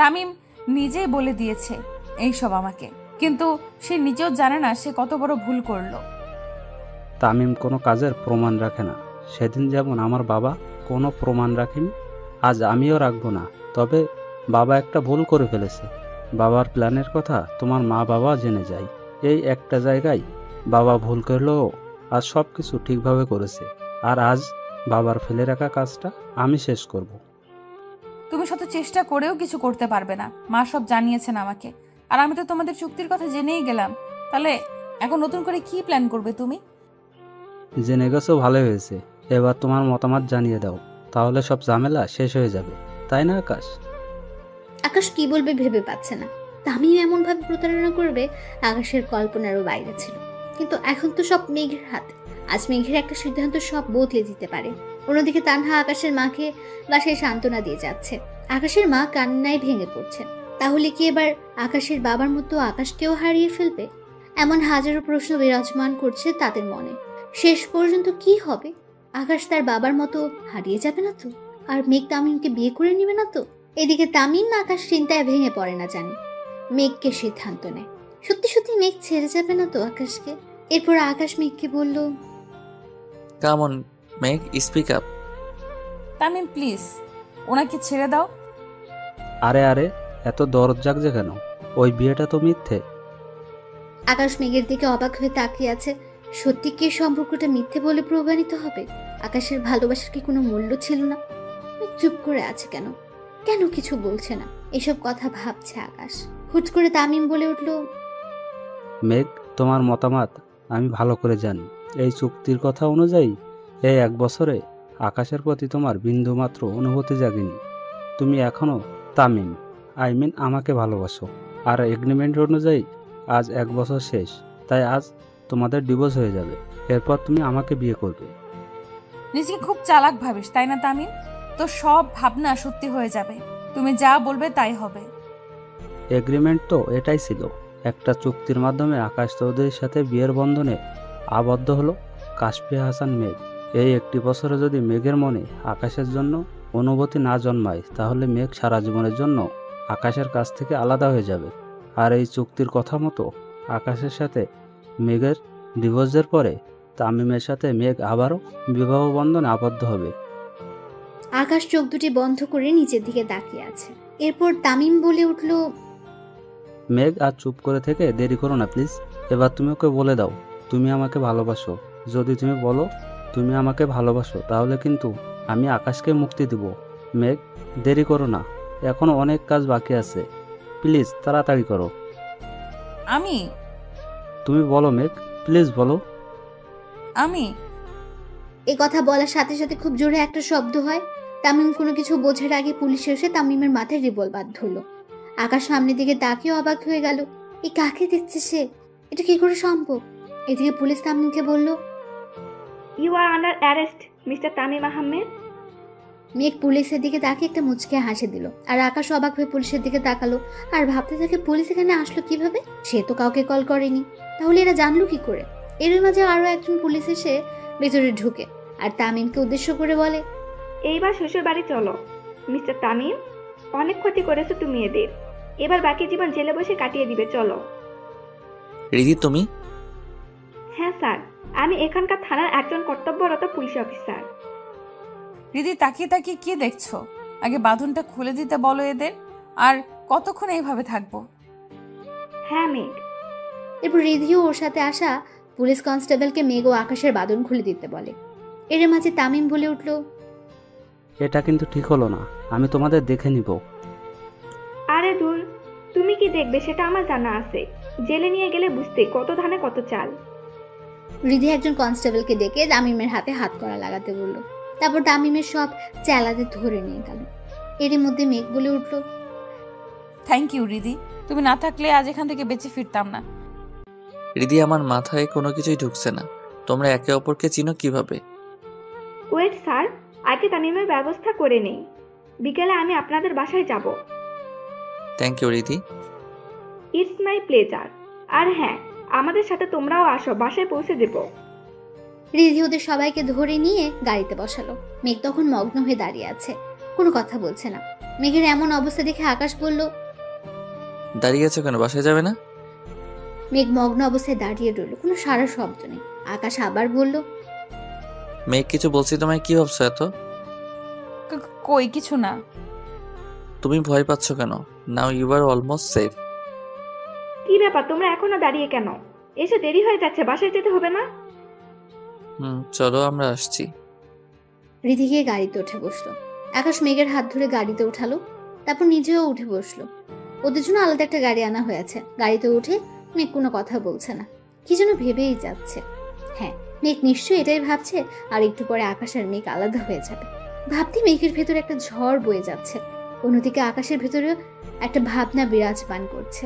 তামিম নিজেই বলে দিয়েছে এইসব আমাকে, কিন্তু সে নিজেও জানে না সে কত বড় ভুল করলো। তামিম কোনো কাজের প্রমাণ রাখে না। সেদিন যেমন আমার বাবা কোনো প্রমাণ রাখেনি, আজ আমিও রাখবো না। তবে বাবা একটা ভুল করে ফেলেছে। বাবার প্ল্যানের কথা তোমার মা বাবা জেনে যায়। এই একটা জায়গায় বাবা ভুল করলেও আজ সব কিছু ঠিকভাবে করেছে। আর আজ বাবার ফেলে রাখা কাজটা আমি শেষ করব। তুমি শত চেষ্টা করেও কিছু করতে পারবে না। মা সব জানিয়েছেন আমাকে, আর আমি তো তোমাদের চুক্তির কথা জেনেই গেলাম। তাহলে এখন নতুন করে কি প্ল্যান করবে তুমি? জেনে গেছো, ভালো হয়েছে। এবার তোমার মতামত জানিয়ে দাও, তাহলে সব ঝামেলা শেষ হয়ে যাবে, তাই না আকাশ? আকাশ কি বলবে ভেবে পাচ্ছে না। তামিম এমন ভাবে প্রতারণা করবে আকাশের কল্পনারও বাইরে ছিল। কিন্তু এখন তো সব মেঘের হাতে। আজ মেঘের একটা সিদ্ধান্ত সব বদলে দিতে পারে। অন্যদিকে তানহা আকাশের মাকে বাসায় সান্ত্বনা দিয়ে যাচ্ছে। আকাশের মা কান্নায় ভেঙে পড়ছে। তাহলে কি এবার আকাশের বাবার মতো আকাশকেও হারিয়ে ফেলবে? এমন হাজারো প্রশ্ন বিরাজমান করছে তাদের মনে। শেষ পর্যন্ত কি হবে? আকাশ তার বাবার মতো হারিয়ে যাবে না তো? আর মেঘ তামিমকে বিয়ে করে নেবে না তো? এদিকে তামিম আকাশ চিন্তায় ভেঙে পড়ে না জানি। মেঘকে সিদ্ধান্ত নেয়, সত্যি সত্যি মেঘ ছেড়ে যাবে না তো আকাশকে? এরপর আকাশ মেঘকে বলল, কাম অন মেঘ, স্পিক আপ। তামিম প্লিজ, ওনাকে ছেড়ে দাও। আরে আরে, এত দরদ জাগছে কেন? ওই বিয়েটা তো মিথ্যে। আকাশ মেঘের দিকে অবাক হয়ে তাকিয়ে আছে। সত্যি কি সম্পর্কটা মিথ্যে বলে প্রমাণিত হবে? আকাশের ভালোবাসার কি কোনো মূল্য ছিল না? মেঘ চুপ করে আছে কেন? কেন কিছু বলছে না? এসব কথা ভাবছে আকাশ। হুট করে তামিম বলে উঠল, মেঘ, তোমার মতামত আমি ভালো করে জানি। এই চুক্তির কথা অনুযায়ী এই 1 বছরে আকাশের প্রতি তোমার বিন্দুমাত্র অনুভূতি জাগেনি। তুমি এখনো তামিম, আমাকে ভালোবাসো। আর এগ্রিমেন্ট অনুযায়ী আজ 1 বছর শেষ, তাই আজ তোমাদের ডিভোর্স হয়ে যাবে। এরপর তুমি আমাকে বিয়ে করবে। নিজেকে খুব চালাক ভাবিস, তাই না তামিম? তো সব ভাবনা সত্যি হয়ে যাবে। তুমি যা বলবে তাই হবে। এগ্রিমেন্ট তো এটাই ছিল। একটা চুক্তির মাধ্যমে আকাশ চৌধুরীর সাথে বিয়ের বন্ধনে আবদ্ধ হলো কাশফিয়া হাসান মেঘ। এই 1 বছরে যদি মেঘের মনে আকাশের জন্য অনুভূতি না জন্মায়, তাহলে মেঘ সারা জীবনের জন্য আকাশের কাছ থেকে আলাদা হয়ে যাবে। আর এই চুক্তির কথা মতো আকাশের সাথে মেঘের ডিভোর্সের পরে তামিমের সাথে মেঘ আবারও বিবাহ বন্ধনে আবদ্ধ হবে। আকাশ চোখ দুটি বন্ধ করে নিচের দিকে তাকিয়ে আছে। এরপর তামিম বলে উঠল, মেঘ, আর চুপ করে থেকে দেরি করো না প্লিজ। এবার তুমি ওকে বলে দাও তুমি আমাকে ভালোবাসো। যদি তুমি বলো তুমি আমাকে ভালোবাসো, তাহলে কিন্তু আমি আকাশকে মুক্তি দিব। মেঘ, দেরি করো না, এখনো অনেক কাজ বাকি আছে। প্লিজ তাড়াতাড়ি করো। তুমি বলো মেঘ, প্লিজ বলো। এ কথা বলার সাথে সাথে খুব জোরে একটা শব্দ হয়। তামিম কোনো কিছু বোঝার আগে পুলিশ এসে তামিমের মাথায় রিভলভার ধরল। আকাশ সামনের দিকে তাকিয়ে অবাক হয়ে গেল। এই কাকে দেখছে সে? এটা কি করে সম্ভব? এদিকে পুলিশ তামিমকে বলল, you are under arrest mister Tamim Ahmed. মেঘ পুলিশের দিকে তাকিয়ে একটা মুচকে হাসি দিল, আর আকাশ অবাক হয়ে পুলিশের দিকে তাকালো আর ভাবতে থাকে পুলিশ এখানে আসলো কিভাবে? সে তো কাউকে কল করেনি, তাহলে এরা জানলো কি করে? এর মাঝে আরো একজন পুলিশ এসে ভেতরে ঢুকে আর তামিমকে উদ্দেশ্য করে বলে, এইবার শ্বশুর বাড়ি চলো। মিস্টার তামিম, অনেক ক্ষতি করেছো তুমি এদের, এবার বাকি জীবন জেলে বসে কাটিয়ে দিবে, চলো। রিধি তুমি? হ্যাঁ স্যার, আমি এখানকার থানার একজন কর্তব্যরত পুলিশ অফিসার। রিধি তাকিয়ে তাকিয়ে কি দেখছো? আগে বাঁধনটা খুলে দিতে বলো এদের। আর কতক্ষণ এইভাবে থাকবো? হ্যাঁ মেঘ। এরপর রিধিও ওর সাথে আসা পুলিশ কনস্টেবলকে মেঘ ও আকাশের বাঁধন খুলে দিতে বলে। এর মাঝে তামিম বলে উঠল, এটা কিন্তু ঠিক হলো না, আমি তোমাদের দেখে নিব। আরে দূর, তুমি কি দেখবে সেটা আমার জানা আছে। জেলে নিয়ে গেলে বুঝতে কত ধানে কত চাল। রিধি একজন কনস্টেবলকে ডেকে তামিমের হাতে হাত করা লাগাতে বলল। তারপর তামিমের সব চেলাতে ধরে নিয়ে গেল। এরই মধ্যে মেঘ বলে উঠল, থ্যাংক ইউ রিধি, তুমি না থাকলে আজ এখান থেকে বেঁচে ফিরতাম না। রিধি, আমার মাথায় কোনো কিছুই ঢুকছে না। তোমরা একে অপরকে চিনো কিভাবে? ওয়েট স্যার, আগে তামিমের ব্যবস্থা করে নেই, বিকেলে আমি আপনাদের বাসায় যাব। Thank you Riddhi. It's my pleasure. আর হ্যাঁ, আমাদের সাথে তোমরাও আসো, বাসায় পৌঁছে দেব। রিধি ওদের সবাইকে ধরে নিয়ে গাড়িতে বসালো। মেঘ তখন মগ্ন হয়ে দাঁড়িয়ে আছে, কোনো কথা বলছে না। মেঘের এমন অবস্থা দেখে আকাশ বলল, দাঁড়িয়ে আছো কেন, বাসায় যাবে না? মেঘ মগ্ন অবস্থায় দাঁড়িয়ে রইল, কোনো সারা শব্দ নেই। আকাশ আবার বলল, মেঘ কিছু বলছি তোমায়, কি ভাবছো এত? কই কিছু না। তুমি ভয় পাচ্ছ কেন? Now you are almost safe. কি ব্যাপার, তোমরা এখনো দাঁড়িয়ে কেন? এসে দেরি হয়ে যাচ্ছে, বাসায় যেতে হবে না? চলো আমরা আসছি। রিধি গিয়ে গাড়িতে উঠে বসলো। আকাশ মেঘের হাত ধরে গাড়িতে উঠালো, তারপর নিজেও উঠে বসলো। ওদের জন্য আলাদা একটা গাড়ি আনা হয়েছে। গাড়িতে উঠে মেঘ কোনো কথা বলছে না, কি যেন ভেবেই যাচ্ছে। হ্যাঁ, মেঘ নিশ্চয়ই এটাই ভাবছে আর একটু পরে আকাশ আর মেঘ আলাদা হয়ে যাবে। ভাবতে মেঘের ভেতরে একটা ঝড় বয়ে যাচ্ছে। অন্যদিকে আকাশের ভেতরেও একটা ভাবনা বিরাজমান করছে।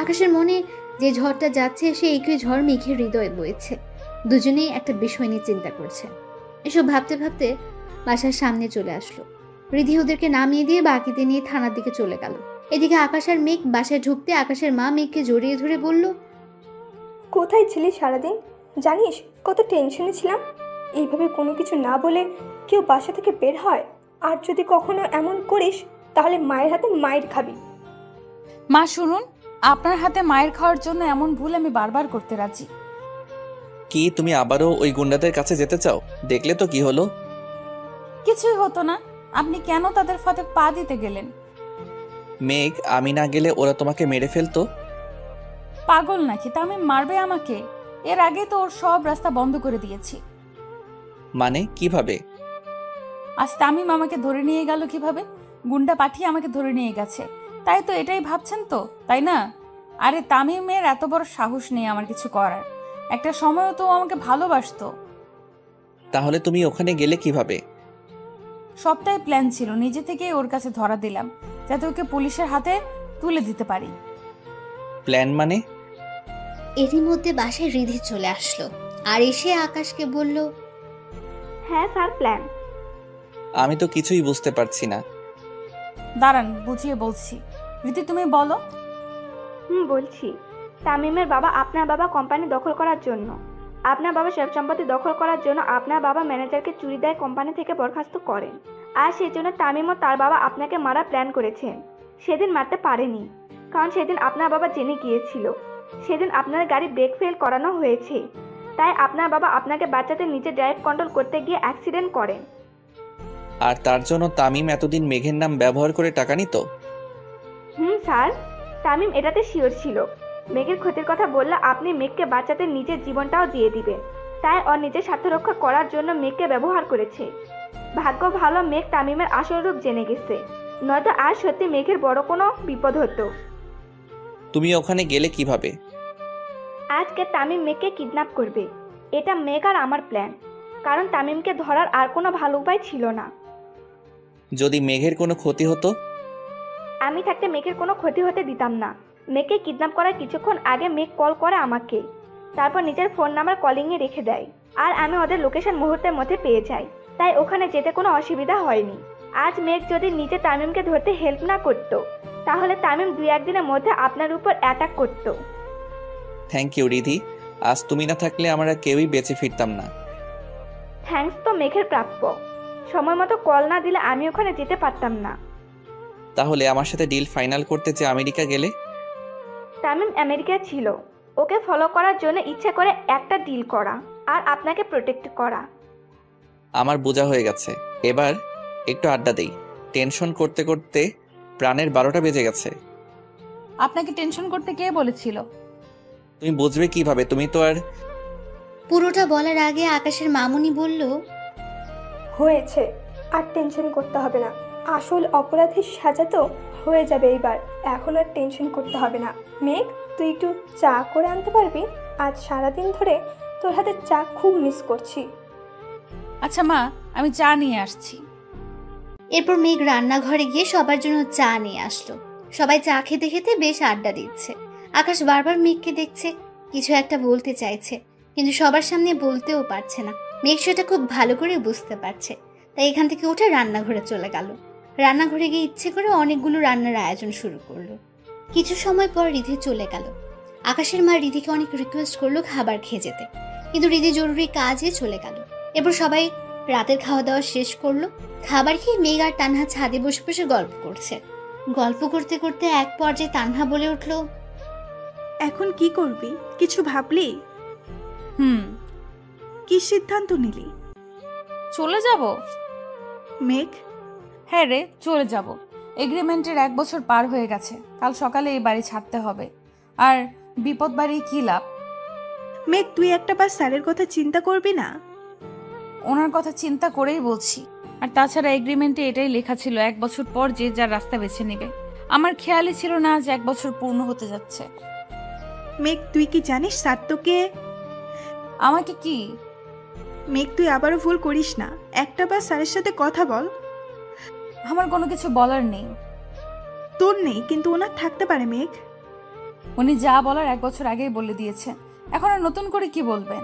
আকাশের মনে যে ঝড়টা যাচ্ছে সে একই ঝড় মেঘের হৃদয়ে বইছে। দুজনেই একটা বিষয় নিয়ে চিন্তা করছে। এসব ভাবতে ভাবতে বাসার সামনে চলে আসলো। রিধি ওদেরকে নামিয়ে দিয়ে বাকিতে নিয়ে থানার দিকে চলে গেল। এদিকে আকাশ আর মেঘ বাসায় ঢুকতে আকাশের মা মেঘকে জড়িয়ে ধরে বলল, কোথায় ছিলি সারাদিন? জানিস কত টেনশনে ছিলাম। এইভাবে কোনো কিছু না বলে কেউ বাসা থেকে বের হয়? আর যদি কখনো এমন করিস তাহলে মায়ের হাতে মায়ের খাবি। মা শুনুন, আপনার হাতে মায়ের খাওয়ার জন্য এমন ভুল আমি বারবার করতে রাজি। কি তুমি আবারও ওই গুন্ডাদের কাছে যেতে চাও? দেখলে তো কি হলো। কিছুই হতো না, আপনি কেন তাদের ফাঁদে পা দিতে গেলেন? মেঘ, আমি না গেলে ওরা তোমাকে মেরে ফেলতো। পাগল নাকি? তামিম মারবে আমাকে? এর আগে তো ওর সব রাস্তা বন্ধ করে দিয়েছি। মানে কিভাবে? আজ তামিম আমাকে ধরে নিয়ে গেল কিভাবে? গুন্ডা পাঠিয়ে আমাকে ধরে নিয়ে গেছে, তাই তো এটাই ভাবছেন তো, তাই না? আরে তামিমের এত বড় সাহস নেই আমার কিছু করার। একটা সময়ও তো আমাকে ভালোবাসতো। তাহলে তুমি ওখানে গেলে কিভাবে? সবটাই প্ল্যান ছিল, নিজে থেকেই ওর কাছে ধরা দিলাম যাতে ওকে পুলিশের হাতে তুলে দিতে পারি। প্ল্যান মানে? এরই মধ্যে বাসায় রিধি চলে আসলো আর এসে আকাশকে বলল, হ্যাঁ স্যার, প্ল্যান। আমি তো কিছুই বুঝতে পারছি না। দাঁড়ান, বুঝিয়ে বলছি। রীতি তুমি বলো। বলছি। তামিমের বাবা আপনার বাবা কোম্পানি দখল করার জন্য, আপনার বাবা সব সম্পত্তি দখল করার জন্য আপনার বাবা ম্যানেজারকে চুরি দেয় কোম্পানি থেকে বরখাস্ত করেন। আর সেই জন্য তামিম ও তার বাবা আপনাকে মারার প্ল্যান করেছেন। সেদিন মারতে পারেনি, কারণ সেদিন আপনার বাবা জেনে গিয়েছিল। সেদিন আপনার গাড়ি ব্রেক ফেল করানো হয়েছে, তাই আপনার বাবা আপনাকে বাঁচাতে নিচে ড্রাইভ কন্ট্রোল করতে গিয়ে অ্যাক্সিডেন্ট করেন। আর তার জন্য তামিম এতদিন মেঘের নাম ব্যবহার করে টাকা নিত? স্যার, তামিম এটাতে শিওর ছিল। মেঘের ক্ষতির কথা বললে আপনি মেঘকে বাঁচাতে নিজের জীবনটাও দিয়ে দিবেন, তাই ওর নিজের স্বার্থ রক্ষা করার জন্য মেঘকে ব্যবহার করেছে। ভাগ্য ভালো মেঘ তামিমের আসল রূপ জেনে গেছে, নয়তো আর সত্যি মেঘের বড় কোনো বিপদ হতো। তুমি ওখানে গেলে কিভাবে? আজকে তামিম মেঘকে কিডন্যাপ করবে, এটা মেঘ আর আমার প্ল্যান, কারণ তামিমকে ধরার আর কোনো ভালো উপায় ছিল না। যদি মেঘের কোনো ক্ষতি হতো? আমি থাকতে মেঘের কোনো ক্ষতি হতে দিতাম না। মেঘকে কিডন্যাপ করার কিছুক্ষণ আগে মেঘ কল করে আমাকে, তারপর নিজের ফোন নাম্বার কলিংয়ে রেখে দেয়, আর আমি ওদের লোকেশন মুহূর্তের মধ্যে পেয়ে যাই, তাই ওখানে যেতে কোনো অসুবিধা হয়নি। আজ মেঘ যদি নিজে তামিমকে ধরতে হেল্প না করতো তাহলে তামিম 2-1 দিনের মধ্যে আপনার উপর অ্যাটাক করতো। থ্যাংক ইউ রিধি, আজ তুমি না থাকলে আমরা কেউই বেঁচে ফিরতাম না। থ্যাঙ্কস তো মেঘের প্রাপ্য। সময় মতো কল না দিলে আমি ওখানে যেতে পারতাম না। তাহলে আমার সাথে ডিল ফাইনাল করতে যে আমেরিকা গেলে? তামিম আমেরিকায় ছিল, ওকে ফলো করার জন্য ইচ্ছে করে একটা ডিল করা আর আপনাকে প্রোটেক্ট করা। আমার বোঝা হয়ে গেছে, এবার একটু আড্ডা দেই। টেনশন করতে করতে প্রাণের 12টা বেজে গেছে। আপনাকে টেনশন করতে কে বলেছিল? তুমি বুঝবে কিভাবে? তুমি তো আর। পুরোটা বলার আগে আকাশের মামুনি বলল, হয়েছে, আর টেনশন করতে হবে না। আসল অপরাধীর সাজা তো হয়ে যাবে এইবার, এখন আর টেনশন করতে হবে না। মেঘ, তুই একটু চা করে আনতে পারবি? আজ সারাদিন ধরে তোর হাতে চা খুব মিস করছি। আচ্ছা মা, আমি চা নিয়ে আসছি। এরপর মেঘ রান্নাঘরে গিয়ে সবার জন্য চা নিয়ে আসলো। সবাই চা খেতে খেতে বেশ আড্ডা দিচ্ছে। আকাশ বারবার মেঘকে দেখছে, কিছু একটা বলতে চাইছে, কিন্তু সবার সামনে বলতেও পারছে না। মেঘ সেটা খুব ভালো করে বুঝতে পারছে, তাই এখান থেকে উঠে রান্নাঘরে চলে গেল। রান্নাঘরে গিয়ে ইচ্ছে করে অনেকগুলো রান্নার আয়োজন শুরু করলো। কিছু সময় পর রিধি চলে গেল। আকাশের মা রিধিকে অনেক রিকোয়েস্ট করলো খাবার খেয়ে যেতে, কিন্তু রিধি জরুরি কাজে চলে গেল। এরপর সবাই রাতের খাওয়া দাওয়া শেষ করলো। খাবার খেয়ে মেঘ আর তানহা ছাদে বসে বসে গল্প করছে। গল্প করতে করতে এক পর্যায়ে তানহা বলে উঠল, এখন কি করবি? কিছু ভাবলি? কি সিদ্ধান্ত নিলি? চলে যাব। মেঘ, হ্যাঁ রে, চলে যাব। এগ্রিমেন্টের 1 বছর পার হয়ে গেছে। কাল সকালে এই বাড়ি ছাড়তে হবে। আর বিপদ বাড়ি কি লাভ? মেঘ, তুই একটা বার স্যারের কথা চিন্তা করবি না? ওনার কথা চিন্তা করেই বলছি। আর তাছাড়া এগ্রিমেন্টে এটাই লেখা ছিল 1 বছর পর যে যার রাস্তা বেছে নেবে। আমার খেয়ালই ছিল না আজ 1 বছর পূর্ণ হতে যাচ্ছে। মেঘ, তুই কি জানিস স্যার তোকে? আমাকে কি? মেঘ, তুই আবারও ভুল করিস না। একটা বার স্যারের সাথে কথা বল। আমার কোনো কিছু বলার নেই। তোর নেই, কিন্তু ওনার থাকতে পারে। মেঘ, উনি যা বলার 1 বছর আগেই বলে দিয়েছে, এখন আর নতুন করে কি বলবেন?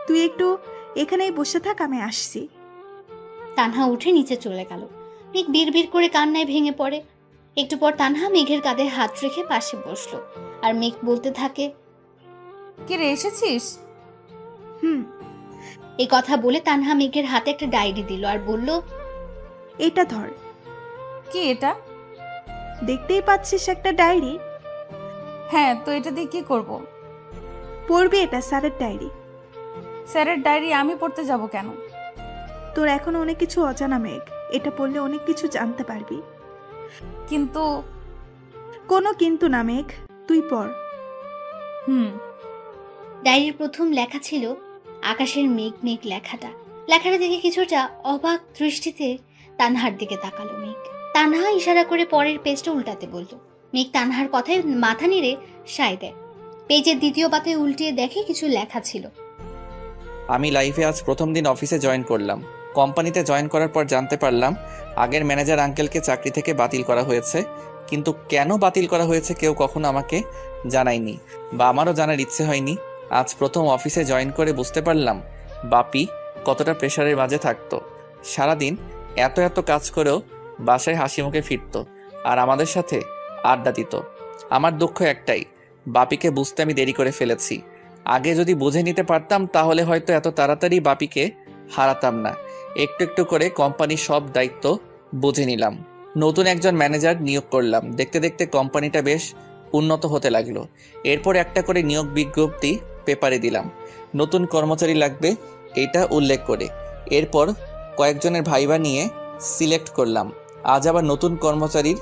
তুই একটু এখানেই বসে থাক, আমি আসছি। তানহা উঠে নিচে চলে গেল। মেঘ বিড়বিড় করে কান্নায় ভেঙে পড়ে। একটু পর তানহা মেঘের কাঁধে হাত রেখে পাশে বসলো, আর মেঘ বলতে থাকে, কি রে, এসেছিস? এই কথা বলে তানহা মেঘের হাতে একটা ডায়েরি দিল আর বলল, এটা ধর। কি এটা? দেখতেই পাচ্ছিস একটা ডায়েরি। হ্যাঁ, তো এটা দিয়ে কি করব? পড়বি, এটা স্যারের ডায়েরি। স্যারের ডায়েরি আমি পড়তে যাব কেন? তোর এখনো অনেক কিছু অজানা মেঘ, এটা পড়লে অনেক কিছু জানতে পারবি। কিন্তু কোনো কিন্তু না মেঘ, তুই পড়। ডায়েরির প্রথম লেখা ছিল আকাশের মেঘ মেঘ। লেখাটা দেখে কিছুটা অবাক দৃষ্টিতে তানহার দিকে তাকালো মেঘ। তানহা ইশারা করে পরের পেজটা উল্টাতে বলল। মেঘ তানহার কথায় মাথা নেড়ে সায় দেয়। পেজের দ্বিতীয় পাতায় উল্টিয়ে দেখে কিছু লেখা ছিল, আমি লাইফে আজ প্রথম দিন অফিসে জয়েন করলাম। কোম্পানিতে জয়েন করার পর জানতে পারলাম আগের ম্যানেজার আঙ্কেলকে চাকরি থেকে বাতিল করা হয়েছে, কিন্তু কেন বাতিল করা হয়েছে কেউ কখনো আমাকে জানায়নি বা আমারও জানার ইচ্ছে হয়নি। আজ প্রথম অফিসে জয়েন করে বুঝতে পারলাম বাপি কতটা প্রেশারের মাঝে থাকতো। সারাদিন এত এত কাজ করেও বাসায় হাসি মুখে ফিরতো আর আমাদের সাথে আড্ডা দিত। আমার দুঃখ একটাই, বাপিকে বুঝতে আমি দেরি করে ফেলেছি। আগে যদি বুঝে নিতে পারতাম তাহলে হয়তো এত তাড়াতাড়ি বাপিকে হারাতাম না। একটু একটু করে কোম্পানির সব দায়িত্ব বুঝে নিলাম। নতুন একজন ম্যানেজার নিয়োগ করলাম। দেখতে দেখতে কোম্পানিটা বেশ উন্নত হতে লাগলো। এরপর একটা করে নিয়োগ বিজ্ঞপ্তি পেপারে দিলাম, নতুন কর্মচারী লাগবে এটা উল্লেখ করে। এরপর কয়েকজনের ভাইবা নিয়ে সিলেক্ট করলাম। আজ আবার নতুন কর্মচারীর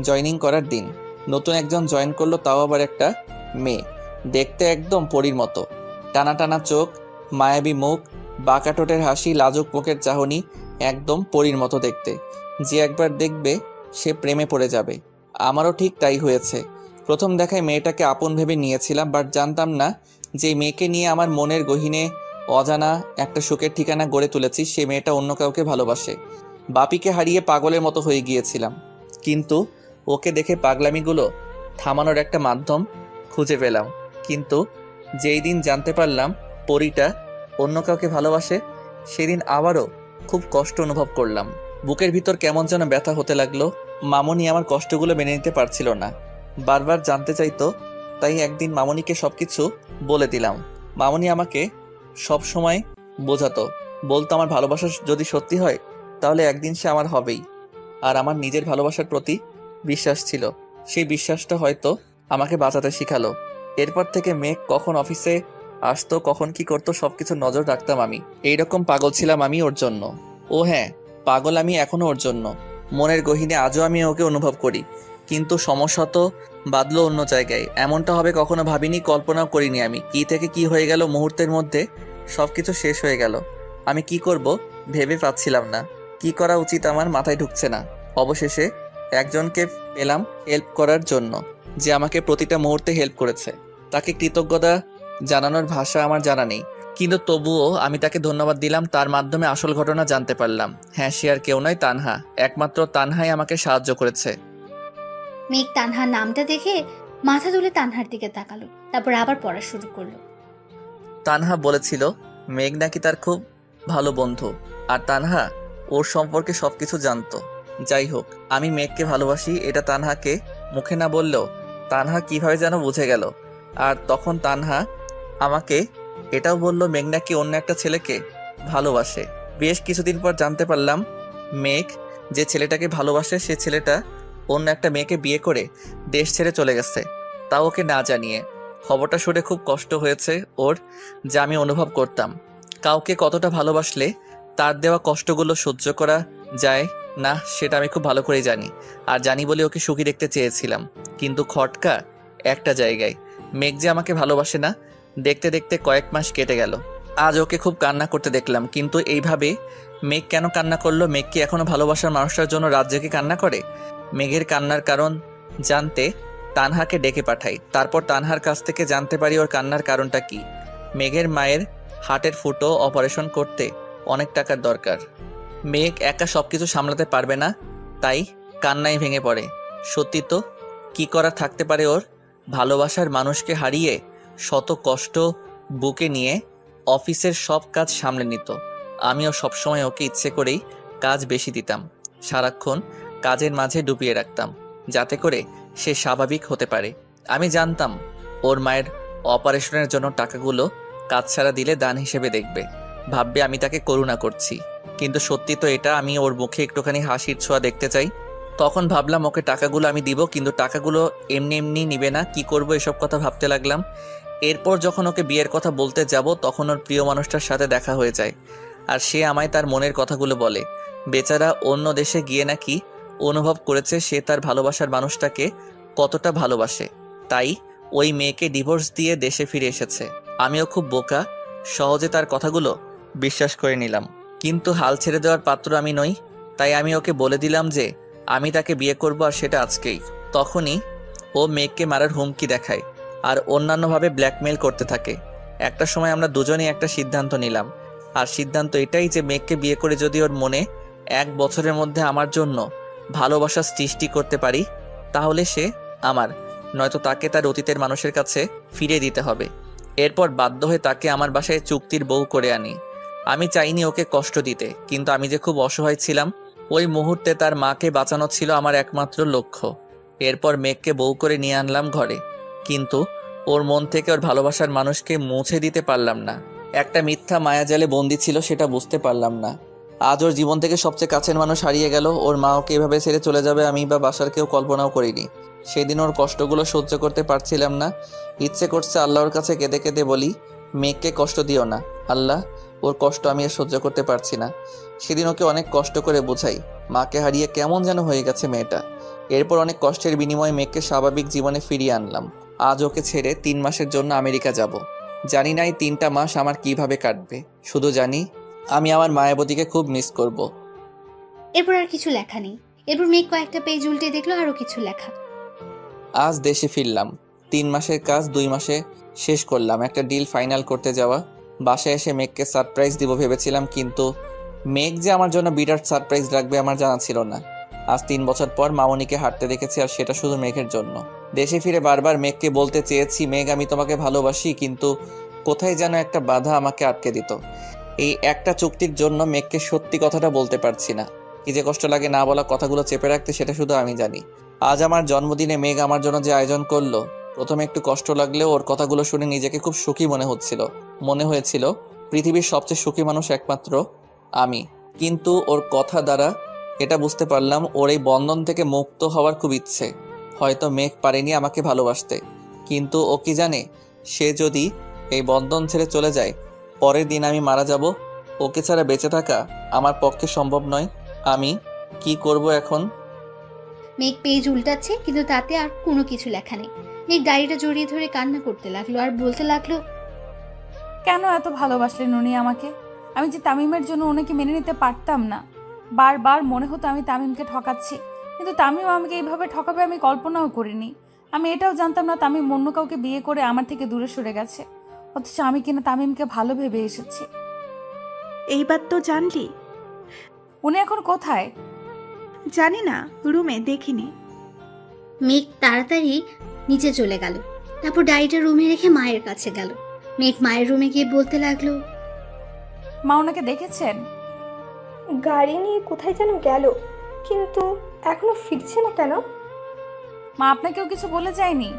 জয়েনিং করার দিন। নতুন একজন জয়েন করলো, তাও আবার একটা মেয়ে। দেখতে একদম পরীর মতো, টানা টানা চোখ, মায়াবী মুখ, বাঁকা ঠোঁটের হাসি, লাজুক মুখের চাহনি, একদম পরীর মতো দেখতে। যে একবার দেখবে সে প্রেমে পড়ে যাবে। আমারও ঠিক তাই হয়েছে। প্রথম দেখায় মেয়েটাকে আপন ভেবে নিয়েছিলাম, বাট জানতাম না যে মেয়েকে নিয়ে আমার মনের গহীনে অজানা একটা সুখের ঠিকানা গড়ে তুলেছি, সে মেয়েটা অন্য কাউকে ভালোবাসে। বাপিকে হারিয়ে পাগলের মতো হয়ে গিয়েছিলাম, কিন্তু ওকে দেখে পাগলামিগুলো থামানোর একটা মাধ্যম খুঁজে পেলাম। কিন্তু যেই দিন জানতে পারলাম পরীটা অন্য কাউকে ভালোবাসে, সেদিন আবারও খুব কষ্ট অনুভব করলাম। বুকের ভিতর কেমন যেন ব্যথা হতে লাগলো। মামনি আমার কষ্টগুলো মেনে নিতে পারছিল না, বারবার জানতে চাইতো। তাই একদিন মামনিকে সবকিছু বলে দিলাম। মামনি আমাকে সব সময় বোঝাতো, বলতো আমার ভালোবাসা যদি সত্যি হয় তাহলে একদিন সে আমার হবেই। আর আমার নিজের ভালোবাসার প্রতি বিশ্বাস ছিল, সেই বিশ্বাসটা হয়তো আমাকে বাঁচাতে শিখালো। এরপর থেকে মেঘ কখন অফিসে আসতো, কখন কি করতো, সবকিছু নজর রাখতাম আমি। এইরকম পাগল ছিলাম আমি ওর জন্য। ও হ্যাঁ, পাগল আমি এখনো ওর জন্য। মনের গহীনে আজও আমি ওকে অনুভব করি, কিন্তু সমস্যা তো বাদলো অন্য জায়গায়। এমনটা হবে কখনো ভাবিনি, কল্পনাও করিনি আমি। কি থেকে কি হয়ে গেল, মুহূর্তের মধ্যে সবকিছু শেষ হয়ে গেল। আমি কি করব ভেবে পাচ্ছিলাম না, কি করা উচিত আমার মাথায় ঢুকছে না। অবশেষে একজনকে পেলাম হেল্প করার জন্য, যে আমাকে প্রতিটা মুহূর্তে হেল্প করেছে। তাকে কৃতজ্ঞতা জানানোর ভাষা আমার জানা নেই, কিন্তু তবুও আমি তাকে ধন্যবাদ দিলাম। তার মাধ্যমে আসল ঘটনা জানতে পারলাম। হ্যাঁ, সে আর কেউ নয়, তানহা। একমাত্র তানহাই আমাকে সাহায্য করেছে। মেঘ তানহার নামটা দেখে মাথা তুলে তানহার দিকে তাকালো, তারপর আবার পড়া শুরু করলো। তানহা বলেছিল মেঘ নাকি তার খুব ভালো বন্ধু, আর তানহা ওর সম্পর্কে সবকিছু জানতো। যাই হোক, আমি মেঘকে ভালোবাসি এটা তানহাকে মুখে না বললেও তানহা কিভাবে যেন বুঝে গেল। আর তখন তানহা আমাকে এটাও বলল মেঘ নাকি অন্য একটা ছেলেকে ভালোবাসে। বেশ কিছুদিন পর জানতে পারলাম মেঘ যে ছেলেটাকে ভালোবাসে সে ছেলেটা অন্য একটা মেয়েকে বিয়ে করে দেশ ছেড়ে চলে গেছে, তাও ওকে না জানিয়ে। খবরটা শুনে খুব কষ্ট হয়েছে ওর, যা আমি অনুভব করতাম। কাউকে কতটা ভালোবাসলে তার দেওয়া কষ্টগুলো সহ্য করা যায় না সেটা আমি খুব ভালো করেই জানি। আর জানি বলে ওকে সুখী দেখতে চেয়েছিলাম, কিন্তু খটকা একটা জায়গায়। মেঘ যে আমাকে ভালোবাসে না, দেখতে দেখতে কয়েক মাস কেটে গেল। আজ ওকে খুব কান্না করতে দেখলাম, কিন্তু এইভাবে মেঘ কেন কান্না করলো? মেঘ কি এখনো ভালোবাসার মানুষটার জন্য রাত জেগে কান্না করে? মেঘের কান্নার কারণ জানতে তানহাকে ডেকে পাঠাই। তারপর তানহার কাছ থেকে জানতে পারি ওর কান্নার কারণটা কি। মেঘের মায়ের হার্টের ফুটো অপারেশন করতে অনেক টাকার দরকার। মেঘ একা সবকিছু সামলাতে পারবে না, তাই কান্নায় ভেঙে পড়ে। সত্যি তো, কি করার থাকতে পারে ওর? ভালোবাসার মানুষকে হারিয়ে শত কষ্ট বুকে নিয়ে অফিসের সব কাজ সামলে নিত। আমিও সবসময় ওকে ইচ্ছে করেই কাজ বেশি দিতাম, সারাক্ষণ কাজের মাঝে ডুবিয়ে রাখতাম, যাতে করে সে স্বাভাবিক হতে পারে। আমি জানতাম ওর মায়ের অপারেশনের জন্য টাকাগুলো কাজ ছাড়া দিলে দান হিসেবে দেখবে, ভাববে আমি তাকে করুণা করছি। কিন্তু সত্যি তো এটা, আমি ওর মুখে একটুখানি হাসির ছোঁয়া দেখতে চাই। তখন ভাবলাম ওকে টাকাগুলো আমি দিব, কিন্তু টাকাগুলো এমনি এমনি নিবে না। কি করব এসব কথা ভাবতে লাগলাম। এরপর যখন ওকে বিয়ের কথা বলতে যাব, তখন ওর প্রিয় মানুষটার সাথে দেখা হয়ে যায়, আর সে আমায় তার মনের কথাগুলো বলে। বেচারা অন্য দেশে গিয়ে নাকি অনুভব করেছে সে তার ভালোবাসার মানুষটাকে কতটা ভালোবাসে, তাই ওই মেয়েকে ডিভোর্স দিয়ে দেশে ফিরে এসেছে। আমিও খুব বোকা, সহজে তার কথাগুলো বিশ্বাস করে নিলাম। কিন্তু হাল ছেড়ে দেওয়ার পাত্র আমি নই, তাই আমি ওকে বলে দিলাম যে আমি তাকে বিয়ে করব, আর সেটা আজকেই। তখনই ও মেঘকে মারার হুমকি দেখায় আর অন্যান্যভাবে ব্ল্যাকমেল করতে থাকে। একটা সময় আমরা দুজনেই একটা সিদ্ধান্ত নিলাম, আর সিদ্ধান্ত এটাই যে মেঘকে বিয়ে করে যদি ওর মনে 1 বছরের মধ্যে আমার জন্য ভালোবাসা সৃষ্টি করতে পারি, তাহলে সে আমার, নয়তো তাকে তার অতীতের মানুষের কাছে ফিরিয়ে দিতে হবে। এরপর বাধ্য হয়ে তাকে আমার বাসায় চুক্তির বউ করে আনি। আমি চাইনি ওকে কষ্ট দিতে, কিন্তু আমি যে খুব অসহায় ছিলাম, ওই মুহূর্তে তার মাকে বাঁচানো ছিল আমার একমাত্র লক্ষ্য। এরপর মেঘকে বউ করে নিয়ে আনলাম ঘরে, কিন্তু ওর মন থেকে ওর ভালোবাসার মানুষকে মুছে দিতে পারলাম না। একটা মিথ্যা মায়াজালে বন্দি ছিল, সেটা বুঝতে পারলাম না। আজ ওর জীবন থেকে সবচেয়ে কাছের মানুষ হারিয়ে গেল। ওর মা ওকে এভাবে ছেড়ে চলে যাবে আমি বা বাসার কেউ কল্পনাও করিনি। সেদিন ওর কষ্টগুলো সহ্য করতে পারছিলাম না। ইচ্ছে করছে আল্লাহর কাছে কেঁদে কেঁদে বলি, মেঘকে কষ্ট দিও না আল্লাহ, ওর কষ্ট আমি আর সহ্য করতে পারছি না। সেদিন ওকে অনেক কষ্ট করে বোঝাই, মাকে হারিয়ে কেমন যেন হয়ে গেছে মেয়েটা। এরপর অনেক কষ্টের বিনিময়ে মেঘকে স্বাভাবিক জীবনে ফিরিয়ে আনলাম। আজ ওকে ছেড়ে 3 মাসের জন্য আমেরিকা যাব। জানি না এই 3টা মাস আমার কিভাবে কাটবে, শুধু জানি আমি আমার মায়াবতীকে খুব মিস করব। এরপর আর কিছু লেখা নেই। এরপর মেঘ কয়েকটা পেজ উল্টে দেখলো আরো কিছু লেখা। আজ দেশে ফিরলাম, 3 মাসের কাজ 2 মাসে শেষ করলাম। একটা ডিল ফাইনাল করতে যাওয়া। বাসায় এসে মেঘকে সারপ্রাইজ দিব ভেবেছিলাম, কিন্তু মেঘ যে আমার জন্য বিরাট সারপ্রাইজ রাখবে আমার জানা ছিল না। আজ 3 বছর পর মামনিকে হাঁটতে দেখেছি, আর সেটা শুধু মেঘের জন্য। দেশে ফিরে বারবার মেঘকে বলতে চেয়েছি, মেঘ আমি তোমাকে ভালোবাসি, কিন্তু কোথায় যেন একটা বাধা আমাকে আটকে দিত। এই একটা চুক্তির জন্য মেঘকে সত্যি কথাটা বলতে পারছি না। কি যে কষ্ট লাগে না বলা কথাগুলো চেপে রাখতে, সেটা শুধু আমি জানি। আজ আমার জন্মদিনে মেঘ আমার জন্য যে আয়োজন করলো, প্রথমে একটু কষ্ট লাগলেও ওর কথাগুলো শুনে নিজেকে খুব সুখী মনে হয়েছিল পৃথিবীর সবচেয়ে সুখী মানুষ একমাত্র আমি। কিন্তু ওর কথা দ্বারা এটা বুঝতে পারলাম ওর এই বন্ধন থেকে মুক্ত হওয়ার খুব ইচ্ছে। হয়তো মেঘ পারেনি আমাকে ভালোবাসতে, কিন্তু ও কি জানে সে যদি এই বন্ধন ছেড়ে চলে যায়, পরের দিন আমি মারা যাব। ওকে ছাড়া বেঁচে থাকা আমার পক্ষে সম্ভব নয়। আমি কি করব এখন? মেঘ পেজ উল্টাচ্ছে, কিন্তু তাতে আর কোনো কিছু লেখা নেই। মেঘ ডায়েরিটা জড়িয়ে ধরে কান্না করতে লাগলো আর বলতে লাগলো, কেন এত ভালোবাসলেন উনি আমাকে? আমি যে তামিমের জন্য ওনাকে মেনে নিতে পারতাম না। বারবার মনে হতো আমি তামিমকে ঠকাচ্ছি, কিন্তু তামিম আমাকে এইভাবে ঠকাবে আমি কল্পনাও করিনি। আমি এটাও জানতাম না তামিম অন্য কাউকে বিয়ে করে আমার থেকে দূরে সরে গেছে, অথচ আমি কিনা তামিমকে ভালো ভেবে এসেছি। এইবার তো জানলি। উনি এখন কোথায়? জানি না, রুমে দেখিনি। মেঘ তাড়াতাড়ি নিচে চলে গেল। তারপর ডায়েরিটা রুমে রেখে মায়ের কাছে গেল। মেঘ মায়ের রুমে গিয়ে বলতে লাগলো, মা ওনাকে দেখেছেন? গাড়ি নিয়ে কোথায় যেন গেল, কিন্তু এখনো ফিরছে না কেন? মা আপনাকেও কিছু বলে যায়নি?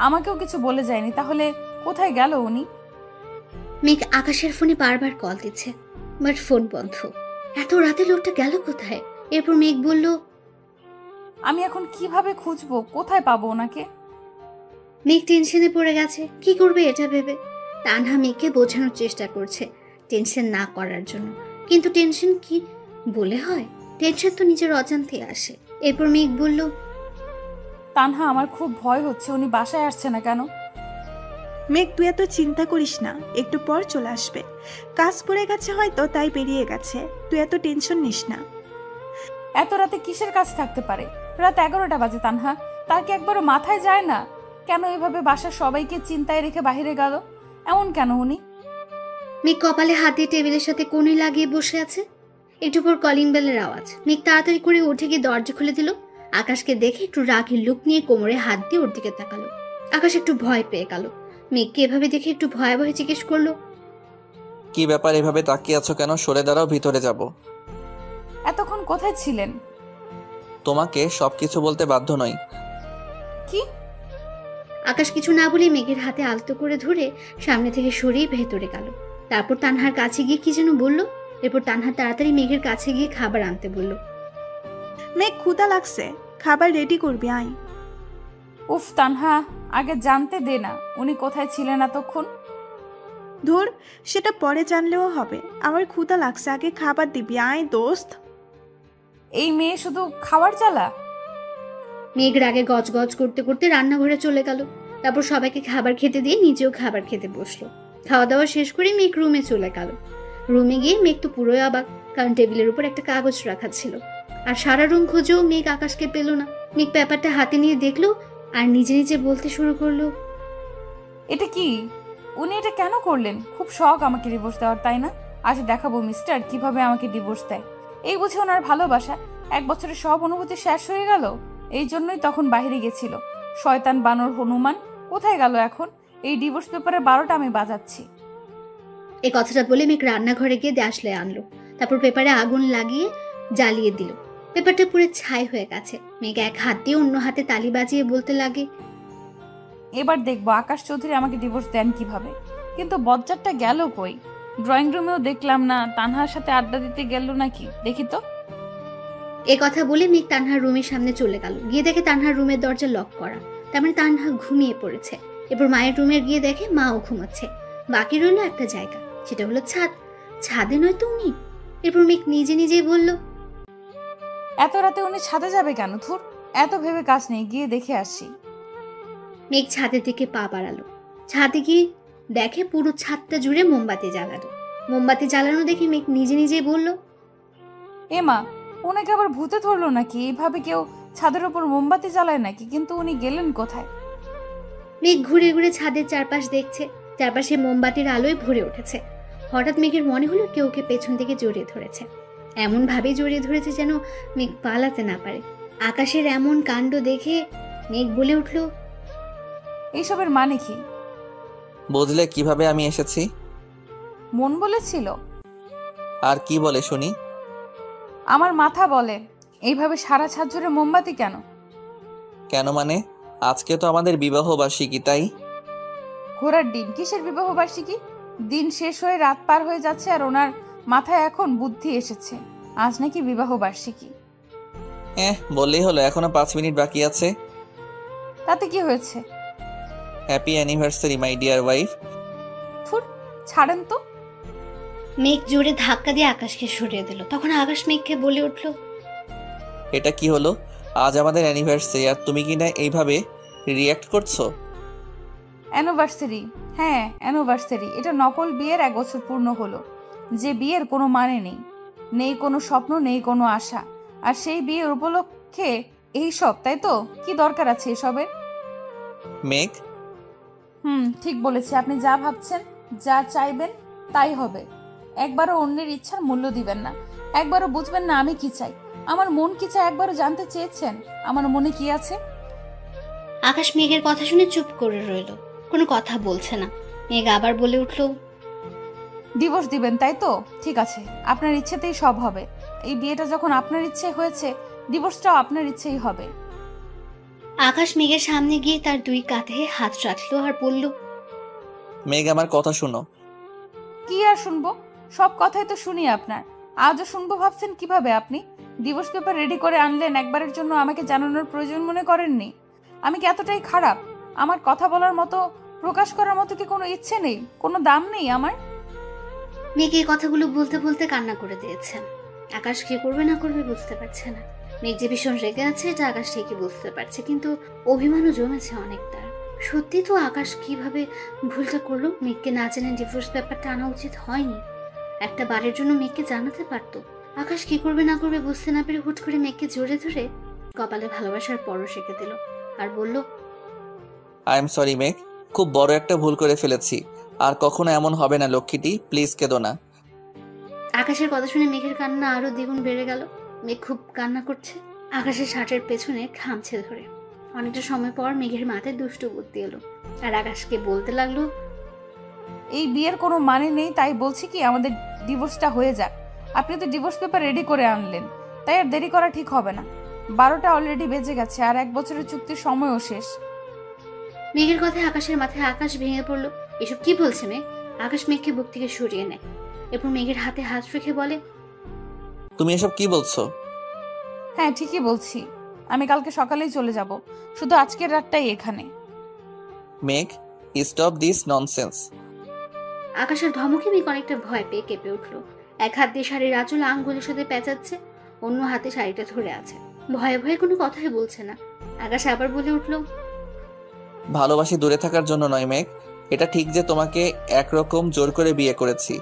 আমাকেও কিছু বলে যায়নি, তাহলে কোথায় গেল উনি? মেঘ আকাশের ফোনে বারবার কল দিচ্ছে, বাট ফোন বন্ধ। এত রাতে লোকটা গেল কোথায়? এরপর মেঘ বলল, আমি এখন কিভাবে খুঁজবো, কোথায় পাবো ওনাকে? মেঘ টেনশনে পড়ে গেছে, কি করবে এটা ভেবে। তানহা মেঘকে বোঝানোর চেষ্টা করছে টেনশন না করার জন্য, কিন্তু টেনশন কি বলে হয়? টেনশন তো নিজের অজান্তে আসে। এরপর মেঘ বলল, তানহা আমার খুব ভয় হচ্ছে, উনি বাসায় আসছে না কেন? মেঘ, তুই এত চিন্তা করিস না, একটু পর চলে আসবে। কাজ পড়ে গেছে হয়তো, তাই বেরিয়ে গেছে। তুই এত টেনশন নিস না। এত রাতে কিসের কাজ থাকতে পারে? রাত 11টা বাজে তানহা, তার কি একবারও মাথায় যায় না? কেন এভাবে বাসার সবাইকে চিন্তায় রেখে বাইরে গেল? এমন কেন উনি? মেঘ কপালে হাত দিয়ে টেবিলের সাথে কোণে লাগিয়ে বসে আছে। একটু পর কলিং বেলের আওয়াজ। মেঘ তাড়াতাড়ি করে উঠে গিয়ে দরজা খুলে দিল। আকাশকে দেখে একটু রাগী লুক নিয়ে কোমরে হাত দিয়ে ওর দিকে তাকালো। আকাশ একটু ভয় পেয়ে গেল। মেঘকে এভাবে দেখে একটু ভয়ে ভয়ে জিজ্ঞেস করলো, কি ব্যাপার, এভাবে তাকিয়ে আছো কেন? সরে দাঁড়াও, ভিতরে যাব। এতক্ষণ কোথায় ছিলেন? তোমাকে সবকিছু বলতে বাধ্য নই। কি? আকাশ কিছু না বলে মেঘের হাতে আলতো করে ধরে সামনে থেকে সরিয়ে ভেতরে গেল। তারপর তানহার কাছে গিয়ে কি যেন বলল। এরপর তানহা তাড়াতাড়ি মেঘের কাছে গিয়ে খাবার আনতে বলল। মেঘ, ক্ষুধা লাগছে, খাবার রেডি করবি, আয়। উফ তানহা, আগে জানতে দে না উনি কোথায় ছিলেন এতক্ষণ। ধুর, সেটা পরে জানলেও হবে। আমার ক্ষুধা লাগছে, আগে খাবার দিবি, আয় দোস্ত। এই মেয়ে শুধু খাবার জ্বালা। মেঘ রাগে গজ গজ করতে করতে রান্নাঘরে চলে গেল। তারপর সবাইকে খাবার খেতে দিয়ে নিজেও খাবার খেতে বসলো। খাওয়া দাওয়া শেষ করে মেঘ রুমে চলে গেল। রুমে গিয়ে মেঘ তো পুরোই অবাক, কারণ টেবিলের উপর একটা কাগজ রাখা ছিল। আর সারা রুম খুঁজেও মেঘ আকাশকে পেল না। মেঘ পেপারটা হাতে নিয়ে দেখলো আর নিজে নিজে বলতে শুরু করলো, এটা কি? উনি এটা কেন করলেন? খুব শখ আমাকে ডিভোর্স দেওয়ার, তাই না? আজ দেখাবো মিস্টার কিভাবে আমাকে ডিভোর্স দেয়। এই বুঝে ওনার ভালোবাসা 1 বছরের সব অনুভূতি শেষ হয়ে গেল। এই জন্যই তখন বাইরে গেছিল। শয়তান বানর হনুমান কোথায় গেল এখন? এই ডিভোর্স পেপারের 12টা আমি বাজাচ্ছি। এই কথাটা বলে মেঘ রান্নাঘরে গিয়ে দেশলাই আনলো। তারপর পেপারে আগুন লাগিয়ে জ্বালিয়ে দিল। পেপারটা পুরো ছাই হয়ে গেছে। মেঘ এক হাত দিয়ে অন্য হাতে তালি বাজিয়ে বলতে লাগে, এবার দেখবো আকাশ চৌধুরী আমাকে ডিভোর্স দেন কিভাবে। কিন্তু বজ্জারটা গেল কই? ড্রয়িং রুমেও দেখলাম না। তানহার সাথে আড্ডা দিতে গেল নাকি? দেখি তো। এ কথা বলে মেঘ তানহার রুমের সামনে চলে গেল। গিয়ে দেখে তানহার রুমের দরজা লক করা, তার মানে তানহা ঘুমিয়ে পড়েছে। এরপর মায়ের রুমে গিয়ে দেখে মাও ঘুমাচ্ছে। বাকি রইল একটা জায়গা, সেটা হলো ছাদ। ছাদে নয় তো উনি। এরপর মেঘ নিজে নিজেই বলল, এত রাতে উনি ছাদে যাবে কেন? ধুর, এত ভেবে কাজ নেই, গিয়ে দেখে আসি। মেঘ ছাদের দিকে পা বাড়ালো। ছাদে গিয়ে দেখে পুরো ছাদটা জুড়ে মোমবাতি জ্বালানো। মোমবাতি জ্বালানো দেখে মেঘ নিজে নিজেই বলল, এ মা, ওনাকে আবার ভূতে ধরলো নাকি? এইভাবে কেউ ছাদের উপর মোমবাতি জ্বালায় নাকি? কিন্তু উনি গেলেন কোথায়? মেঘ ঘুরে ঘুরে ছাদের চারপাশ দেখছে। চারপাশে মোমবাতির আলোয় ভরে উঠেছে। হঠাৎ মেঘের মনে হলো কেউ ওকে পেছন থেকে জড়িয়ে ধরেছে। এমন ভাবে জড়িয়ে ধরেছে যেন মেঘ পালাতে না পারে। আকাশের এমন কাণ্ড দেখে মেঘ বলে উঠল, এইসবের মানে কি? বুঝলে কিভাবে আমি এসেছি? মন বলেছিল। আর কি বলে শুনি? আমার মাথা বলে এইভাবে সারা ছাদ জুড়ে মোমবাতি কেন? কেন মানে? আজকে তো আমাদের বিবাহ বার্ষিকী, তাই? ঘোড়ার ডিম, কিসের বিবাহ বার্ষিকী? দিন শেষ হয়ে রাত পার হয়ে যাচ্ছে আর ওনার মাথায় এখন বুদ্ধি এসেছে আজ নাকি বিবাহ বার্ষিকী। বললেই হলো, এখনো 5 মিনিট বাকি আছে। তাতে কি হয়েছে? Happy anniversary my dear wife. ফুর, ছাড়েন তো। মেঘ জোরে ধাক্কা দিয়ে আকাশকে সরিয়ে দিল। তখন আকাশ মেঘকে বলে উঠল, এটা কি হলো? আজ আমাদের অ্যানিভার্সারি আর তুমি কি না এইভাবে রিয়্যাক্ট করছো? অ্যানিভার্সারি? হ্যাঁ অ্যানিভার্সারি। এটা নকল বিয়ের 1 বছর পূর্ণ হলো, যে বিয়ের কোনো মানে নেই, নেই কোনো স্বপ্ন, নেই কোনো আশা। আর সেই বিয়ের উপলক্ষে এই সব, তাই তো? কি দরকার আছে এসবের? মেঘ, ঠিক বলেছি। আপনি যা ভাবছেন, যা চাইবেন তাই হবে। একবারও অন্যের ইচ্ছার মূল্য দিবেন না, একবারও বুঝবেন না আমি কি চাই, আমার মন কি চাই। একবারও জানতে চেয়েছেন আমার মনে কি আছে? আকাশ মেঘের কথা শুনে চুপ করে রইল, কোনো কথা বলছে না। মেঘ আবার বলে উঠল, ডিভোর্স দিবেন তাই তো? ঠিক আছে, আপনার ইচ্ছেতেই সব হবে। এই বিয়েটা যখন আপনার ইচ্ছে হয়েছে, ডিভোর্সটাও আপনার ইচ্ছেই হবে। আকাশ মেঘের সামনে গিয়ে তার 2 কাঁধে হাত রাখলো আর বলল, মেঘ আমার কথা শুনো। কি আর শুনবো? সব কথাই তো শুনি আপনার। আজও শুনবো ভাবছেন কিভাবে? আপনি ডিভোর্স পেপার রেডি করে আনলেন, একবারের জন্য আমাকে জানানোর প্রয়োজন মনে করেননি? আমি কি এতটাই খারাপ? আমার কথা বলার মতো, প্রকাশ করার মতো কি কোনো ইচ্ছে নেই, কোনো দাম নেই আমার? মেঘ এই কথাগুলো বলতে বলতে কান্না করে দিয়েছে। আকাশ কি করবে না করবে বুঝতে পারছে না। মেঘ যে ভীষণ রেগে আছে এটা আকাশ ঠিকই বুঝতে পারছে, কিন্তু অভিমানও জমেছে অনেক তার। সত্যি তো আকাশ কিভাবে ভুলটা করলো? মেঘকে না জেনে ডিভোর্স পেপারটা আনা উচিত হয়নি। একটা বারের জন্য মেঘকে জানাতে পারতো। আকাশ কি করবে না করবে বুঝতে না পেরে হুট করে মেঘকে জড়িয়ে ধরে কপালে ভালোবাসার পরশ এঁকে দিল আর বলল, আই এম সরি মেঘ, খুব বড় একটা ভুল করে ফেলেছি। আর কখনো এমন হবে না লক্ষ্মীটি, প্লিজ কেঁদো না। আকাশের কথা শুনে মেঘের কান্না আরো দ্বিগুণ বেড়ে গেল। মেঘ খুব কান্না করছে, আকাশের শার্টের পেছনে খামছে ধরে। অনেকটা সময় পর মেঘের মাথায় দুষ্টু বুদ্ধি এলো আর আকাশকে বলতে লাগলো, এই বিয়ের কোনো মানে নেই, তাই বলছি কি আমাদের ডিভোর্সটা হয়ে যাক। আপনি তো ডিভোর্স পেপার রেডি করে আনলেন, তাই আর দেরি করা ঠিক হবে না। 12টা অলরেডি বেজে গেছে আর 1 বছরের চুক্তির সময়ও শেষ। মেঘের কথায় আকাশের মাথায় আকাশ ভেঙে পড়লো। এসব কি বলছে মেঘ? আকাশ মেঘকে বুক থেকে সরিয়ে নেয়, এরপর মেঘের হাতে হাত রেখে বলে, তুমি এসব কি বলছো? হ্যাঁ ঠিকই বলছি, আমি কালকে সকালেই চলে যাব, শুধু আজকের রাতটাই এখানে। মেঘ, স্টপ দিস ননসেন্স। আকাশের ধমকে মেঘ অনেকটা ভয় পেয়ে কেঁপে উঠলো। এক হাত দিয়ে শাড়ির আঁচল আঙ্গুলের সাথে পেঁচাচ্ছে, অন্য হাতে শাড়িটা ধরে আছে। ভয়ে ভয়ে কোনো কথাই বলছে না। আকাশ আবার বলে উঠলো, ভালোবাসি দূরে থাকার জন্য নয় মেঘ। এটা ঠিক যে তোমাকে একরকম জোর করে বিয়ে করেছি।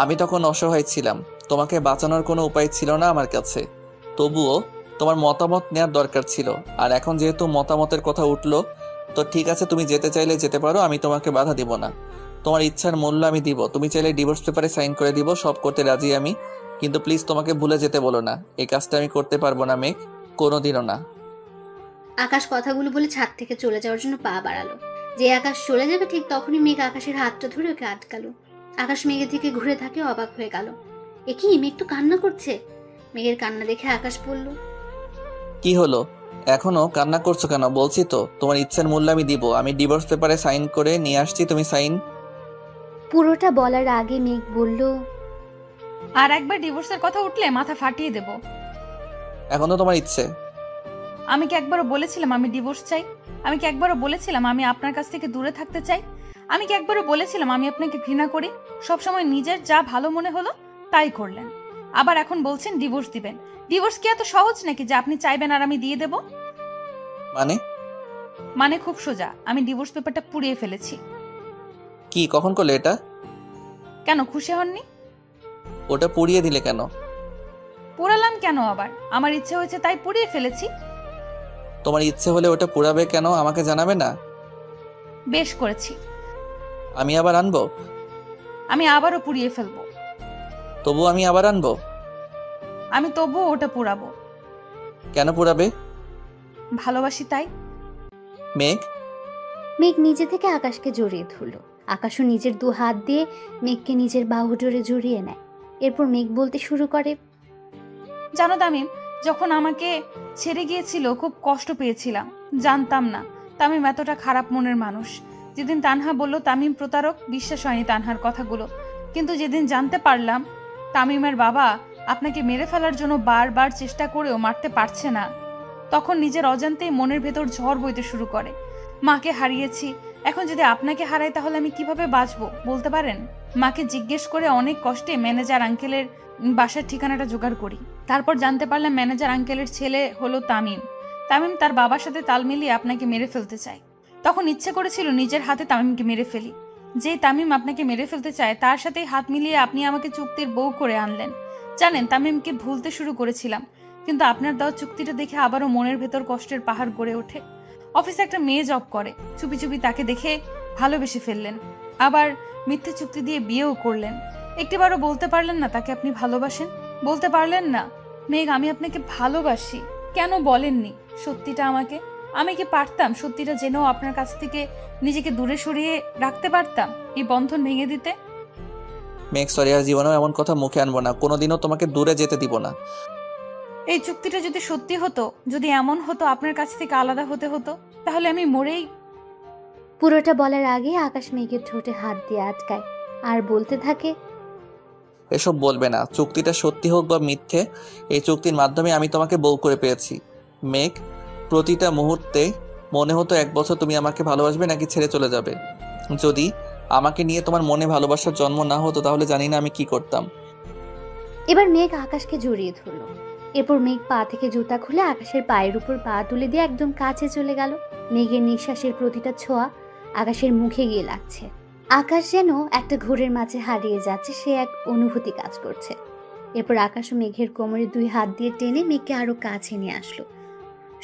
আমি তখন অসহায় ছিলাম, তোমাকে বাঁচানোর কোনো উপায় ছিল না আমার কাছে। তবুও তোমার মতামত নেওয়ার দরকার ছিল। আর এখন যেহেতু মতামতের কথা উঠলো, তো ঠিক আছে, তুমি যেতে চাইলে যেতে পারো, আমি তোমাকে বাধা দিব না। তোমার ইচ্ছার মূল্য আমি দিব। তুমি চাইলে ডিভোর্স পেপারে সাইন করে দিব, সব করতে রাজি আমি। কিন্তু প্লিজ তোমাকে ভুলে যেতে বলো না, এই কাজটা আমি করতে পারবো না মেঘ, কোনোদিনও না। আকাশ কথাগুলো বলে ছাদ থেকে চলে যাওয়ার জন্য পা বাড়ালো। যে আকাশ চলে যাবে ঠিক তখনই মেঘ আকাশের হাতটা ধরে ওকে আটকালো। আকাশ মেঘের দিকে ঘুরে থাকে, অবাক হয়ে গেল। এ কি, মেঘ তো কান্না করছে। মেঘের কান্না দেখে আকাশ বলল, কি হলো? এখনো কান্না করছো কেন? বলছি তো তোমার ইচ্ছার মূল্য আমি দিব। আমি ডিভোর্স পেপারে সাইন করে নিয়ে আসছি, তুমি সাইন। পুরোটা বলার আগে মেঘ বলল, আর একবার ডিভোর্সের কথা উঠলে মাথা ফাটিয়ে দেব। এখন তো তোমার ইচ্ছে। আমি কি একবারও বলেছিলাম আমি ডিভোর্স চাই? আমি কি একবারও বলেছিলাম আমি আপনার কাছ থেকে দূরে থাকতে চাই? আমি কি একবারও বলেছিলাম আমি আপনাকে ঘৃণা করি? সবসময় নিজের যা ভালো মনে হলো তাই করলেন, আবার এখন বলছেন ডিভোর্স দিবেন। ডিভোর্স কি এত সহজ নাকি যে আপনি চাইবেন আর আমি দিয়ে দেব? মানে খুব সোজা, আমি ডিভোর্স পেপারটা পুড়িয়ে ফেলেছি। কি, কখন করলে এটা? কেন খুশি হননি? ওটা পুড়িয়ে দিলে কেন? পোড়ালাম কেন আবার? আমার ইচ্ছে হয়েছে তাই পুড়িয়ে ফেলেছি। তোমার ইচ্ছে হলে ওটা পুড়াবে কেন, আমাকে জানাবে না? বেশ করেছি। আমি আবার আনবো? আমি আবারও পুড়িয়ে ফেলবো। তবু আমি আবার আনবো? আমি তবুও ওটা পোড়াবো। কেন পুড়াবে? ভালোবাসি তাই। মেঘ। মেঘ নিজে থেকে আকাশকে জড়িয়ে ধরলো। আকাশও নিজের 2 হাত দিয়ে মেঘকে নিজের বাহুডোরে জড়িয়ে নেয়। এরপর মেঘ বলতে শুরু করে, জানো তামিম, যখন আমাকে ছেড়ে গিয়েছিল খুব কষ্ট পেয়েছিলাম। জানতাম না তামিম এতটা খারাপ মনের মানুষ। যেদিন তানহা বলল তামিম প্রতারক, বিশ্বাস হয়নি তানহার কথাগুলো। কিন্তু যেদিন জানতে পারলাম তামিমের বাবা আপনাকে মেরে ফেলার জন্য বারবার চেষ্টা করেও মারতে পারছে না, তখন নিজের অজান্তেই মনের ভেতর ঝড় বইতে শুরু করে। মাকে হারিয়েছি, এখন যদি আপনাকে হারাই তাহলে আমি কিভাবে বাঁচবো বলতে পারেন? মাকে জিজ্ঞেস করে অনেক কষ্টে ম্যানেজার আঙ্কেলের বাসার ঠিকানাটা জোগাড় করি। তারপর জানতে পারলাম ম্যানেজার আঙ্কেলের ছেলে হলো তামিম। তামিম তার বাবার সাথে তাল মিলিয়ে আপনাকে মেরে ফেলতে চায়। তখন ইচ্ছে করেছিল নিজের হাতে তামিমকে মেরে ফেলি। যেই তামিম আপনাকে মেরে ফেলতে চায় তার সাথেই হাত মিলিয়ে আপনি আমাকে চুক্তির বউ করে আনলেন। জানেন, তামিমকে ভুলতে শুরু করেছিলাম, কিন্তু আপনার দেওয়া চুক্তিটা দেখে আবারও মনের ভেতর কষ্টের পাহাড় গড়ে ওঠে। অফিসে একটা মেয়ে জব করে, চুপি চুপি তাকে দেখে ভালোবেসে ফেললেন, আবার মিথ্যে চুক্তি দিয়ে বিয়েও করলেন। একটিবারও বলতে পারলেন না তাকে আপনি ভালোবাসেন? বলতে পারলেন না, মেঘ আমি আপনাকে ভালোবাসি? কেন বলেননি সত্যিটা আমাকে? আমি কি পারতাম সত্যিটা জেনেও আপনার কাছ থেকে নিজেকে দূরে সরিয়ে রাখতে পারতাম, এই বন্ধন ভেঙে দিতে? মেঘ সরি, আর জীবনেও এমন কথা মুখে আনবো না, কোনোদিনও তোমাকে দূরে যেতে দিব না। এই চুক্তিটা যদি সত্যি হতো, যদি এমন হতো আপনার কাছ থেকে আলাদা হতে হতো, তাহলে আমি মরেই। পুরোটা বলার আগে আকাশ মেঘের ঠোঁটে হাত দিয়ে আটকায় আর বলতে থাকে, এসব বলবে না, চুক্তিটা সত্যি হোক বা মিথ্যে, এই চুক্তির মাধ্যমে আমি তোমাকে বউ করে পেয়েছি। মেঘ, প্রতিটা মুহূর্তে মনে হতো 1 বছর তুমি আমাকে ভালোবাসবে নাকি ছেড়ে চলে যাবে। যদি আমাকে নিয়ে তোমার মনে ভালোবাসার জন্ম না হতো তাহলে জানি না আমি কি করতাম। এবার মেঘ আকাশকে জড়িয়ে ধরল। এরপর মেঘ পা থেকে জুতা খুলে আকাশের পায়ের উপর পা তুলে দিয়ে একদম কাছে চলে গেল। মেঘের নিঃশ্বাসের প্রতিটা ছোঁয়া আকাশের মুখে গিয়ে লাগছে। আকাশ যেন একটা ঘোরের মাঝে হারিয়ে যাচ্ছে, সে এক অনুভূতি কাজ করছে। এরপর আকাশ ও মেঘের কোমরে 2 হাত দিয়ে টেনে মেঘকে আরো কাছে নিয়ে আসলো।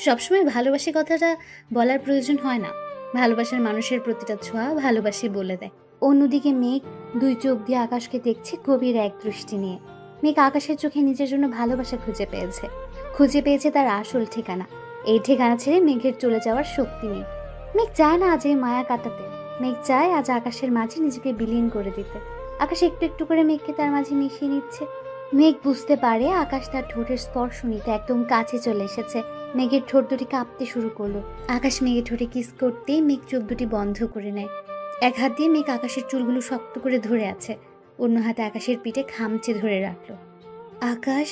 সবসময় ভালোবাসি কথাটা বলার প্রয়োজন হয় না, ভালোবাসার মানুষের প্রতিটা ছোঁয়া ভালোবাসি বলে দেয়। অন্যদিকে মেঘ 2 চোখ দিয়ে আকাশকে দেখছে গভীর এক দৃষ্টি নিয়ে। মেঘ আকাশের চোখে নিজের জন্য ভালোবাসা খুঁজে পেয়েছে তার আসল ঠিকানা। এই ঠিকানা ছেড়ে মেঘের চলে যাওয়ার শক্তি নেই। মেঘ চায় না আজ এই মায়া কাটাতে, মেঘ চায় আজ আকাশের মাঝে নিজেকে বিলীন করে দিতে। আকাশ একটু একটু করে মেঘকে তার মাঝে মিশিয়ে নিচ্ছে। মেঘ বুঝতে পারে আকাশ তার ঠোঁটের স্পর্শ নিতে একদম কাছে চলে এসেছে। মেঘের ঠোঁট দুটি কাঁপতে শুরু করলো। আকাশ মেঘের ঠোঁটে কিস করতেই মেঘ চোখ দুটি বন্ধ করে নেয়। এক হাত দিয়ে মেঘ আকাশের চুলগুলো শক্ত করে ধরে আছে, অন্য হাতে আকাশের পিঠে খামচে ধরে রাখলো। আকাশ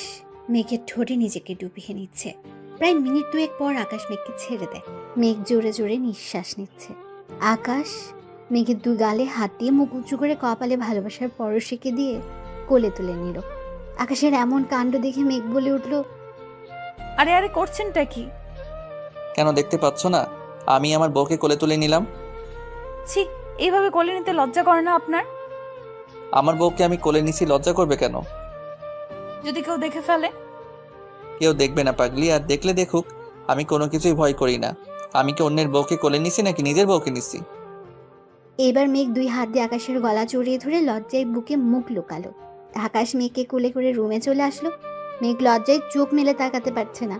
মেঘের ঠোঁটে নিজেকে ডুবিয়ে নিচ্ছে। প্রায় মিনিট 2 পর আকাশ মেঘকে ছেড়ে দেয়। মেঘ জোরে জোরে নিঃশ্বাস নিচ্ছে। আকাশ মেঘের 2 গালে হাত দিয়ে মুখ উঁচু করে কপালে ভালোবাসার পরশিকে দিয়ে কোলে তুলে নিল। আকাশের এমন কাণ্ড দেখে মেঘ বলে উঠল, আরে আরে করছেনটা কি? কেন দেখতে পাচ্ছ না আমি আমার বউকে কোলে তুলে নিলাম? ছি, এইভাবে কোলে নিতে লজ্জা করে না আপনার? আমার বউকে আমি কোলে নিছি, লজ্জা করবে কেন? যদি কেউ দেখে ফেলে? কেউ দেখবে না পাগলি, আর দেখলে দেখুক, আমি কোনো কিছুই ভয় করি না। আমি কি অন্যের বউকে কোলে নিছি নাকি নিজের বউকে নিছি? এবার মেঘ 2 হাত দিয়ে আকাশের গলা জড়িয়ে ধরে লজ্জায় বুকে মুখ লুকালো। আকাশ মেঘকে কোলে করে রুমে চলে আসলো। মেঘ লজ্জায় চোখ মেলে তাকাতে পারছে না।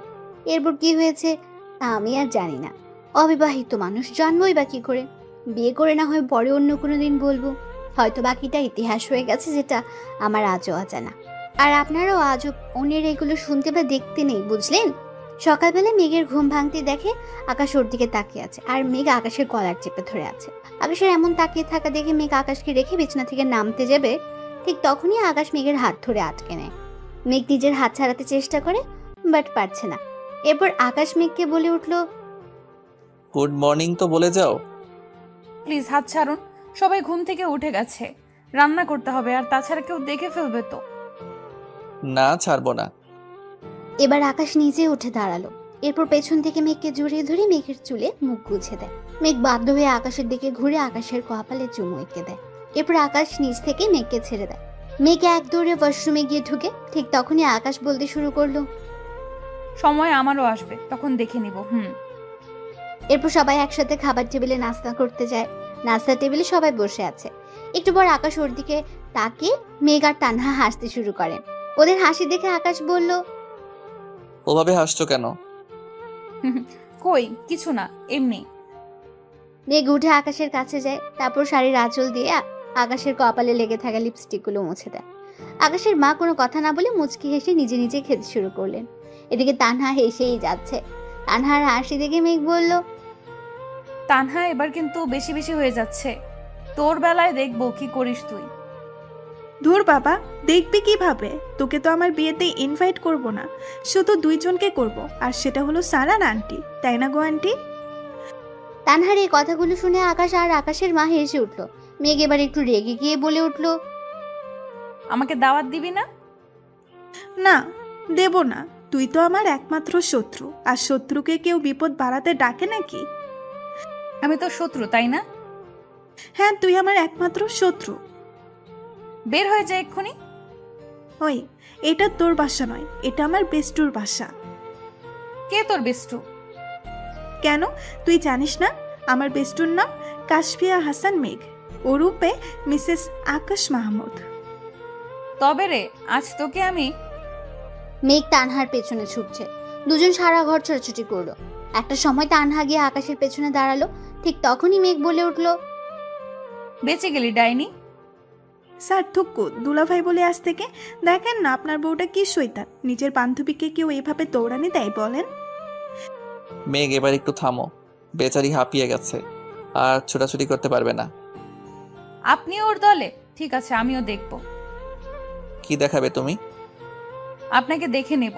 এরপর কি হয়েছে আমি আর জানি না। অবিবাহিত মানুষ, জানবই বা কি করে? বিয়ে করে না হয় পরে অন্য কোনো দিন বলবো, হয়তো বাকিটা ইতিহাস হয়ে গেছে যেটা আমার আজও অজানা। আর আপনারাও আজও অন্যের এগুলো শুনতে বা দেখতে নেই, বুঝলেন? সকালবেলা মেঘের ঘুম ভাঙতে দেখে আকাশ ওর দিকে তাকিয়ে আছে, আর মেঘ আকাশের কলার চেপে ধরে আছে। আকাশের এমন তাকিয়ে থাকা দেখে মেঘ আকাশকে রেখে বিছানা থেকে নামতে যাবে, ঠিক তখনই আকাশ মেঘের হাত ধরে আটকে নেয়। মেঘ নিজের হাত ছাড়াতে চেষ্টা করে, বাট পারছে না। এরপর আকাশ মেঘকে বলে উঠল, গুড মর্নিং তো বলে যাও। প্লিজ হাত ছাড়ুন, সবাই ঘুম থেকে উঠে গেছে, রান্না করতে হবে, আর তাছাড়া কেউ দেখে ফেলবে তো। না, ছাড়বো না। এবার আকাশ নিজে উঠে দাঁড়ালো। এরপর পেছন থেকে মেঘকে জড়িয়ে ধরে মেঘের চুলে মুখ গুছে দেয়। মেঘ বাধ্য হয়ে আকাশের দিকে ঘুরে আকাশের কপালে চুমু এঁকে দেয়। এরপর আকাশ নিচ থেকে মেঘকে ছেড়ে দেয়। মেঘ এক দৌড়ে ওয়াশরুমে গিয়ে ঢুকে। ঠিক তখনই আকাশ বলতে শুরু করলো, সময় আমারও আসবে, তখন দেখে নিব। এরপর সবাই একসাথে খাবার টেবিলে নাস্তা করতে যায়। নাস্তা টেবিলে সবাই বসে আছে। একটু পর আকাশ ওর দিকে তাকিয়ে মেঘ আর তানহা হাসতে শুরু করে। ওদের হাসি দেখে আকাশ বলল, ওভাবে হাসছো কেন? কই কিছু না, এমনি। মেঘ উঠে আকাশের কাছে যায়, তারপর শাড়ির আঁচল দিয়ে আকাশের কপালে লেগে থাকা লিপস্টিকগুলো মুছে দেয়। আকাশের মা কোনো কথা না বলে মুচকি হেসে নিজে নিজে খেতে শুরু করলেন। এদিকে তানহা হেসেই যাচ্ছে। তানহার হাসি দেখে মেঘ বলল, তানহা এবার কিন্তু বেশি বেশি হয়ে যাচ্ছে। তোর বেলায় দেখবো কি করিস তুই। ধুর বাবা, দেখবি কিভাবে? তোকে তো আমার বিয়েতে ইনভাইট করব না, শুধু দুইজনকে করব, আর সেটা হলো সারান আন্টি, তাই না গো আন্টি? তানহার এই কথাগুলো শুনে আকাশ আর আকাশের মা হেসে উঠল। মেঘ এবার একটু রেগে গিয়ে বলে উঠল, আমাকে দাওয়াত দিবি না? না, দেব না। তুই তো আমার একমাত্র শত্রু, আর শত্রুকে কেউ বিপদ বাড়াতে ডাকে নাকি? আমি তো শত্রু, তাই না? হ্যাঁ, তুই আমার একমাত্র শত্রু। বের হয়ে যায় এক্ষুনি। ওই, এটা তোর বাসা নয়, এটা আমার বেস্টুর বাসা। কে তোর বেস্টু? কেন, তুই জানিস না? আমার বেস্টুর নাম কাশফিয়া হাসান মেঘ, ওরূপে মিসেস আকাশ মাহমুদ। তবে রে, আজ তোকে আমি। মেঘ তানহার পেছনে ছুটছে। দুজন সারা ঘর ছোটাছুটি করলো। একটা সময় তানহা গিয়ে আকাশের পেছনে দাঁড়ালো। ঠিক তখনই মেঘ বলে উঠল, বেঁচে গেলি ডাইনি। স্যার থুক্কু, দুলাভাই বলে আজ থেকে। দেখেন না আপনার বউটা কি শৈতান, নিজের বান্ধবীকে কেউ এভাবে দৌড়ানি দেয় বলেন? মেঘ এবার একটু থামো, বেচারি হাঁপিয়ে গেছে, আর ছোটাছুটি করতে পারবে না। আপনি ওর দলে? ঠিক আছে, আমিও দেখব। কি দেখাবে তুমি? আপনাকে দেখে নেব।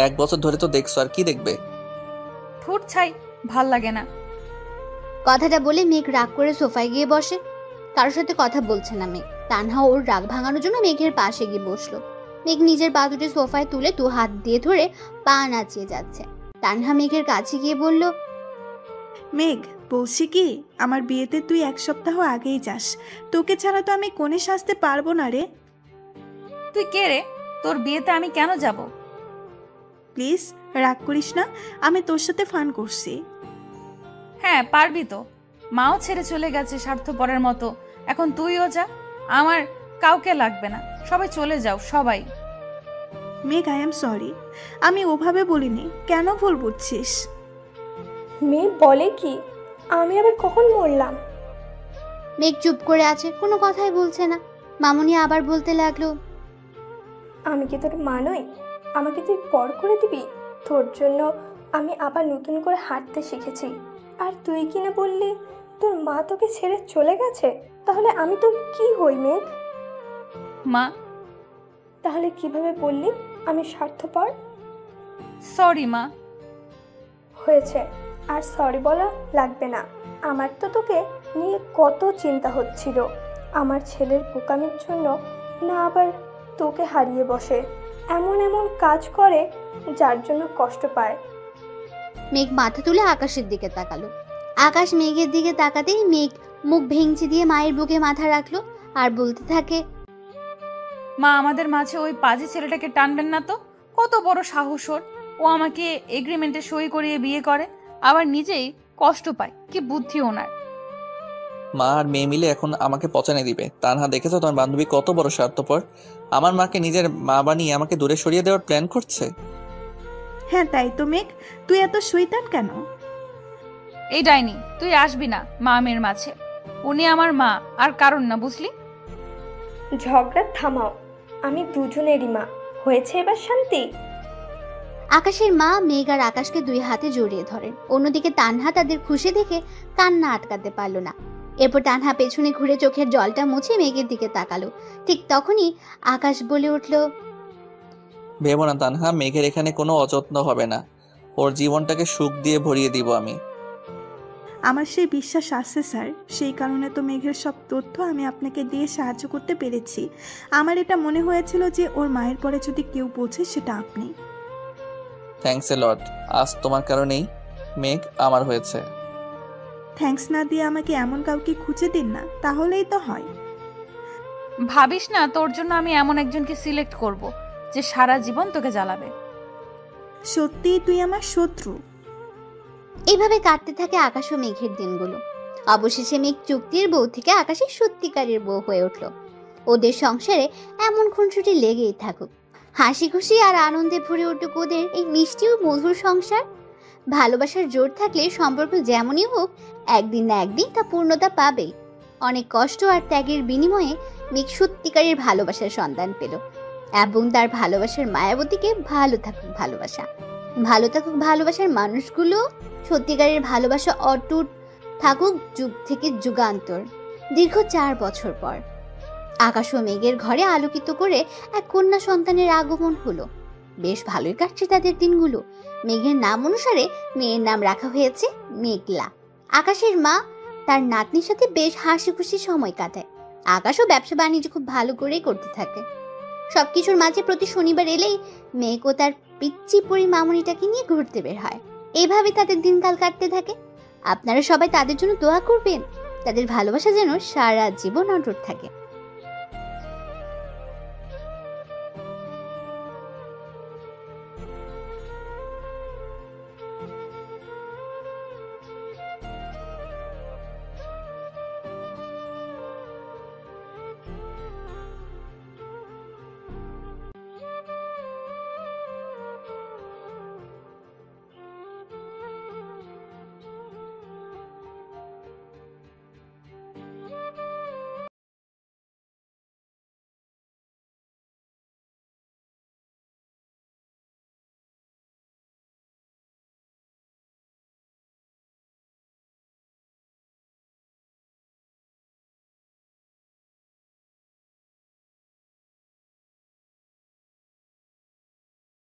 1 বছর ধরে তো দেখছো, আর কি দেখবে? ঠোঁট ছাই, ভাল লাগে না। কথাটা বলে মেঘ রাগ করে সোফায় গিয়ে বসে। কারোর সাথে কথা বলছে না মেঘ। তানহা ওর রাগ ভাঙানোর জন্য মেঘের পাশে গিয়ে বসলো। মেঘ নিজের পা দুটি সোফায় তুলে 2 হাত দিয়ে ধরে পা নাচিয়ে যাচ্ছে। তানহা মেঘের কাছে গিয়ে বলল, মেঘ, বলছি কি, আমার বিয়েতে তুই 1 সপ্তাহ আগেই যাস। তোকে ছাড়া তো আমি কোণে সাজতে পারবো না রে। তুই কে রে? তোর বিয়েতে আমি কেন যাব? প্লিজ রাগ করিস না, আমি তোর সাথে ফান করছি। হ্যাঁ পারবি তো। মাও ছেড়ে চলে গেছে স্বার্থপরের মতো, এখন তুইও যা। আমার কাউকে লাগবে না, সবাই চলে যাও, সবাই। মেঘ, আই এম সরি, আমি ওভাবে বলিনি, কেন ভুল বুঝছিস? মেয়ে বলে কি? আমি আবার কখন মরলাম? মেঘ চুপ করে আছে, কোনো কথাই বলছে না। মামুনি আবার বলতে লাগলো, আমি কি তোর মা নই? আমাকে তুই পর করে দিবি? তোর জন্য আমি আবার নতুন করে হাঁটতে শিখেছি, আর তুই কিনা বললি তোর মা তোকে ছেড়ে চলে গেছে। তাহলে আমি তোর কি হই মেঘ? মা। তাহলে কিভাবে বললি আমি স্বার্থপর? সরি মা। হয়েছে, আর সরি বলা লাগবে না। আমার তো তোকে নিয়ে কত চিন্তা হচ্ছিল, আমার ছেলের বোকামির জন্য না আবার তোকে হারিয়ে বসে, এমন এমন কাজ করে যার জন্য কষ্ট পায়। মেঘ মাথা তুলে আকাশের দিকে তাকালো। আকাশ মেঘের দিকে তাকাতেই মেঘ মুখ ভেঙচি দিয়ে মায়ের বুকে মাথা রাখলো আর বলতে থাকে, মা, আমাদের মাঝে ওই পাজি ছেলেটাকে টানবেন না তো। কত বড় সাহস ওর! ও আমাকে এগ্রিমেন্টে সই করিয়ে বিয়ে করে, আবার নিজেই কষ্ট পায়। কি বুদ্ধি ওনার! মা আর মেয়ে মিলে এখন আমাকে পচানে দিবে। তানহা, দেখেছো তোমার বান্ধবী কত বড় স্বার্থপর? আমার মাকে নিজের মা বানিয়ে আমাকে দূরে সরিয়ে দেওয়ার প্ল্যান করছে। হ্যাঁ তাই তো মেঘ, তুই এত শৈতান কেন? এই ডাইনি, তুই আসবি না মা মেয়ের মাঝে। উনি আমার মা, আর কারণ না, বুঝলি? ঝগড়া থামাও, আমি দুজনেরই মা। হয়েছে এবার শান্তি? আকাশের মা মেঘ আর আকাশকে 2 হাতে জড়িয়ে ধরেন। অন্যদিকে তানহা তাদের খুশি দেখে কান্না আটকাতে পারল না। এরপর তানহা পেছনে ঘুরে চোখের জলটা মুছে মেঘের দিকে তাকালো। ঠিক তখনই আকাশ বলে উঠল, ভেবো না তানহা, মেঘের এখানে কোনো অযত্ন হবে না। ওর জীবনটাকে সুখ দিয়ে ভরিয়ে দিব আমি। আমার সেই বিশ্বাস আছে স্যার, সেই কারণে তো মেঘের সব তথ্য আমি আপনাকে দিয়ে সাহায্য করতে পেরেছি। আমার এটা মনে হয়েছিল যে ওর মায়ের পরে যদি কেউ বোঝে সেটা আপনি। থ্যাঙ্কস এ লট। আজ তোমার কারণেই মেঘ আমার হয়েছে। থ্যাঙ্কস না দিয়ে আমাকে এমন কাউকে খুঁজে দিন না, তাহলেই তো হয়। ভাবিস না তোর জন্য আমি এমন একজনকে সিলেক্ট করব যে সারা জীবন তোকে জ্বালাবে। সত্যিই তুই আমার শত্রু। এইভাবে কাটতে থাকে আকাশ ও মেঘের দিনগুলো। অবশেষে মেঘ চুক্তির বউ থেকে আকাশের সত্যিকারের বউ হয়ে উঠল। ওদের সংসারে এমন খুনসুটি লেগেই থাকুক, হাসি খুশি আর আনন্দে ভরে উঠুক ওদের এই মিষ্টি ও মধুর সংসার। ভালোবাসার জোর থাকলে সম্পর্ক যেমনই হোক, একদিন না একদিন তা পূর্ণতা পাবেই। অনেক কষ্ট আর ত্যাগের বিনিময়ে মেঘ সত্যিকারের ভালোবাসার সন্ধান পেল এবং তার ভালোবাসার মায়াবতীকে ভালো থাকুক ভালোবাসা, ভালো থাকুক ভালোবাসার মানুষগুলো, সত্যিকারের ভালোবাসা অটুট থাকুক যুগ থেকে যুগান্তর। দীর্ঘ 4 বছর পর আকাশ ও মেঘের ঘরে আলোকিত করে এক কন্যা সন্তানের আগমন হলো। বেশ ভালোই কাটছে তাদের দিনগুলো। মেঘের নাম অনুসারে মেয়ের নাম রাখা হয়েছে মেঘলা। আকাশের মা তার নাতনির সাথে বেশ হাসি খুশি সময় কাটায়। আকাশও ব্যবসা বাণিজ্য খুব ভালো করেই করতে থাকে। সবকিছুর মাঝে প্রতি শনিবার এলেই মেঘ ও তার পিচ্চি পরি মামুনিটাকে নিয়ে ঘুরতে বের হয়। এইভাবে তাদের দিনকাল কাটতে থাকে। আপনারা সবাই তাদের জন্য দোয়া করবেন, তাদের ভালোবাসা যেন সারা জীবন অটুট থাকে।